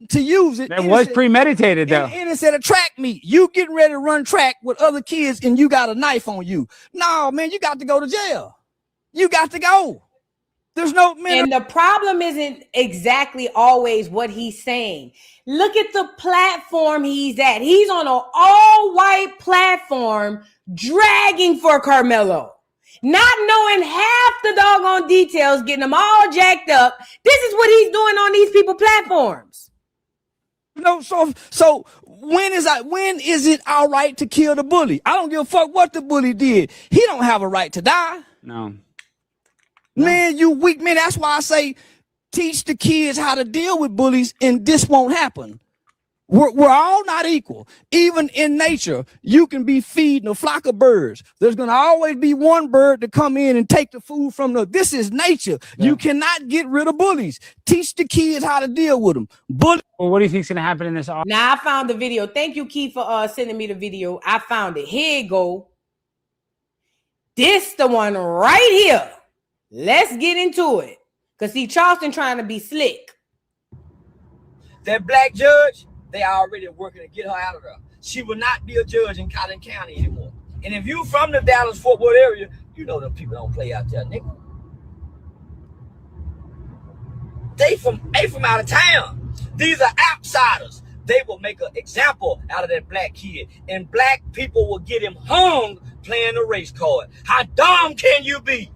to use it. That was premeditated though. And it's at a track meet. You getting ready to run track with other kids and you got a knife on you. No, man, you got to go to jail. You got to go. There's no man. And the problem isn't exactly always what he's saying. Look at the platform he's at. He's on an all-white platform dragging for Karmelo. Not knowing half the doggone details, getting them all jacked up. This is what he's doing on these people's platforms. No, so when is it all right to kill the bully? I don't give a fuck what the bully did. He don't have a right to die. No. Man, you weak man. That's why I say teach the kids how to deal with bullies, and this won't happen. We're all not equal. Even in nature, you can be feeding a flock of birds. There's going to always be one bird to come in and take the food from the. This is nature. Yeah. You cannot get rid of bullies. Teach the kids how to deal with them. Well, what do you think's going to happen in this? Now I found the video. Thank you, Keith, for sending me the video. I found it. Here you go. This the one right here. Let's get into it. Because see, Charleston trying to be slick. That black judge, they already working to get her out of there. She will not be a judge in Cotton County anymore. And if you from the Dallas-Fort Worth area, you know them people don't play out there, nigga. They from out of town. These are outsiders. They will make an example out of that black kid. And black people will get him hung playing the race card. How dumb can you be?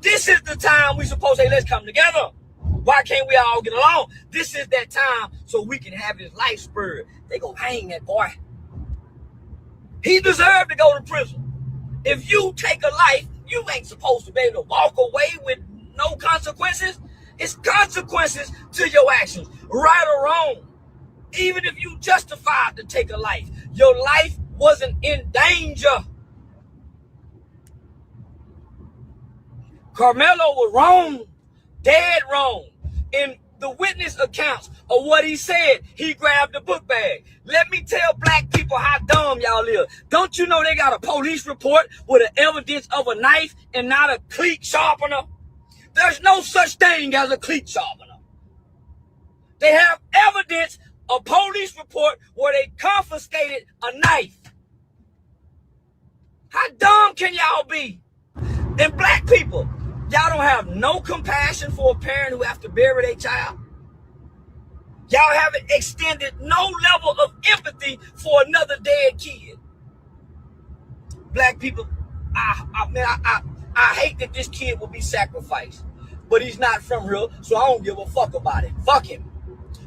This is the time we supposed to say, let's come together. Why can't we all get along? This is that time so we can have his life spurred. They go hang that boy. He deserved to go to prison. If you take a life, you ain't supposed to be able to walk away with no consequences. It's consequences to your actions, right or wrong. Even if you justified to take a life, your life wasn't in danger. Karmelo was wrong, dead wrong. In the witness accounts of what he said, he grabbed the book bag. Let me tell black people how dumb y'all is. Don't you know they got a police report with the evidence of a knife and not a cleat sharpener? There's no such thing as a cleat sharpener. They have evidence, a police report where they confiscated a knife. How dumb can y'all be? And black people, y'all don't have no compassion for a parent who have to bury their child. Y'all haven't extended no level of empathy for another dead kid. Black people, I hate that this kid will be sacrificed, but he's not from here, so I don't give a fuck about it. Fuck him.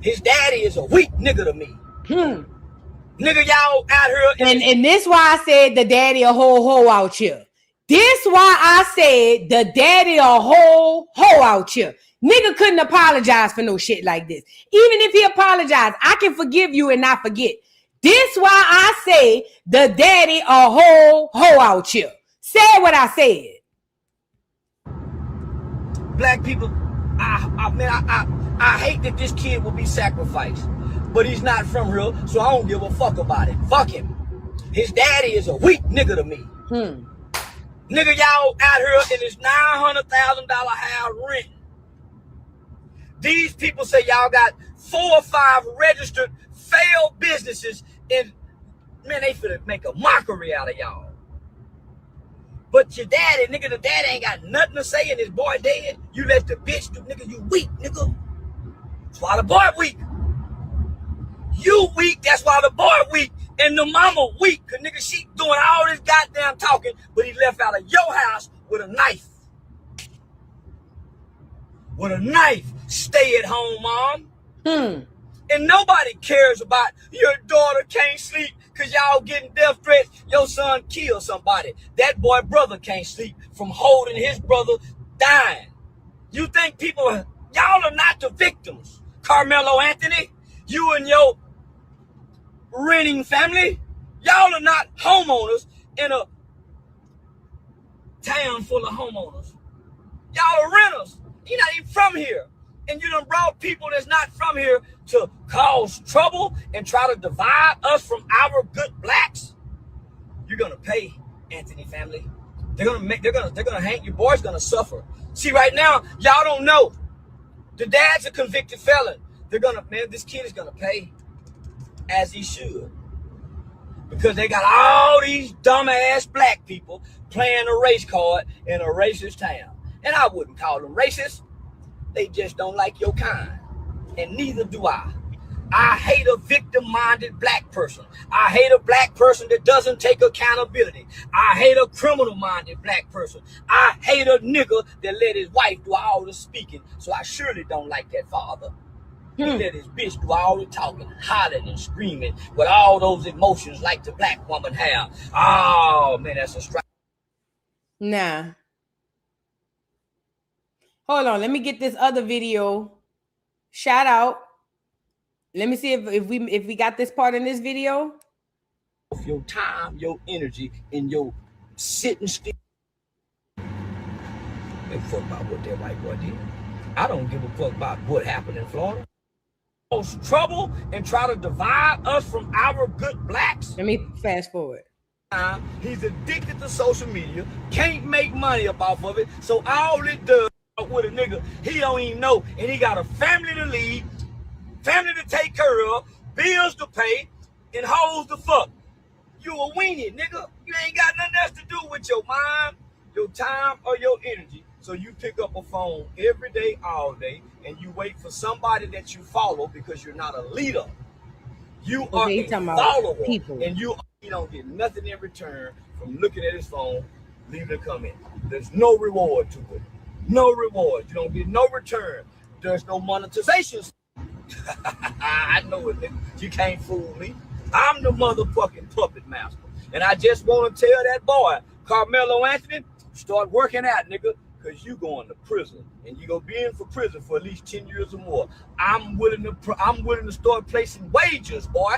His daddy is a weak nigga to me. Nigga, y'all out here. And this why I said the daddy a whole hoe out here. This why I said the daddy a whole hoe out here. Nigga couldn't apologize for no shit like this. Even if he apologized, I can forgive you and not forget. This why I say the daddy a whole hoe out here. Say what I said. Black people, I hate that this kid will be sacrificed, but he's not from here, so I don't give a fuck about it. Fuck him. His daddy is a weak nigga to me. Nigga, y'all out here in this $900,000 house rent. These people say y'all got 4 or 5 registered failed businesses, and man, they finna make a mockery out of y'all. But your daddy, nigga, the daddy ain't got nothing to say, and his boy dead. You let the bitch do, nigga, you weak, nigga. That's why the boy weak. You weak, that's why the boy weak. And the mama weak, cause nigga, she doing all this goddamn talking, but he left out of your house with a knife. With a knife. Stay at home, mom. And nobody cares about your daughter can't sleep because y'all getting death threats. Your son killed somebody. That boy brother can't sleep from holding his brother dying. You think people, y'all are not the victims. Karmelo Anthony, you and your renting family, y'all are not homeowners in a town full of homeowners. Y'all are renters. You're not even from here. And you done brought people that's not from here to cause trouble and try to divide us from our good blacks. You're gonna pay, Anthony family. They're gonna hang, your boy's gonna suffer. See, right now, y'all don't know. The dad's a convicted felon. This kid is gonna pay as he should. Because they got all these dumbass black people playing a race card in a racist town. And I wouldn't call them racist. They just don't like your kind. And neither do I. I hate a victim-minded black person. I hate a black person that doesn't take accountability. I hate a criminal-minded black person. I hate a nigga that let his wife do all the speaking. So I surely don't like that father. He let his bitch do all the talking, hollering and screaming with all those emotions like the black woman have. Oh, man, that's a strike. Nah. Hold on, let me get this other video. Shout out. Let me see if we got this part in this video. Your time, your energy, and your sitting still. Give a fuck about what that white boy did. I don't give a fuck about what happened in Florida. Cause trouble and try to divide us from our good blacks. Let me fast forward. He's addicted to social media, can't make money off of it, so all it does with a nigga he don't even know, and he got a family to lead, family to take care of, bills to pay, and hoes to fuck. You a weenie, nigga. You ain't got nothing else to do with your mind, your time, or your energy. So you pick up a phone every day, all day, and you wait for somebody that you follow because you're not a leader. You are a follower, and you don't get nothing in return from looking at his phone, leaving a comment. There's no reward to it. No reward. You don't get no return. There's no monetization. I know it, nigga. You can't fool me. I'm the motherfucking puppet master. And I just want to tell that boy, Karmelo Anthony, start working out, nigga, because you going to prison. And you going to be in for prison for at least 10 years or more. I'm willing to start placing wagers, boy,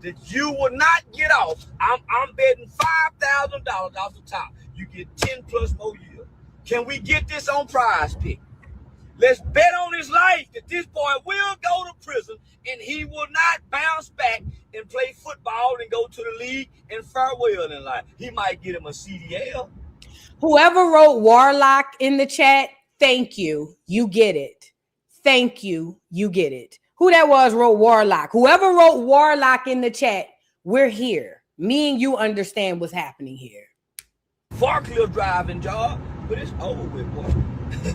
that you will not get off. I'm betting $5,000 off the top. You get 10 plus more years. Can we get this on Prize Pick? Let's bet on his life that this boy will go to prison and he will not bounce back and play football and go to the league and fare well in life. He might get him a CDL. Whoever wrote Warlock in the chat, thank you. You get it. Thank you. You get it. Who that was wrote Warlock. Whoever wrote Warlock in the chat, we're here. Me and you understand what's happening here. Forklift driving job, but it's over with, boy.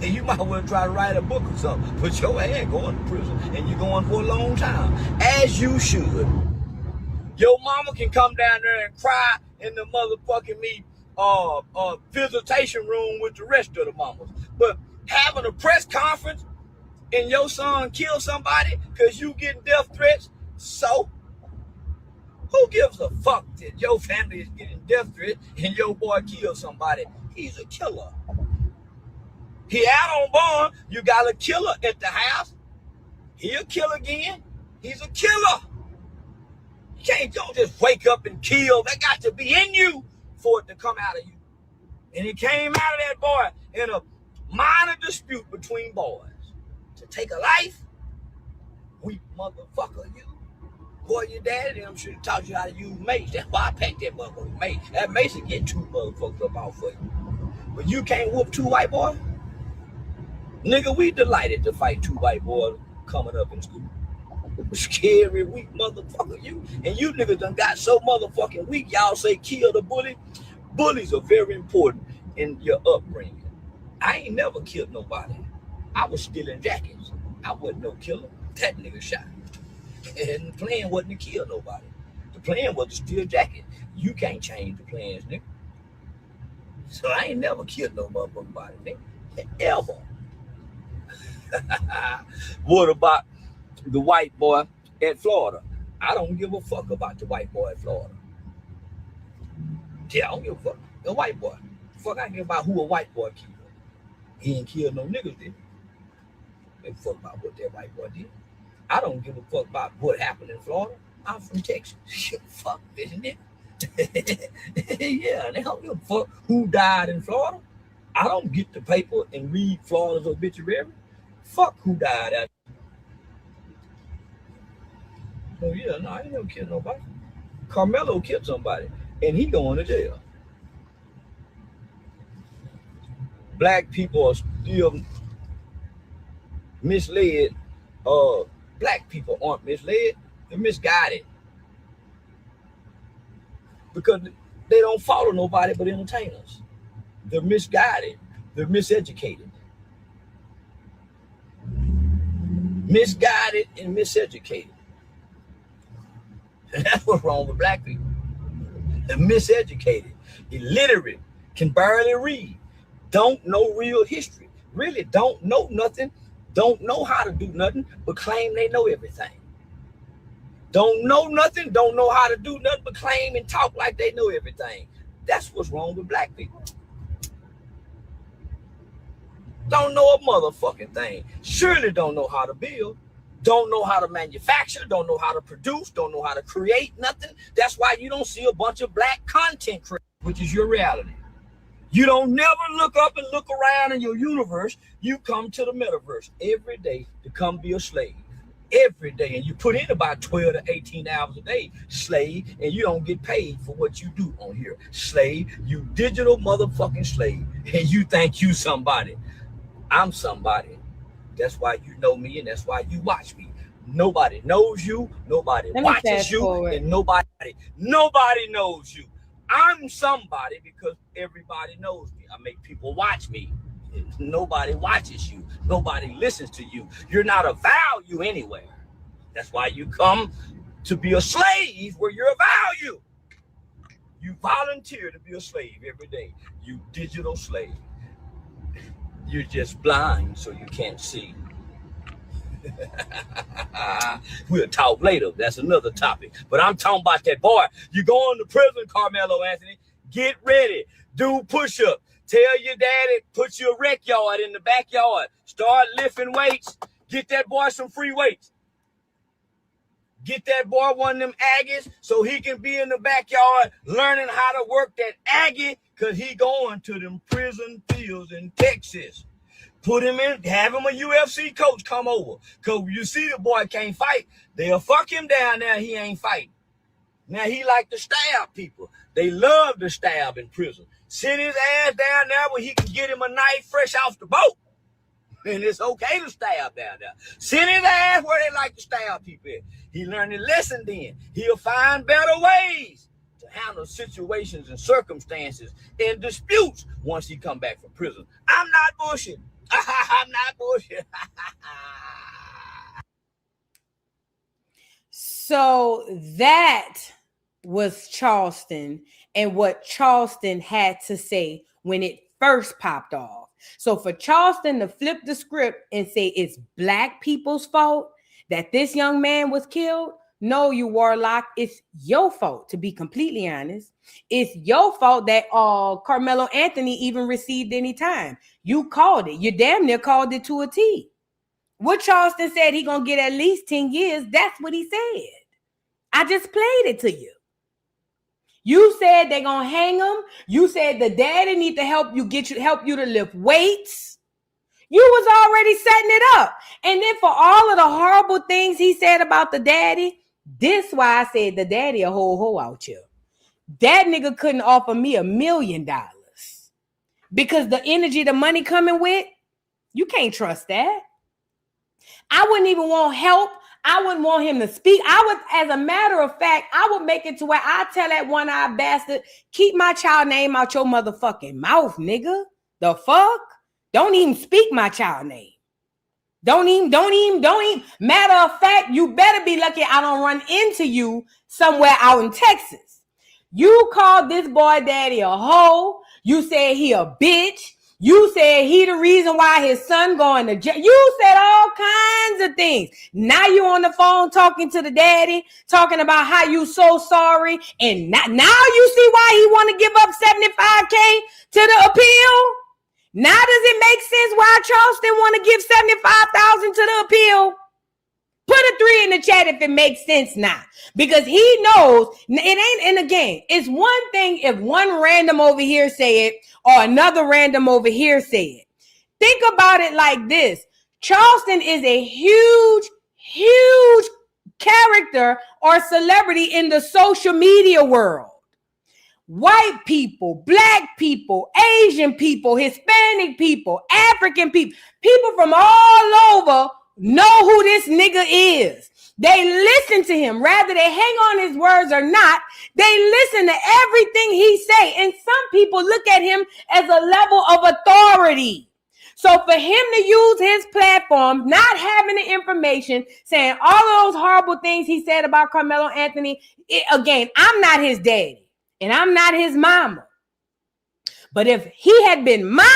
You might well try to write a book or something. Put your ass going to prison, and you're going for a long time, as you should. Your mama can come down there and cry in the motherfucking visitation room with the rest of the mamas. But having a press conference and your son killed somebody because you getting death threats, so who gives a fuck that your family is getting death threats and your boy killed somebody? He's a killer. He out on bond. You got a killer at the house. He'll kill again. He's a killer. You don't just wake up and kill. That got to be in you for it to come out of you. And it came out of that boy in a minor dispute between boys. To take a life, weak motherfucker, you. Boy, your daddy them should have taught you how to use mace. That's why I packed that motherfucker mace. That mace will get 2 motherfuckers up off for you. But you can't whoop 2 white boys? Nigga, we delighted to fight 2 white boys coming up in school. Scary, weak motherfucker, you. And you niggas done got so motherfucking weak, y'all say kill the bully. Bullies are very important in your upbringing. I ain't never killed nobody. I was stealing jackets. I wasn't no killer. That nigga shot. And the plan wasn't to kill nobody. The plan was to steal jackets. You can't change the plans, nigga. So I ain't never killed no motherfucking body, nigga. Ever. What about the white boy at Florida? I don't give a fuck about the white boy at Florida. Yeah, I don't give a fuck. The white boy. Fuck, I give about who a white boy killed. He ain't killed no niggas, did he? Give a fuck about what that white boy did. I don't give a fuck about what happened in Florida. I'm from Texas. Shit, fuck, isn't it? Yeah, they don't give a fuck who died in Florida. I don't get the paper and read Florida's obituary. Fuck who died out. Oh yeah, no, I ain't never killed nobody. Karmelo killed somebody, and he going to jail. Black people are still misled. Black people aren't misled; they're misguided because they don't follow nobody but entertainers. They're misguided. They're miseducated. Misguided and miseducated. And that's what's wrong with black people. They're miseducated, illiterate, can barely read, don't know real history, really don't know nothing, don't know how to do nothing, but claim they know everything. Don't know nothing, don't know how to do nothing, but claim and talk like they know everything. That's what's wrong with black people. Don't know a motherfucking thing. Surely don't know how to build. Don't know how to manufacture. Don't know how to produce. Don't know how to create nothing. That's why you don't see a bunch of black content creators, which is your reality. You don't never look up and look around in your universe. You come to the metaverse every day to come be a slave. Every day. And you put in about 12 to 18 hours a day, slave, and you don't get paid for what you do on here. Slave, you digital motherfucking slave. And you think you somebody. I'm somebody. That's why you know me and that's why you watch me. Nobody knows you, nobody watches you, and nobody knows you. I'm somebody because everybody knows me. I make people watch me. Nobody watches you. Nobody listens to you. You're not of value anywhere. That's why you come to be a slave where you're of value. You volunteer to be a slave every day. You digital slave. You're just blind, so you can't see. We'll talk later. That's another topic. But I'm talking about that boy. You going to prison, Karmelo Anthony. Get ready. Do push-up. Tell your daddy, put your rec yard in the backyard. Start lifting weights. Get that boy some free weights. Get that boy one of them Aggies so he can be in the backyard learning how to work that Aggie, because he going to them prison fields in Texas. Put him in, have him a UFC coach come over. Because you see the boy can't fight. They'll fuck him down there, he ain't fighting. Now he like to stab people. They love to stab in prison. Send his ass down there where he can get him a knife fresh off the boat. And it's okay to stab down there. Send his ass where they like to stab people at. He learned his lesson then. He'll find better ways to handle situations and circumstances and disputes once he come back from prison. I'm not bullshitting. I'm not bullshitting. So that was Charleston and what Charleston had to say when it first popped off. So for Charleston to flip the script and say it's black people's fault that this young man was killed, no, you Warlock, it's your fault, to be completely honest. It's your fault that Karmelo Anthony even received any time. You called it. You damn near called it to a T. What Charleston said he gonna get at least 10 years, that's what he said. I just played it to you. You said they're gonna hang him. You said the daddy need to help you to lift weights. You was already setting it up. And then for all of the horrible things he said about the daddy, this why I said the daddy a whole hoe out here. That nigga couldn't offer me $1 million because the energy, the money coming with, you can't trust that. I wouldn't even want help. I wouldn't want him to speak. I would, as a matter of fact, I would make it to where I tell that one-eyed bastard, keep my child name out your motherfucking mouth, nigga. The fuck? Don't even speak my child name. Don't even. Matter of fact, you better be lucky I don't run into you somewhere out in Texas. You called this boy daddy a hoe. You said he a bitch. You said he the reason why his son going to jail. You said all kinds of things. Now you on the phone talking to the daddy, talking about how you so sorry. And now you see why he want to give up $75K to the appeal? Now does it make sense why Charleston want to give $75,000 to the appeal? Put a 3 in the chat if it makes sense now. Because he knows it ain't, and again, it's one thing if one random over here say it or another random over here say it. Think about it like this. Charleston is a huge, huge character or celebrity in the social media world. White people, black people, Asian people, Hispanic people, African people, people from all over know who this nigga is. They listen to him. Rather they hang on his words or not, they listen to everything he say. And some people look at him as a level of authority. So for him to use his platform, not having the information, saying all of those horrible things he said about Karmelo Anthony, again, I'm not his daddy and I'm not his mama. But if he had been mine,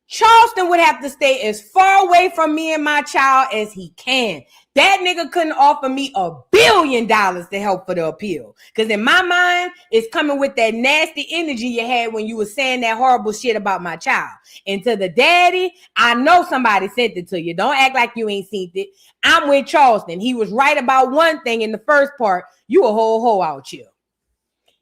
Charleston would have to stay as far away from me and my child as he can. That nigga couldn't offer me $1 billion to help for the appeal. Because in my mind, it's coming with that nasty energy you had when you were saying that horrible shit about my child. And to the daddy, I know somebody sent it to you. Don't act like you ain't seen it. I'm with Charleston. He was right about one thing in the first part. You a whole hoe out here.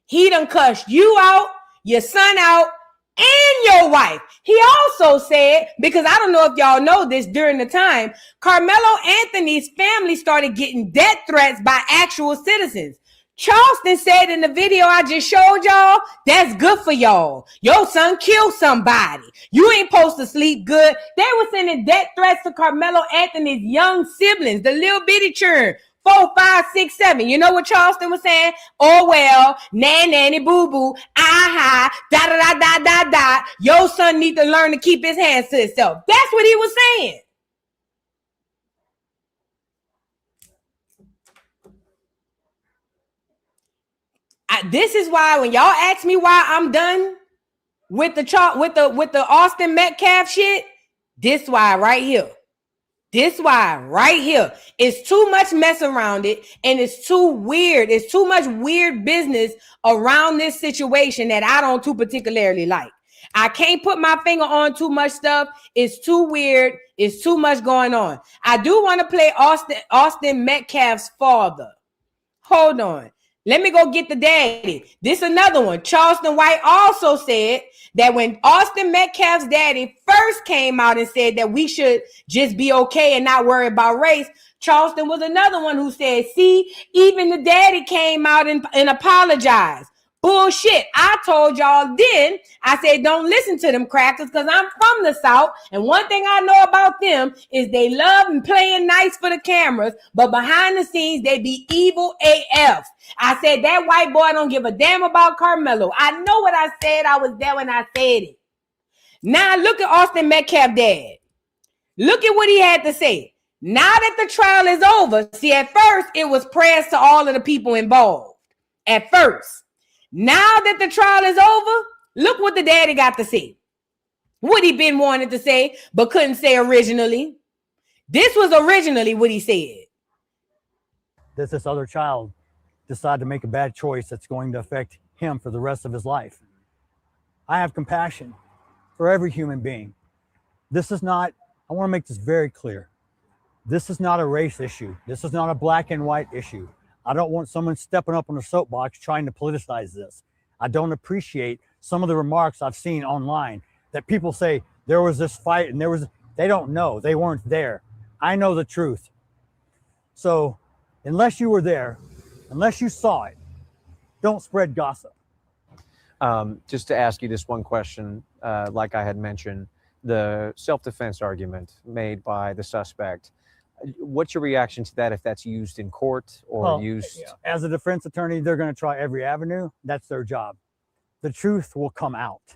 He done cussed you out, your son out, and your wife. He also said, because I don't know if y'all know this, during the time, Karmelo Anthony's family started getting death threats by actual citizens. Charleston said in the video I just showed y'all, that's good for y'all. Your son killed somebody. You ain't supposed to sleep good. They were sending death threats to Karmelo Anthony's young siblings, the little bitty churn. 4, 5, 6, 7. You know what Charleston was saying? Oh, well, nanny, boo-boo, aha, da-da-da-da-da-da. Your son need to learn to keep his hands to himself. That's what he was saying. This is why when y'all ask me why I'm done with the Austin Metcalf shit, this why right here. This why right here. It's too much mess around it and it's too weird. It's too much weird business around this situation that I don't too particularly like. I can't put my finger on too much stuff. It's too weird. It's too much going on. I do want to play Austin Metcalf's father. Hold on. Let me go get the daddy. This another one. Charleston White also said that when Austin Metcalf's daddy first came out and said that we should just be okay and not worry about race, Charleston was another one who said, see, even the daddy came out and apologized. Bullshit. I told y'all then, I said, don't listen to them crackers because I'm from the South. And one thing I know about them is they love and playing nice for the cameras, but behind the scenes, they be evil AF. I said, that white boy don't give a damn about Karmelo. I know what I said. I was there when I said it. Now look at Austin Metcalf dad. Look at what he had to say. Now that the trial is over, see, at first, it was prayers to all of the people involved. At first. Now that the trial is over, look what the daddy got to say. What he been wanting to say, but couldn't say originally. This was originally what he said. Does this other child decide to make a bad choice that's going to affect him for the rest of his life? I have compassion for every human being. This is not, I want to make this very clear. This is not a race issue. This is not a black and white issue. I don't want someone stepping up on a soapbox trying to politicize this. I don't appreciate some of the remarks I've seen online that people say there was this fight and they don't know. They weren't there. I know the truth. So unless you were there, unless you saw it, don't spread gossip. Just to ask you this one question, like I had mentioned, the self-defense argument made by the suspect. What's your reaction to that if that's used in court or used? As a defense attorney, they're going to try every avenue. That's their job. The truth will come out.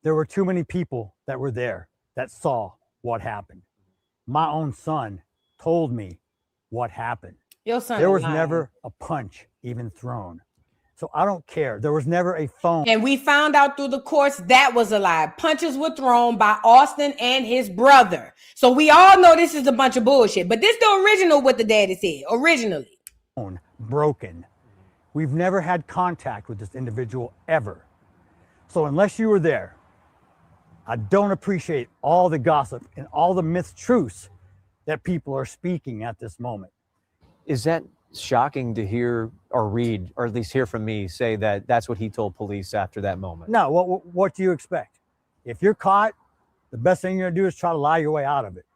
There were too many people that were there that saw what happened. My own son told me what happened. Your son there was lied. Never a punch even thrown. So I don't care. There was never a phone. And we found out through the courts that was a lie. Punches were thrown by Austin and his brother. So we all know this is a bunch of bullshit. But this is the original what the daddy said. Originally. Broken. We've never had contact with this individual ever. So unless you were there, I don't appreciate all the gossip and all the mistruths that people are speaking at this moment. Is that shocking to hear or read, or at least hear from me, say that that's what he told police after that moment? No, what do you expect? If you're caught, the best thing you're gonna do is try to lie your way out of it.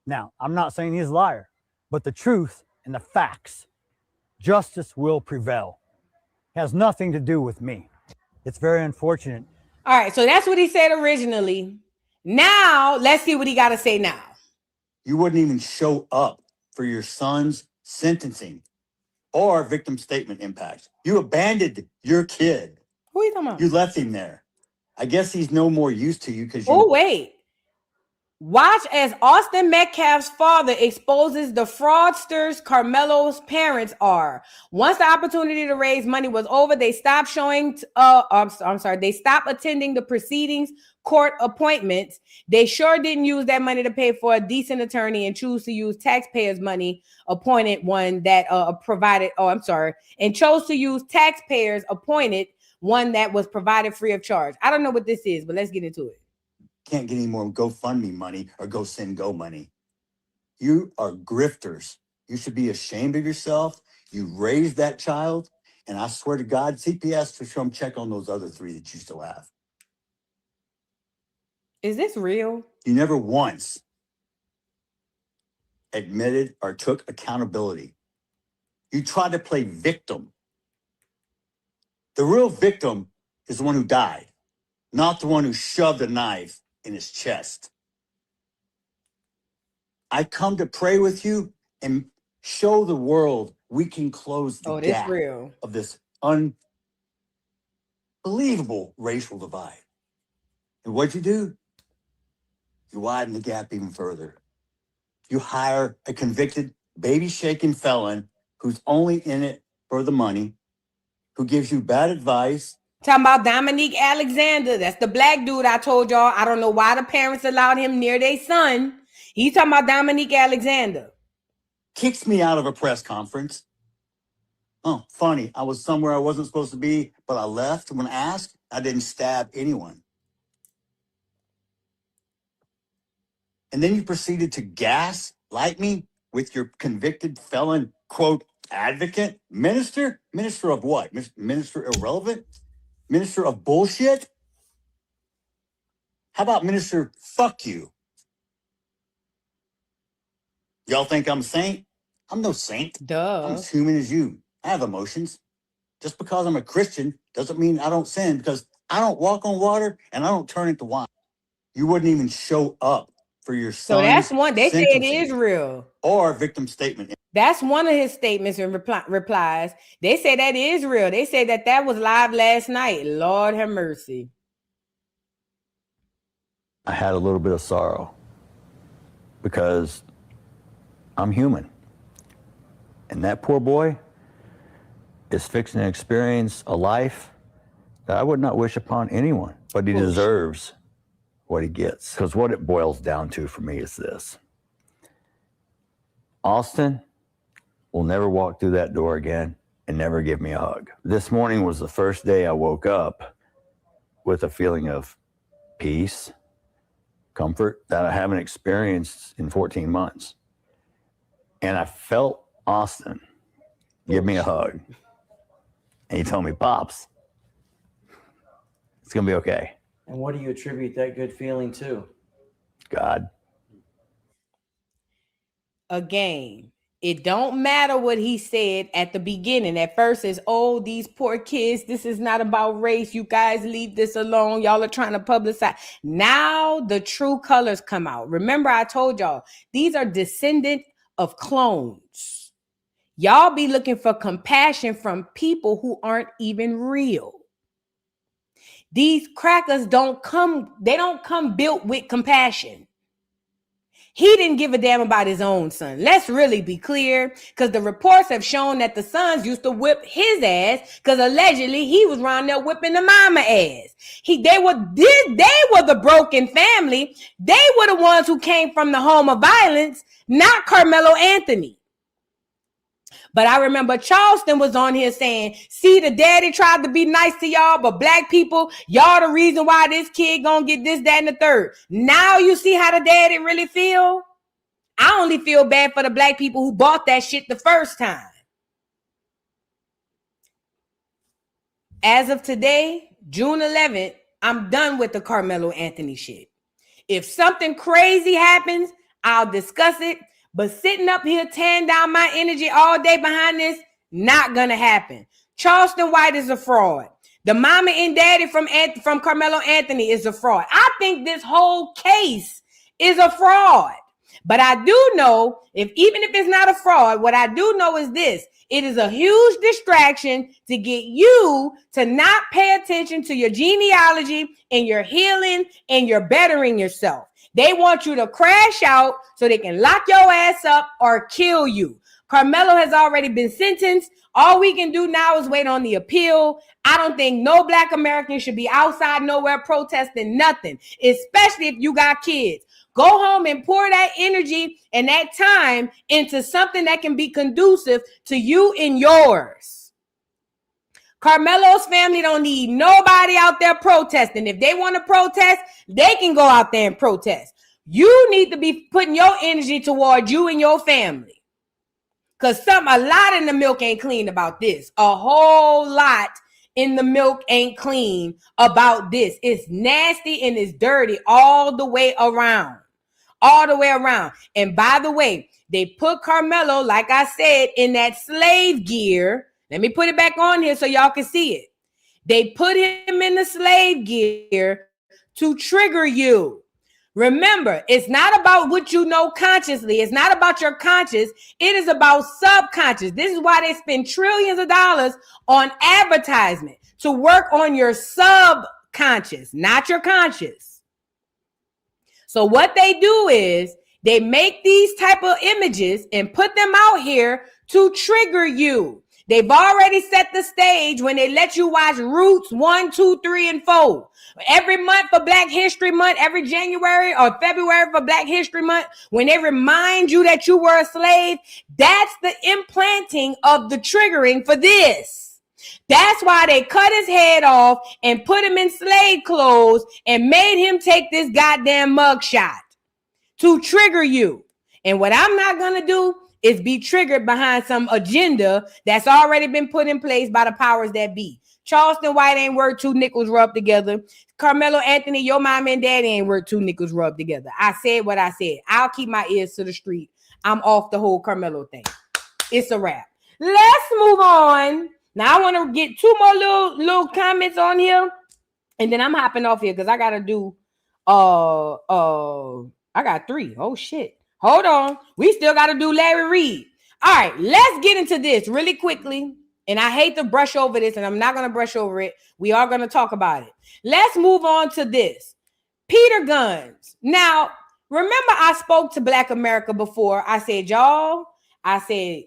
Now, I'm not saying he's a liar, but the truth and the facts, justice will prevail. It has nothing to do with me. It's very unfortunate. All right, so that's what he said originally. Now, let's see what he got to say now. You wouldn't even show up for your son's sentencing or victim statement impact. You abandoned your kid. Who are you talking about? You left him there. I guess he's no more used to you because you. Oh, wait. Watch as Austin Metcalf's father exposes the fraudsters Karmelo's parents are. Once the opportunity to raise money was over, they stopped they stopped attending the proceedings, court appointments. They sure didn't use that money to pay for a decent attorney and choose to use taxpayers' money, appointed one that and chose to use taxpayers appointed one that was provided free of charge. I don't know what this is, but let's get into it. Can't get any more GoFundMe money or Go Send Go money. You are grifters. You should be ashamed of yourself. You raised that child, and I swear to God, CPS to come check on those other 3 that you still have. Is this real? You never once admitted or took accountability. You tried to play victim. The real victim is the one who died, not the one who shoved a knife in his chest. I come to pray with you and show the world we can close the gap of this unbelievable racial divide. And what'd you do? You widen the gap even further. You hire a convicted baby-shaking felon who's only in it for the money, who gives you bad advice. Talking about Dominique Alexander. That's the black dude I told y'all. I don't know why the parents allowed him near their son. He's talking about Dominique Alexander. Kicks me out of a press conference. Oh, funny. I was somewhere I wasn't supposed to be, but I left when asked. I didn't stab anyone. And then you proceeded to gaslight me with your convicted felon, quote, advocate? Minister? Minister of what? Minister irrelevant? Minister of bullshit? How about Minister fuck you? Y'all think I'm a saint? I'm no saint. Duh. I'm as human as you. I have emotions. Just because I'm a Christian doesn't mean I don't sin, because I don't walk on water and I don't turn into wine. You wouldn't even show up for your son's So that's one. They say it sentencing is real. or victim statement. That's one of his statements and replies. They say that is real. They say that was live last night. Lord have mercy. I had a little bit of sorrow because I'm human. And that poor boy is fixing to experience a life that I would not wish upon anyone, but he deserves what he gets. Because what it boils down to for me is this. Austin will never walk through that door again and never give me a hug. This morning was the first day I woke up with a feeling of peace, comfort that I haven't experienced in 14 months. And I felt Austin give me a hug. And he told me, Pops, it's going to be okay. And what do you attribute that good feeling to? God. Again, it don't matter what he said at the beginning. At first, it's, oh, these poor kids. This is not about race. You guys leave this alone. Y'all are trying to publicize. Now the true colors come out. Remember, I told y'all, these are descendant of clones. Y'all be looking for compassion from people who aren't even real. These crackers don't come built with compassion. He didn't give a damn about his own son. Let's really be clear, because the reports have shown that the sons used to whip his ass because allegedly he was around there whipping the mama ass. They were the broken family. They were the ones who came from the home of violence, not Karmelo Anthony. But I remember Charleston was on here saying, see, the daddy tried to be nice to y'all, but black people, y'all the reason why this kid gonna get this, that, and the third. Now you see how the daddy really feel? I only feel bad for the black people who bought that shit the first time. As of today, June 11th, I'm done with the Karmelo Anthony shit. If something crazy happens, I'll discuss it. But sitting up here tearing down my energy all day behind this, not gonna happen. Charleston White is a fraud. The mama and daddy from Karmelo Anthony is a fraud. I think this whole case is a fraud. But I do know, even if it's not a fraud, what I do know is this. It is a huge distraction to get you to not pay attention to your genealogy and your healing and your bettering yourself. They want you to crash out so they can lock your ass up or kill you. Karmelo has already been sentenced. All we can do now is wait on the appeal. I don't think no black American should be outside nowhere protesting nothing, especially if you got kids. Go home and pour that energy and that time into something that can be conducive to you and yours. Karmelo's family don't need nobody out there protesting. If they want to protest, they can go out there and protest. You need to be putting your energy toward you and your family. Because a lot in the milk ain't clean about this. A whole lot in the milk ain't clean about this. It's nasty and it's dirty all the way around. All the way around. And by the way, they put Karmelo, like I said, in that slave gear. Let me put it back on here so y'all can see it. They put him in the slave gear to trigger you. Remember, it's not about what you know consciously. It's not about your conscious. It is about subconscious. This is why they spend trillions of dollars on advertisement, to work on your subconscious, not your conscious. So what they do is they make these type of images and put them out here to trigger you. They've already set the stage when they let you watch Roots 1, 2, 3, and 4. Every month for Black History Month, every January or February for Black History Month, when they remind you that you were a slave, that's the implanting of the triggering for this. That's why they cut his head off and put him in slave clothes and made him take this goddamn mugshot to trigger you. And what I'm not going to do is be triggered behind some agenda that's already been put in place by the powers that be. Charleston White ain't worth 2 nickels rubbed together. Carmelo Anthony, your mom and daddy ain't worth 2 nickels rubbed together. I said what I said. I'll keep my ears to the street. I'm off the whole Carmelo thing. It's a wrap. Let's move on. Now I want to get 2 more little comments on here, and then I'm hopping off here because I gotta do I got 3. Oh shit. Hold on. We still gotta do Larry Reid. All right, let's get into this really quickly. And I hate to brush over this, and I'm not gonna brush over it. We are gonna talk about it. Let's move on to this. Peter Guns. Now, remember I spoke to Black America before. I said, y'all,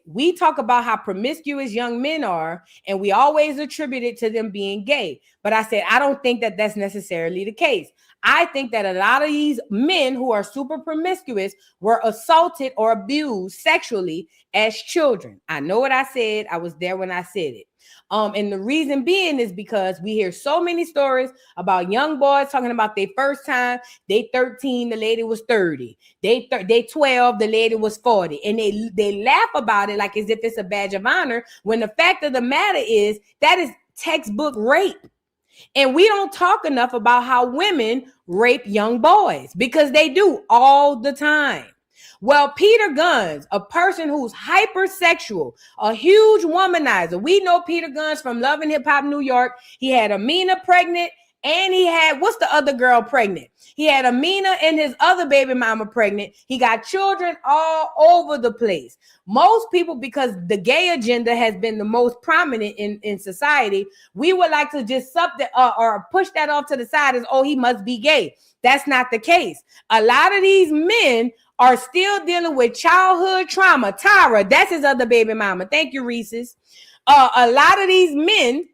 we talk about how promiscuous young men are, and we always attribute it to them being gay. But I said, I don't think that that's necessarily the case. I think that a lot of these men who are super promiscuous were assaulted or abused sexually as children. I know what I said. I was there when I said it. And the reason being is because we hear so many stories about young boys talking about their first time. They 13, the lady was 30. They 12, the lady was 40. And they laugh about it like as if it's a badge of honor, when the fact of the matter is that is textbook rape. And we don't talk enough about how women rape young boys, because they do all the time. Well, Peter Guns, a person who's hypersexual, a huge womanizer. We know Peter Guns from Love and Hip Hop New York. He had Amina pregnant, and he had, what's the other girl pregnant? He had Amina and his other baby mama pregnant. He got children all over the place. Most people, because the gay agenda has been the most prominent in society, we would like to just or push that off to the side as, oh, he must be gay. That's not the case. A lot of these men are still dealing with childhood trauma. Tyra, that's his other baby mama. Thank you, Reese's. A lot of these men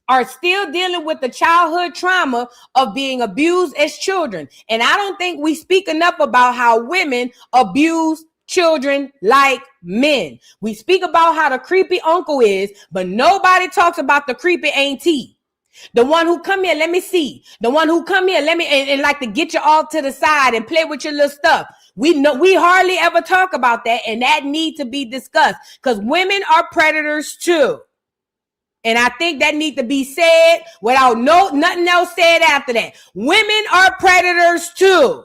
are still dealing with the childhood trauma of being abused as children. And I don't think we speak enough about how women abuse children like men. We speak about how the creepy uncle is, but nobody talks about the creepy auntie. The one who come here, let me see. The one who come here, let me, and like to get you off to the side and play with your little stuff. We hardly ever talk about that, and that needs to be discussed, because women are predators too. And I think that needs to be said without nothing else said after that. Women are predators too.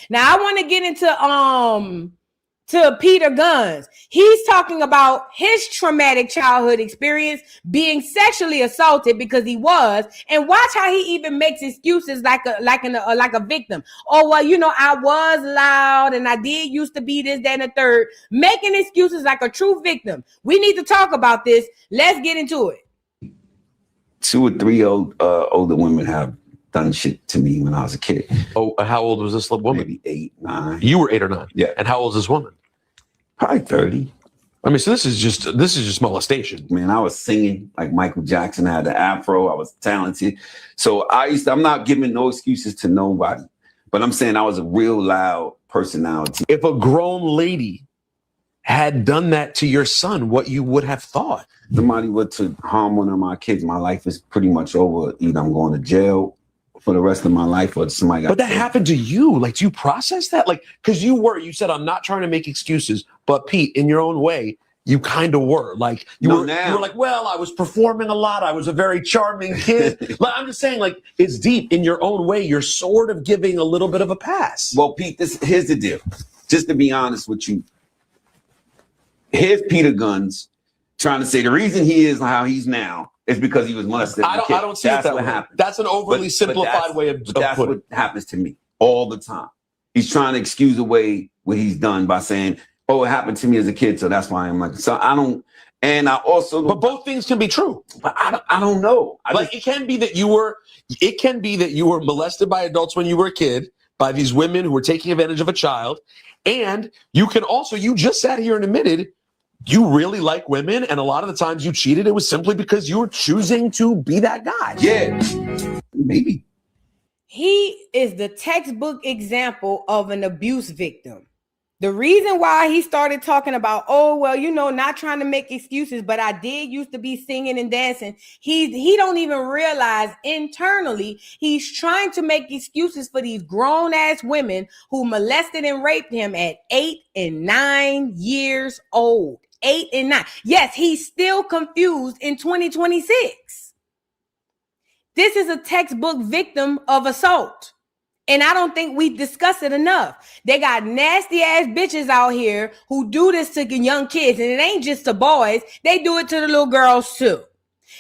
Now I want to get into to Peter Guns. He's talking about his traumatic childhood experience being sexually assaulted, because he was, and watch how he even makes excuses like a victim. Oh, well, you know, I was loud and I did used to be this, that, and the third, making excuses like a true victim. We need to talk about this. Let's get into it. 2 or 3 older women have done shit to me when I was a kid. Oh, how old was this woman? Maybe 8, 9. You were 8 or 9. Yeah. And how old is this woman? Probably 30. I mean, so this is just molestation. Man, I was singing like Michael Jackson. I had the afro. I was talented. So I'm not giving no excuses to nobody, but I'm saying I was a real loud personality. If a grown lady had done that to your son, what you would have thought? Somebody were to harm one of my kids, my life is pretty much over. Either I'm going to jail for the rest of my life, or somebody got. But that happened to you. Like, do you process that? Like, because you said, I'm not trying to make excuses, but Pete, in your own way, you kind of were. Like, you were like, well, I was performing a lot. I was a very charming kid. I'm just saying, like, it's deep. In your own way, you're sort of giving a little bit of a pass. Well, Pete, here's the deal. Just to be honest with you, here's Peter Guns trying to say the reason he is how he's now is because he was molested. I don't see it that way. Happened. That's an overly simplified way of that's putting what happens to me all the time. He's trying to excuse away what he's done by saying, oh, it happened to me as a kid, so that's why I'm like, so I don't, and I also, but both things can be true. But I don't know. It can be that you were molested by adults when you were a kid, by these women who were taking advantage of a child. And you can also, you just sat here and admitted you really like women, and a lot of the times you cheated, it was simply because you were choosing to be that guy. Yeah, maybe. He is the textbook example of an abuse victim. The reason why he started talking about, oh, well, you know, not trying to make excuses, but I did used to be singing and dancing. He don't even realize internally he's trying to make excuses for these grown ass women who molested and raped him at 8 and 9 years old. 8 and 9. Yes, he's still confused in 2026. This is a textbook victim of assault. And I don't think we discuss it enough. They got nasty ass bitches out here who do this to young kids. And it ain't just to boys. They do it to the little girls too.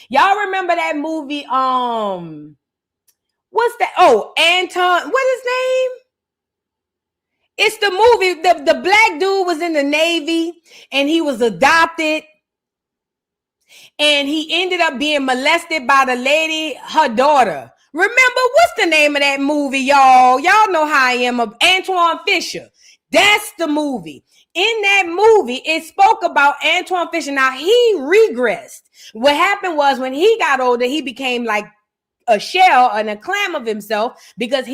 Y'all remember that movie? What's that? Oh, Anton. What is his name? It's the movie. The black dude was in the Navy and he was adopted. And he ended up being molested by the lady, her daughter. Remember, what's the name of that movie, y'all? Y'all know how I am. Of Antoine Fisher. That's the movie. In that movie, it spoke about Antoine Fisher. Now, he regressed. What happened was when he got older, he became like a shell and a clam of himself because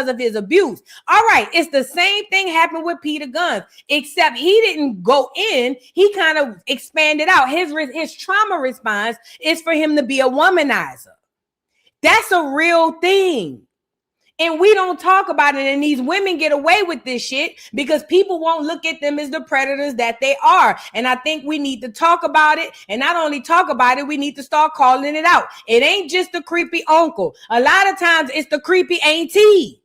of his abuse. All right, it's the same thing happened with Peter Gunn, except he didn't go in. He kind of expanded out. His trauma response is for him to be a womanizer. That's a real thing. And we don't talk about it. And these women get away with this shit because people won't look at them as the predators that they are. And I think we need to talk about it. And not only talk about it, we need to start calling it out. It ain't just the creepy uncle. A lot of times it's the creepy auntie.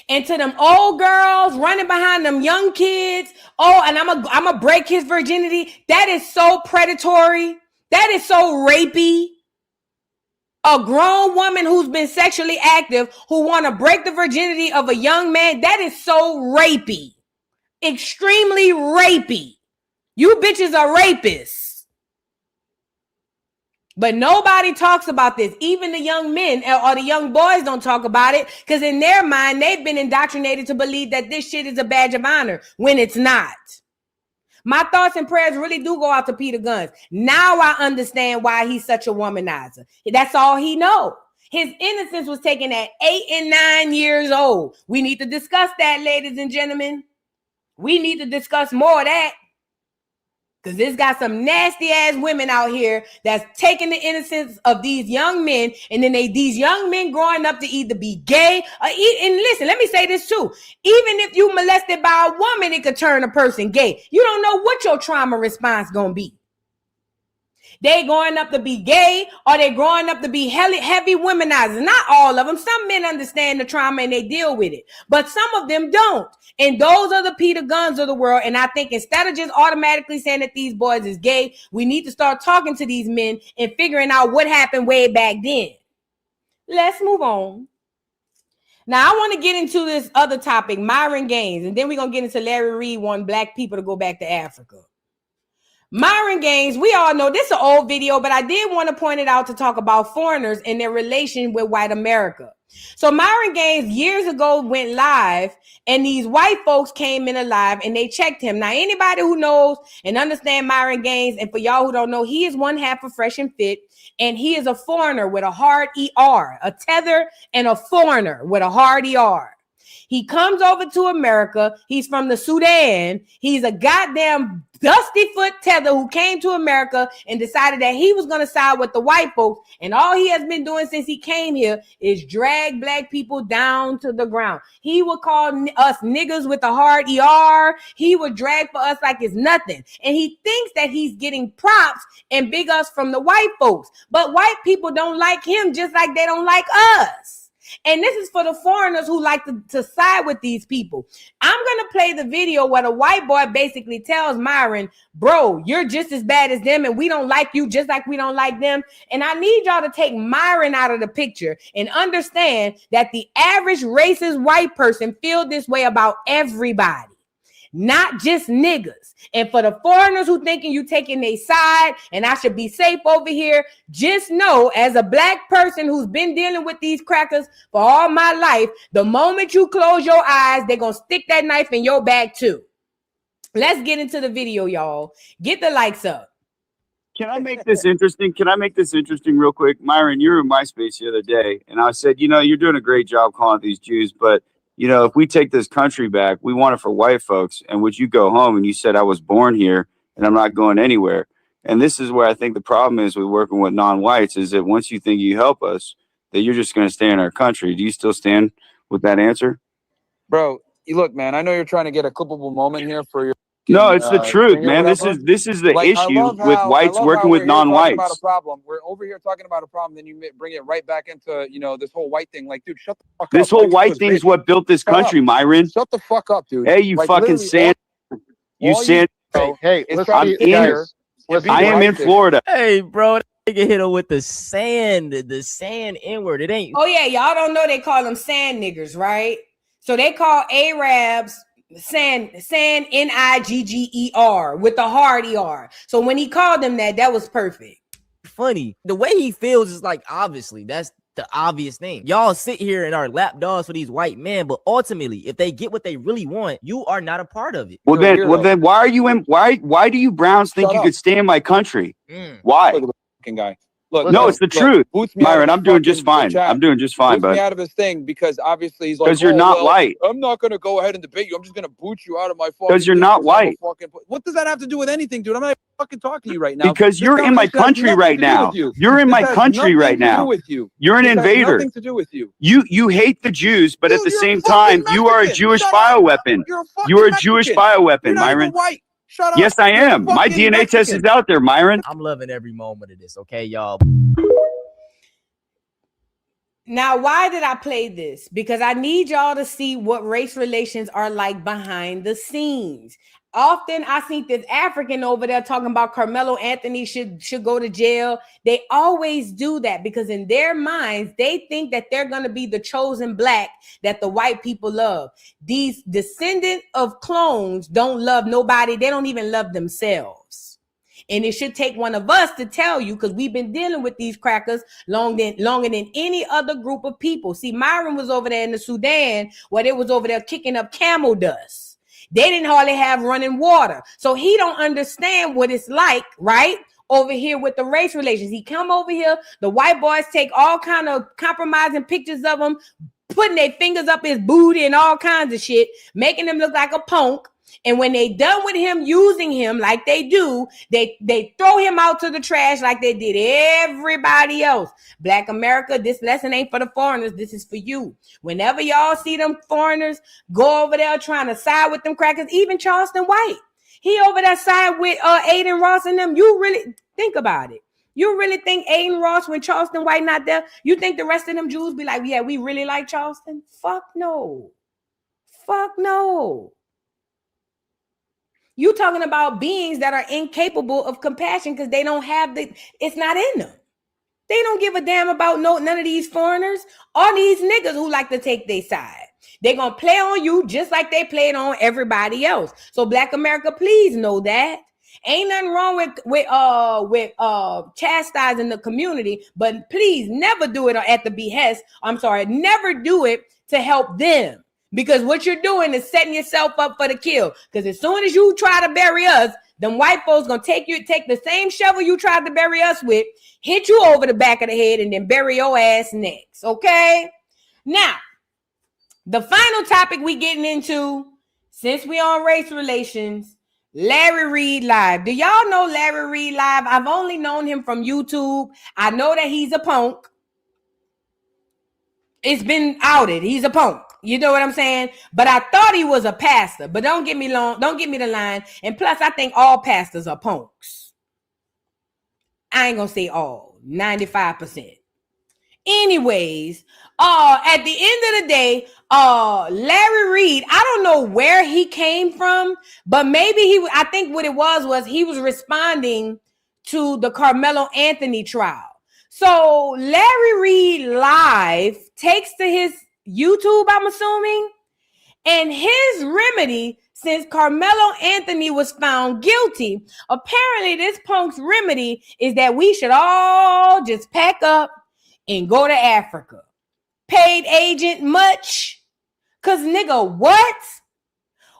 And to them old girls running behind them young kids. Oh, and I'm a break his virginity. That is so predatory. That is so rapey. A grown woman who's been sexually active who want to break the virginity of a young man, that is so rapey. Extremely rapey. You bitches are rapists. But nobody talks about this. Even the young men or the young boys don't talk about it because in their mind, they've been indoctrinated to believe that this shit is a badge of honor when it's not. My thoughts and prayers really do go out to Peter Gunn. Now I understand why he's such a womanizer. That's all he knows. His innocence was taken at 8 and 9 years old. We need to discuss that, ladies and gentlemen. We need to discuss more of that. Because this got some nasty ass women out here that's taking the innocence of these young men. And then these young men growing up to either be gay or and listen, let me say this too. Even if you molested by a woman, it could turn a person gay. You don't know what your trauma response gonna be. They growing up to be gay or they growing up to be heavy womenizers. Not all of them. Some men understand the trauma and they deal with it. But some of them don't. And those are the Peter Gunns of the world. And I think instead of just automatically saying that these boys is gay, we need to start talking to these men and figuring out what happened way back then. Let's move on. Now, I want to get into this other topic, Myron Gaines. And then we're going to get into Larry Reid wanting black people to go back to Africa. Myron Gaines, we all know this is an old video, but I did want to point it out to talk about foreigners and their relation with white America. So Myron Gaines years ago went live and these white folks came in alive and they checked him. Now, anybody who knows and understand Myron Gaines, and for y'all who don't know, he is one half of Fresh and Fit, and he is a foreigner with a hard ER, a tether and a foreigner with a hard ER. He comes over to America. He's from the Sudan. He's a goddamn dusty foot tether who came to America and decided that he was going to side with the white folks. And all he has been doing since he came here is drag black people down to the ground. He would call us niggas with a hard ER. He would drag for us like it's nothing. And he thinks that he's getting props and big us from the white folks. But white people don't like him just like they don't like us. And this is for the foreigners who like to side with these people. I'm going to play the video where the white boy basically tells Myron, bro, you're just as bad as them and we don't like you just like we don't like them. And I need y'all to take Myron out of the picture and understand that the average racist white person feels this way about everybody. Not just niggas. And for the foreigners who thinking you taking their side and I should be safe over here, just know as a black person who's been dealing with these crackers for all my life, the moment you close your eyes, they're going to stick that knife in your back too. Let's get into the video, y'all. Get the likes up. Can I make this interesting? Real quick? Myron, you were in my space the other day, and I said, you know, you're doing a great job calling these Jews, but you know, if we take this country back, we want it for white folks. And would you go home and you said, I was born here and I'm not going anywhere. And this is where I think the problem is with working with non-whites is that once you think you help us, that you're just going to stay in our country. Do you still stand with that answer? Bro, you look, man, I know you're trying to get a clippable moment here for your No, it's the truth, man. This is the issue with whites working with non-whites. We're over here talking about a problem, then you bring it right back into, you know, this whole white thing. Like, dude, shut the fuck up. This whole white thing is what built this country, Myron. Shut the fuck up, dude. Hey, you fucking sand. You sand. Hey, I'm in. I am in Florida. Hey, bro, nigga hit him with the sand N-word. It ain't. Oh yeah, y'all don't know they call them sand niggers, right? So they call Arabs sand Nigger with the hard ER. So when he called them that was perfect. Funny. The way he feels is like, obviously, that's the obvious thing. Y'all sit here and are lap dogs for these white men, but ultimately, if they get what they really want, you are not a part of it. Well then why are you in why do you Browns think you could stay in my country? Why? Guy. Look, no, it's the truth. Myron, I'm doing just fine. I'm doing just fine, bud. But out of his thing because obviously he's like, because you're not white. I'm not going to go ahead and debate you. I'm just going to boot you out of my fucking. Because you're not white. What does that have to do with anything, dude? I'm not fucking talking to you right now. Because you're in my country right now. You're in my country right now. You're an invader. Nothing to do with you. You hate the Jews, but at the same time, you are a Jewish bioweapon. You are a Jewish bioweapon, Myron. Shut up. Yes, I am. My DNA test is out there, Myron. I'm loving every moment of this, okay, y'all? Now, why did I play this? Because I need y'all to see what race relations are like behind the scenes. Often I see this African over there talking about Karmelo Anthony should go to jail. They always do that because in their minds, they think that they're going to be the chosen black that the white people love. These descendants of clones don't love nobody. They don't even love themselves. And it should take one of us to tell you, because we've been dealing with these crackers longer than any other group of people. See, Myron was over there in the Sudan where they was over there kicking up camel dust. They didn't hardly have running water. So he don't understand what it's like, right? Over here with the race relations. He come over here, the white boys take all kind of compromising pictures of him, putting their fingers up his booty and all kinds of shit, making him look like a punk. And when they done with him, using him like they do, they throw him out to the trash like they did everybody else. Black America, this lesson ain't for the foreigners. This is for you. Whenever y'all see them foreigners go over there trying to side with them crackers, even Charleston White, he over there side with Aiden Ross and them. You really think about it. You really think Aiden Ross, when Charleston White not there, you think the rest of them Jews be like, yeah, we really like Charleston? Fuck no. Fuck no. You talking about beings that are incapable of compassion because they don't have it's not in them. They don't give a damn about none of these foreigners or these niggas who like to take their side. They're going to play on you just like they played on everybody else. So Black America, please know that. Ain't nothing wrong with chastising the community, but please never do it at the behest. Never do it to help them. Because what you're doing is setting yourself up for the kill. Because as soon as you try to bury us, them white folks gonna take the same shovel you tried to bury us with, hit you over the back of the head, and then bury your ass next. Okay? Now, the final topic we getting into, since we on race relations, Larry Reid Live. Do y'all know Larry Reid Live? I've only known him from YouTube. I know that he's a punk. It's been outed. He's a punk. You know what I'm saying? But I thought he was a pastor. But don't get me the line. And plus, I think all pastors are punks. I ain't gonna say all. 95%. Anyways, at the end of the day, Larry Reid, I don't know where he came from, but maybe I think what it was he was responding to the Karmelo Anthony trial. So Larry Reid Live takes to his YouTube, I'm assuming, and his remedy, since Karmelo Anthony was found guilty, apparently this punk's remedy is that we should all just pack up and go to Africa. Paid agent much? Cause nigga, what?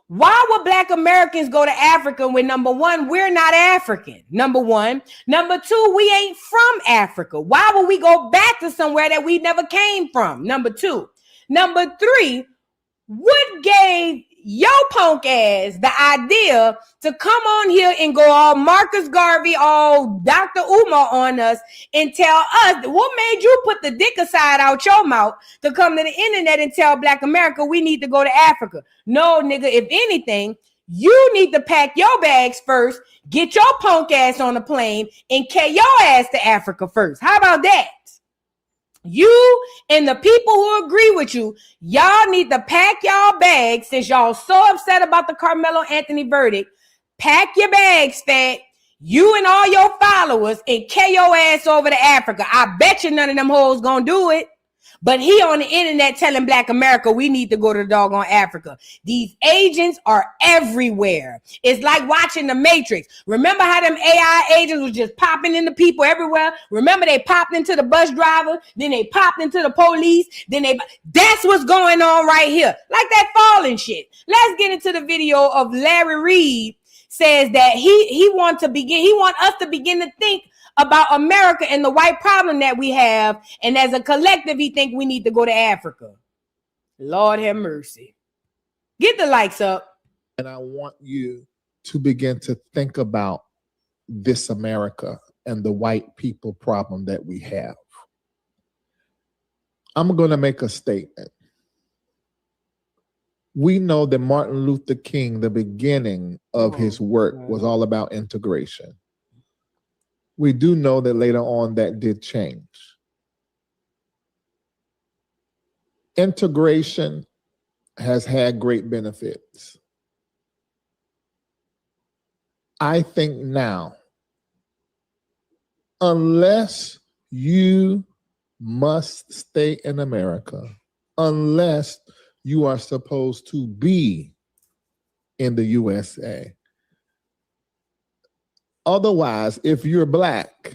Why would Black Americans go to Africa when, number one, we're not African? Number one. Number two, we ain't from Africa. Why would we go back to somewhere that we never came from? Number two. Number three, What gave your punk ass the idea to come on here and go all Marcus Garvey, all Dr. Umar on us and tell us, what made you put the dick aside out your mouth to come to the internet and tell Black America we need to go to Africa? No, nigga, if anything, you need to pack your bags first, get your punk ass on the plane, and carry your ass to Africa first. How about that? You and the people who agree with you, y'all need to pack y'all bags since y'all so upset about the Karmelo Anthony verdict. Pack your bags, fat. You and all your followers and carry your ass over to Africa. I bet you none of them hoes gonna do it. But he on the internet telling Black America we need to go to the doggone Africa. These agents are everywhere. It's like watching the Matrix. Remember how them AI agents was just popping into people everywhere? Remember they popped into the bus driver, then they popped into the police, that's what's going on right here. Like that falling shit. Let's get into the video of Larry Reid says that he want us to begin to think about America and the white problem that we have, and as a collective, he think we need to go to Africa. Lord have mercy. Get the likes up. And I want you to begin to think about this America and the white people problem that we have. I'm going to make a statement. We know that Martin Luther King, the beginning of his work was all about integration. We do know that later on that did change. Integration has had great benefits. I think now, unless you must stay in America, unless you are supposed to be in the USA, otherwise, if you're Black,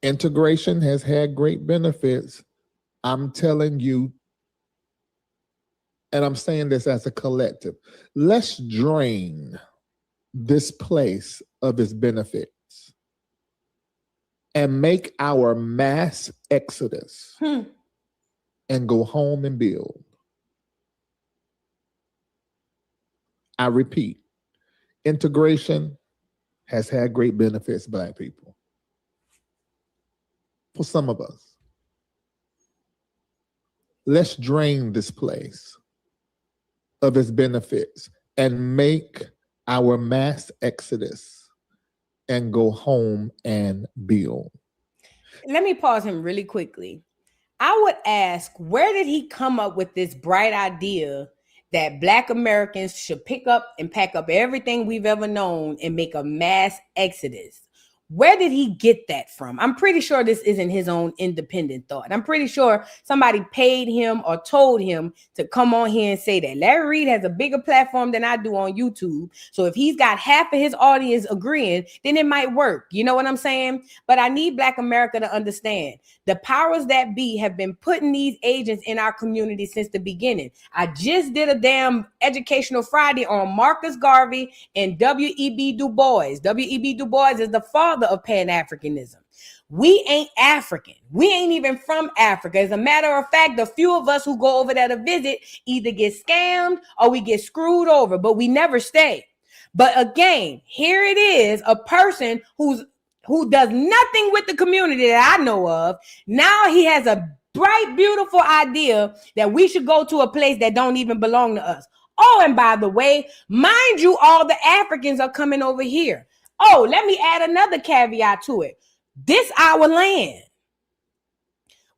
integration has had great benefits. I'm telling you, and I'm saying this as a collective, let's drain this place of its benefits and make our mass exodus and go home and build. I repeat, integration has had great benefits, Black people. For some of us. Let's drain this place of its benefits and make our mass exodus and go home and build. Let me pause him really quickly. I would ask, where did he come up with this bright idea that Black Americans should pick up and pack up everything we've ever known and make a mass exodus? Where did he get that from? I'm pretty sure this isn't his own independent thought. I'm pretty sure somebody paid him or told him to come on here and say that. Larry Reid has a bigger platform than I do on YouTube. So if he's got half of his audience agreeing, then it might work. You know what I'm saying? But I need Black America to understand the powers that be have been putting these agents in our community since the beginning. I just did a damn educational Friday on Marcus Garvey and W.E.B. Du Bois. W.E.B. Du Bois is the father of Pan-Africanism. We ain't African. We ain't even from Africa. As a matter of fact, the few of us who go over there to visit either get scammed or we get screwed over, but we never stay. But again, here it is, a person who does nothing with the community that I know of. Now he has a bright, beautiful idea that we should go to a place that don't even belong to us. Oh, and by the way, mind you, all the Africans are coming over here. Oh, let me add another caveat to it. This our land.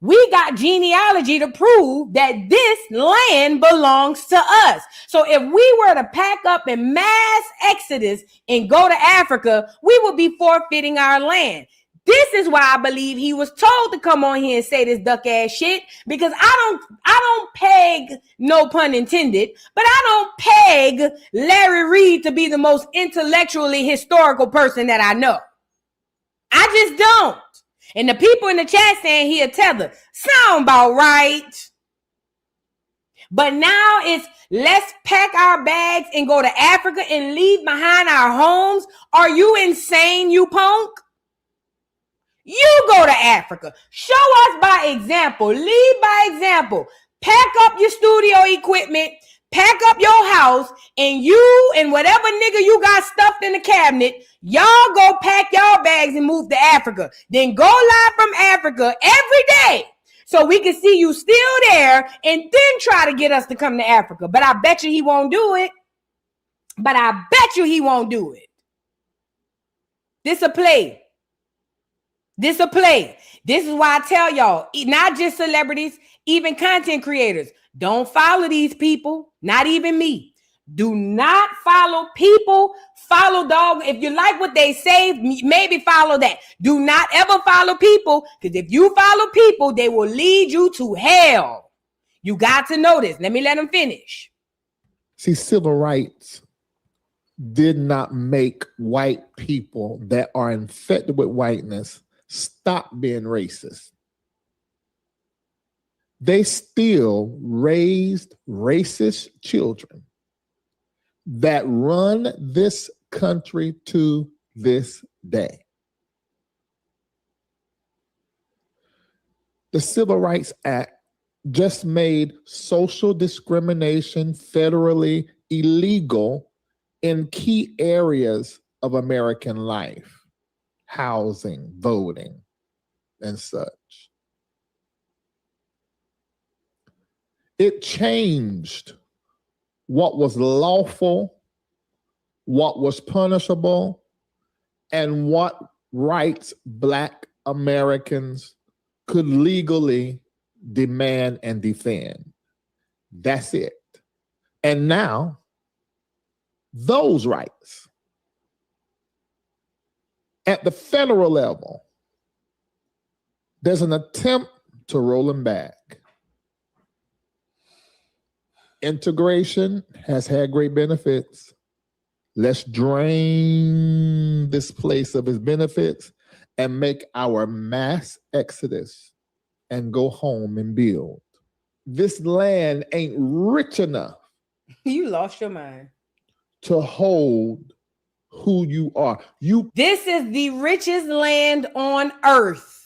We got genealogy to prove that this land belongs to us. So if we were to pack up in mass exodus and go to Africa, we would be forfeiting our land. This is why I believe he was told to come on here and say this duck ass shit, because I don't peg, no pun intended, but I don't peg Larry Reid to be the most intellectually historical person that I know. I just don't. And the people in the chat saying he a tether. Sound about right. But now it's let's pack our bags and go to Africa and leave behind our homes. Are you insane, you punk? You go to Africa. Show us by example. Lead by example. Pack up your studio equipment. Pack up your house, and you and whatever nigga you got stuffed in the cabinet, y'all go pack y'all bags and move to Africa. Then go live from Africa every day so we can see you still there, and then try to get us to come to Africa. But I bet you he won't do it. This a play. This is why I tell y'all, not just celebrities, even content creators, don't follow these people, not even me. Do not follow people. Follow dog. If you like what they say, maybe follow that. Do not ever follow people, because if you follow people, they will lead you to hell. You got to know this. Let them finish. See, civil rights did not make white people that are infected with whiteness stop being racist. They still raised racist children that run this country to this day. The Civil Rights Act just made social discrimination federally illegal in key areas of American life, housing, voting, and such. It changed what was lawful, what was punishable, and what rights Black Americans could legally demand and defend. That's it. And now, those rights at the federal level, there's an attempt to roll them back. Integration has had great benefits. Let's drain this place of its benefits and make our mass exodus and go home and build. This land ain't rich enough. You lost your mind. To hold who you are. This is the richest land on earth.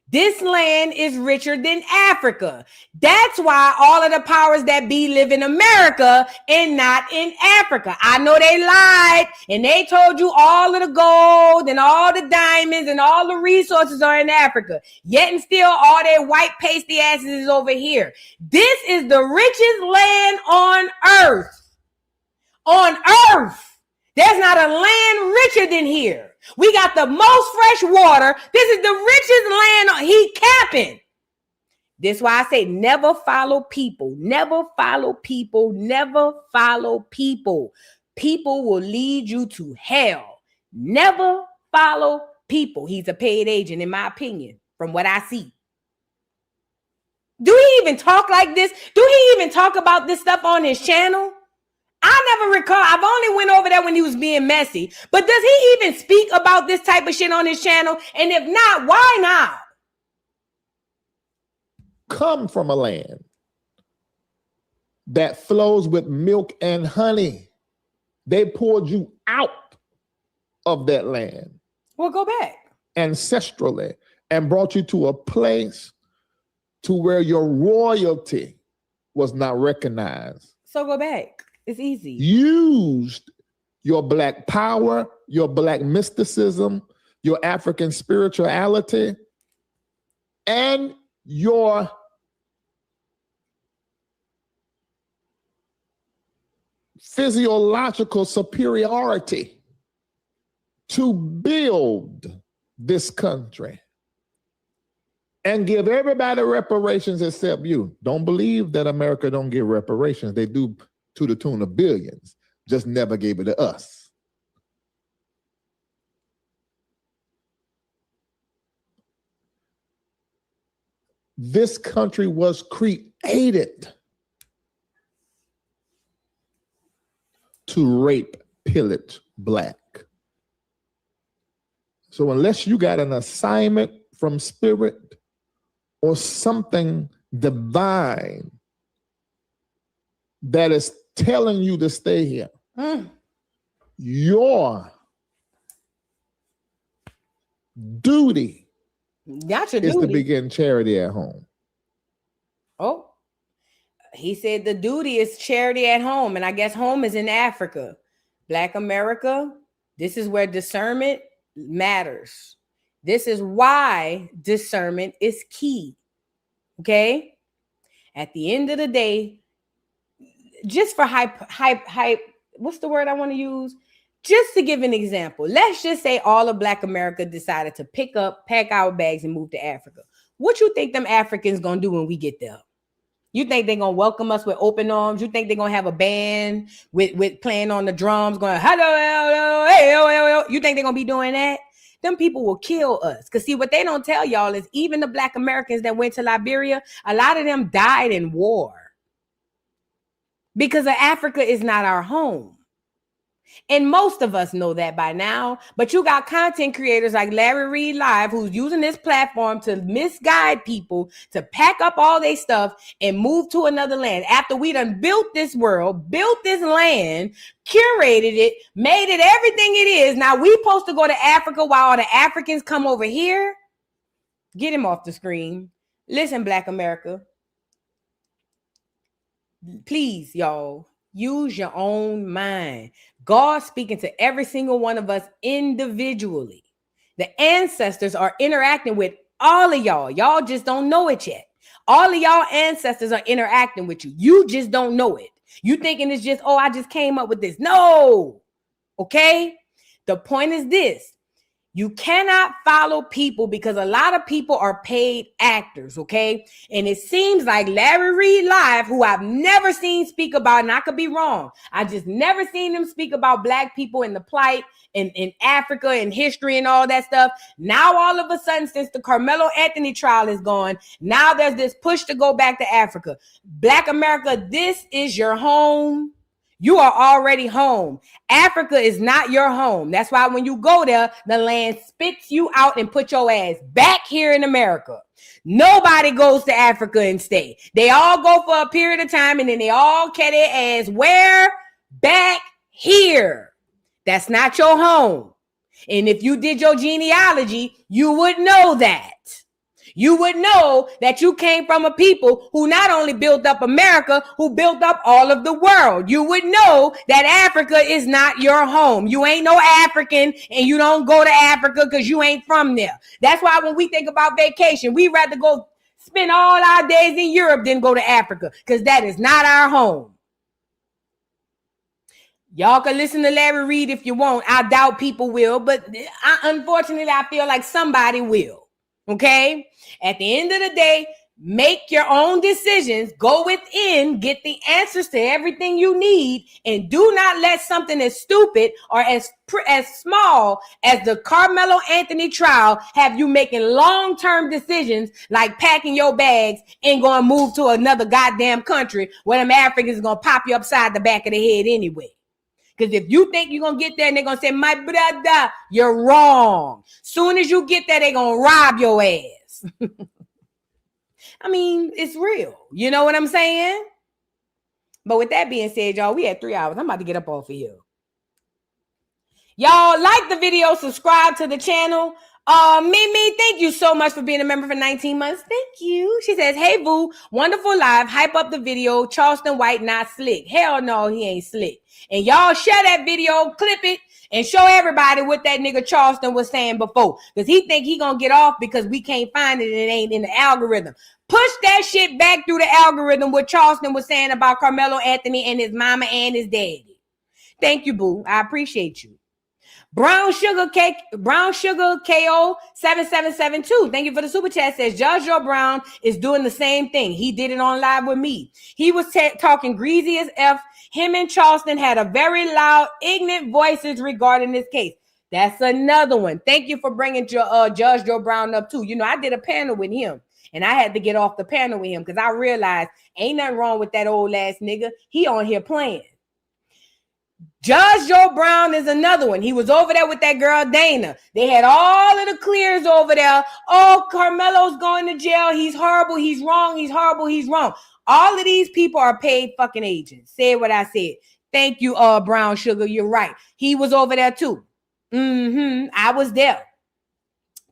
This land is richer than Africa. That's why all of the powers that be live in America and not in Africa. I know they lied and they told you all of the gold and all the diamonds and all the resources are in Africa. Yet and still all their white pasty asses is over here. This is the richest land on earth. On earth. There's not a land richer than here. We got the most fresh water. This is the richest land. He capping. This is why I say never follow people. Never follow people. Never follow people. People will lead you to hell. Never follow people. He's a paid agent, in my opinion, from what I see. Do he even talk like this? Do he even talk about this stuff on his channel? I never recall. I've only went over there when he was being messy. But does he even speak about this type of shit on his channel? And if not, why not? Come from a land that flows with milk and honey. They poured you out of that land. Well, go back. Ancestrally, and brought you to a place to where your royalty was not recognized. So go back. It's easy. Used your Black power, your Black mysticism, your African spirituality, and your physiological superiority to build this country and give everybody reparations except you. Don't believe that America don't give reparations. They do, to the tune of billions, just never gave it to us. This country was created to rape, pillage Black. So unless you got an assignment from spirit or something divine that is telling you to stay here, your duty Not your is to duty. begin charity at home. Oh, he said the duty is charity at home. And I guess home is in Africa. Black America, this is where discernment matters. This is why discernment is key. Okay? At the end of the day, just for hype, what's the word I want to use? Just to give an example, let's just say all of Black America decided to pack our bags and move to Africa. What you think them Africans gonna do when we get there? You think they're gonna welcome us with open arms? You think they're gonna have a band with playing on the drums, going hello, hello, hey, oh, oh, oh? You think they're gonna be doing that? Them people will kill us. Because see, what they don't tell y'all is even the Black Americans that went to Liberia, a lot of them died in war. Because Africa is not our home. And most of us know that by now, but you got content creators like Larry Reid Live who's using this platform to misguide people to pack up all their stuff and move to another land. After we done built this world, built this land, curated it, made it everything it is. Now we supposed to go to Africa while all the Africans come over here. Get him off the screen. Listen, Black America. Please, y'all, use your own mind. God speaking to every single one of us individually. The ancestors are interacting with all of y'all. Y'all just don't know it yet. All of y'all ancestors are interacting with you. You just don't know it. You thinking it's just, oh, I just came up with this. No. Okay? The point is this. You cannot follow people because a lot of people are paid actors, okay? And it seems like Larry Reid Live, who I've never seen speak about, and I could be wrong, I just never seen him speak about Black people and the plight in Africa and history and all that stuff. Now, all of a sudden, since the Karmelo Anthony trial is gone, now there's this push to go back to Africa. Black America, this is your home. You are already home. Africa is not your home. That's why when you go there, the land spits you out and put your ass back here in America. Nobody goes to Africa and stay. They all go for a period of time and then they all carry their ass where? Back here. That's not your home. And if you did your genealogy, you would know that. You would know that you came from a people who not only built up America, who built up all of the world. You would know that Africa is not your home. You ain't no African and you don't go to Africa because you ain't from there. That's why when we think about vacation, we rather go spend all our days in Europe than go to Africa because that is not our home. Y'all can listen to Larry Reid if you want. I doubt people will, but unfortunately, I feel like somebody will. Okay? At the end of the day, make your own decisions, go within, get the answers to everything you need, and do not let something as stupid or as small as the Karmelo Anthony trial have you making long-term decisions like packing your bags and going to move to another goddamn country where them Africans are going to pop you upside the back of the head anyway. Because if you think you're going to get there and they're going to say, my brother, you're wrong. Soon as you get there, they're going to rob your ass. I mean, it's real. You know what I'm saying? But with that being said, y'all, we had 3 hours. I'm about to get up off of here. Y'all like the video, subscribe to the channel. Mimi, thank you so much for being a member for 19 months. Thank you. She says, hey, boo, wonderful live. Hype up the video. Charleston White not slick. Hell no, he ain't slick. And y'all share that video, clip it, and show everybody what that nigga Charleston was saying before. Because he think he gonna get off because we can't find it and it ain't in the algorithm. Push that shit back through the algorithm what Charleston was saying about Karmelo Anthony and his mama and his daddy. Thank you, boo. I appreciate you. Brown Sugar KO 7772. Thank you for the super chat. Says Judge Joe Brown is doing the same thing. He did it on live with me. He was talking greasy as F. Him and Charleston had a very loud, ignorant voices regarding this case. That's another one. Thank you for bringing Judge Joe Brown up too. You know, I did a panel with him and I had to get off the panel with him because I realized ain't nothing wrong with that old ass nigga. He on here playing. Judge Joe Brown is another one. He was over there with that girl Dana. They had all of the clears over there. Oh, Karmelo's going to jail. He's horrible. He's wrong. He's horrible. He's wrong. All of these people are paid fucking agents. Say what I said. Thank you, Brown Sugar. You're right. He was over there too. I was there.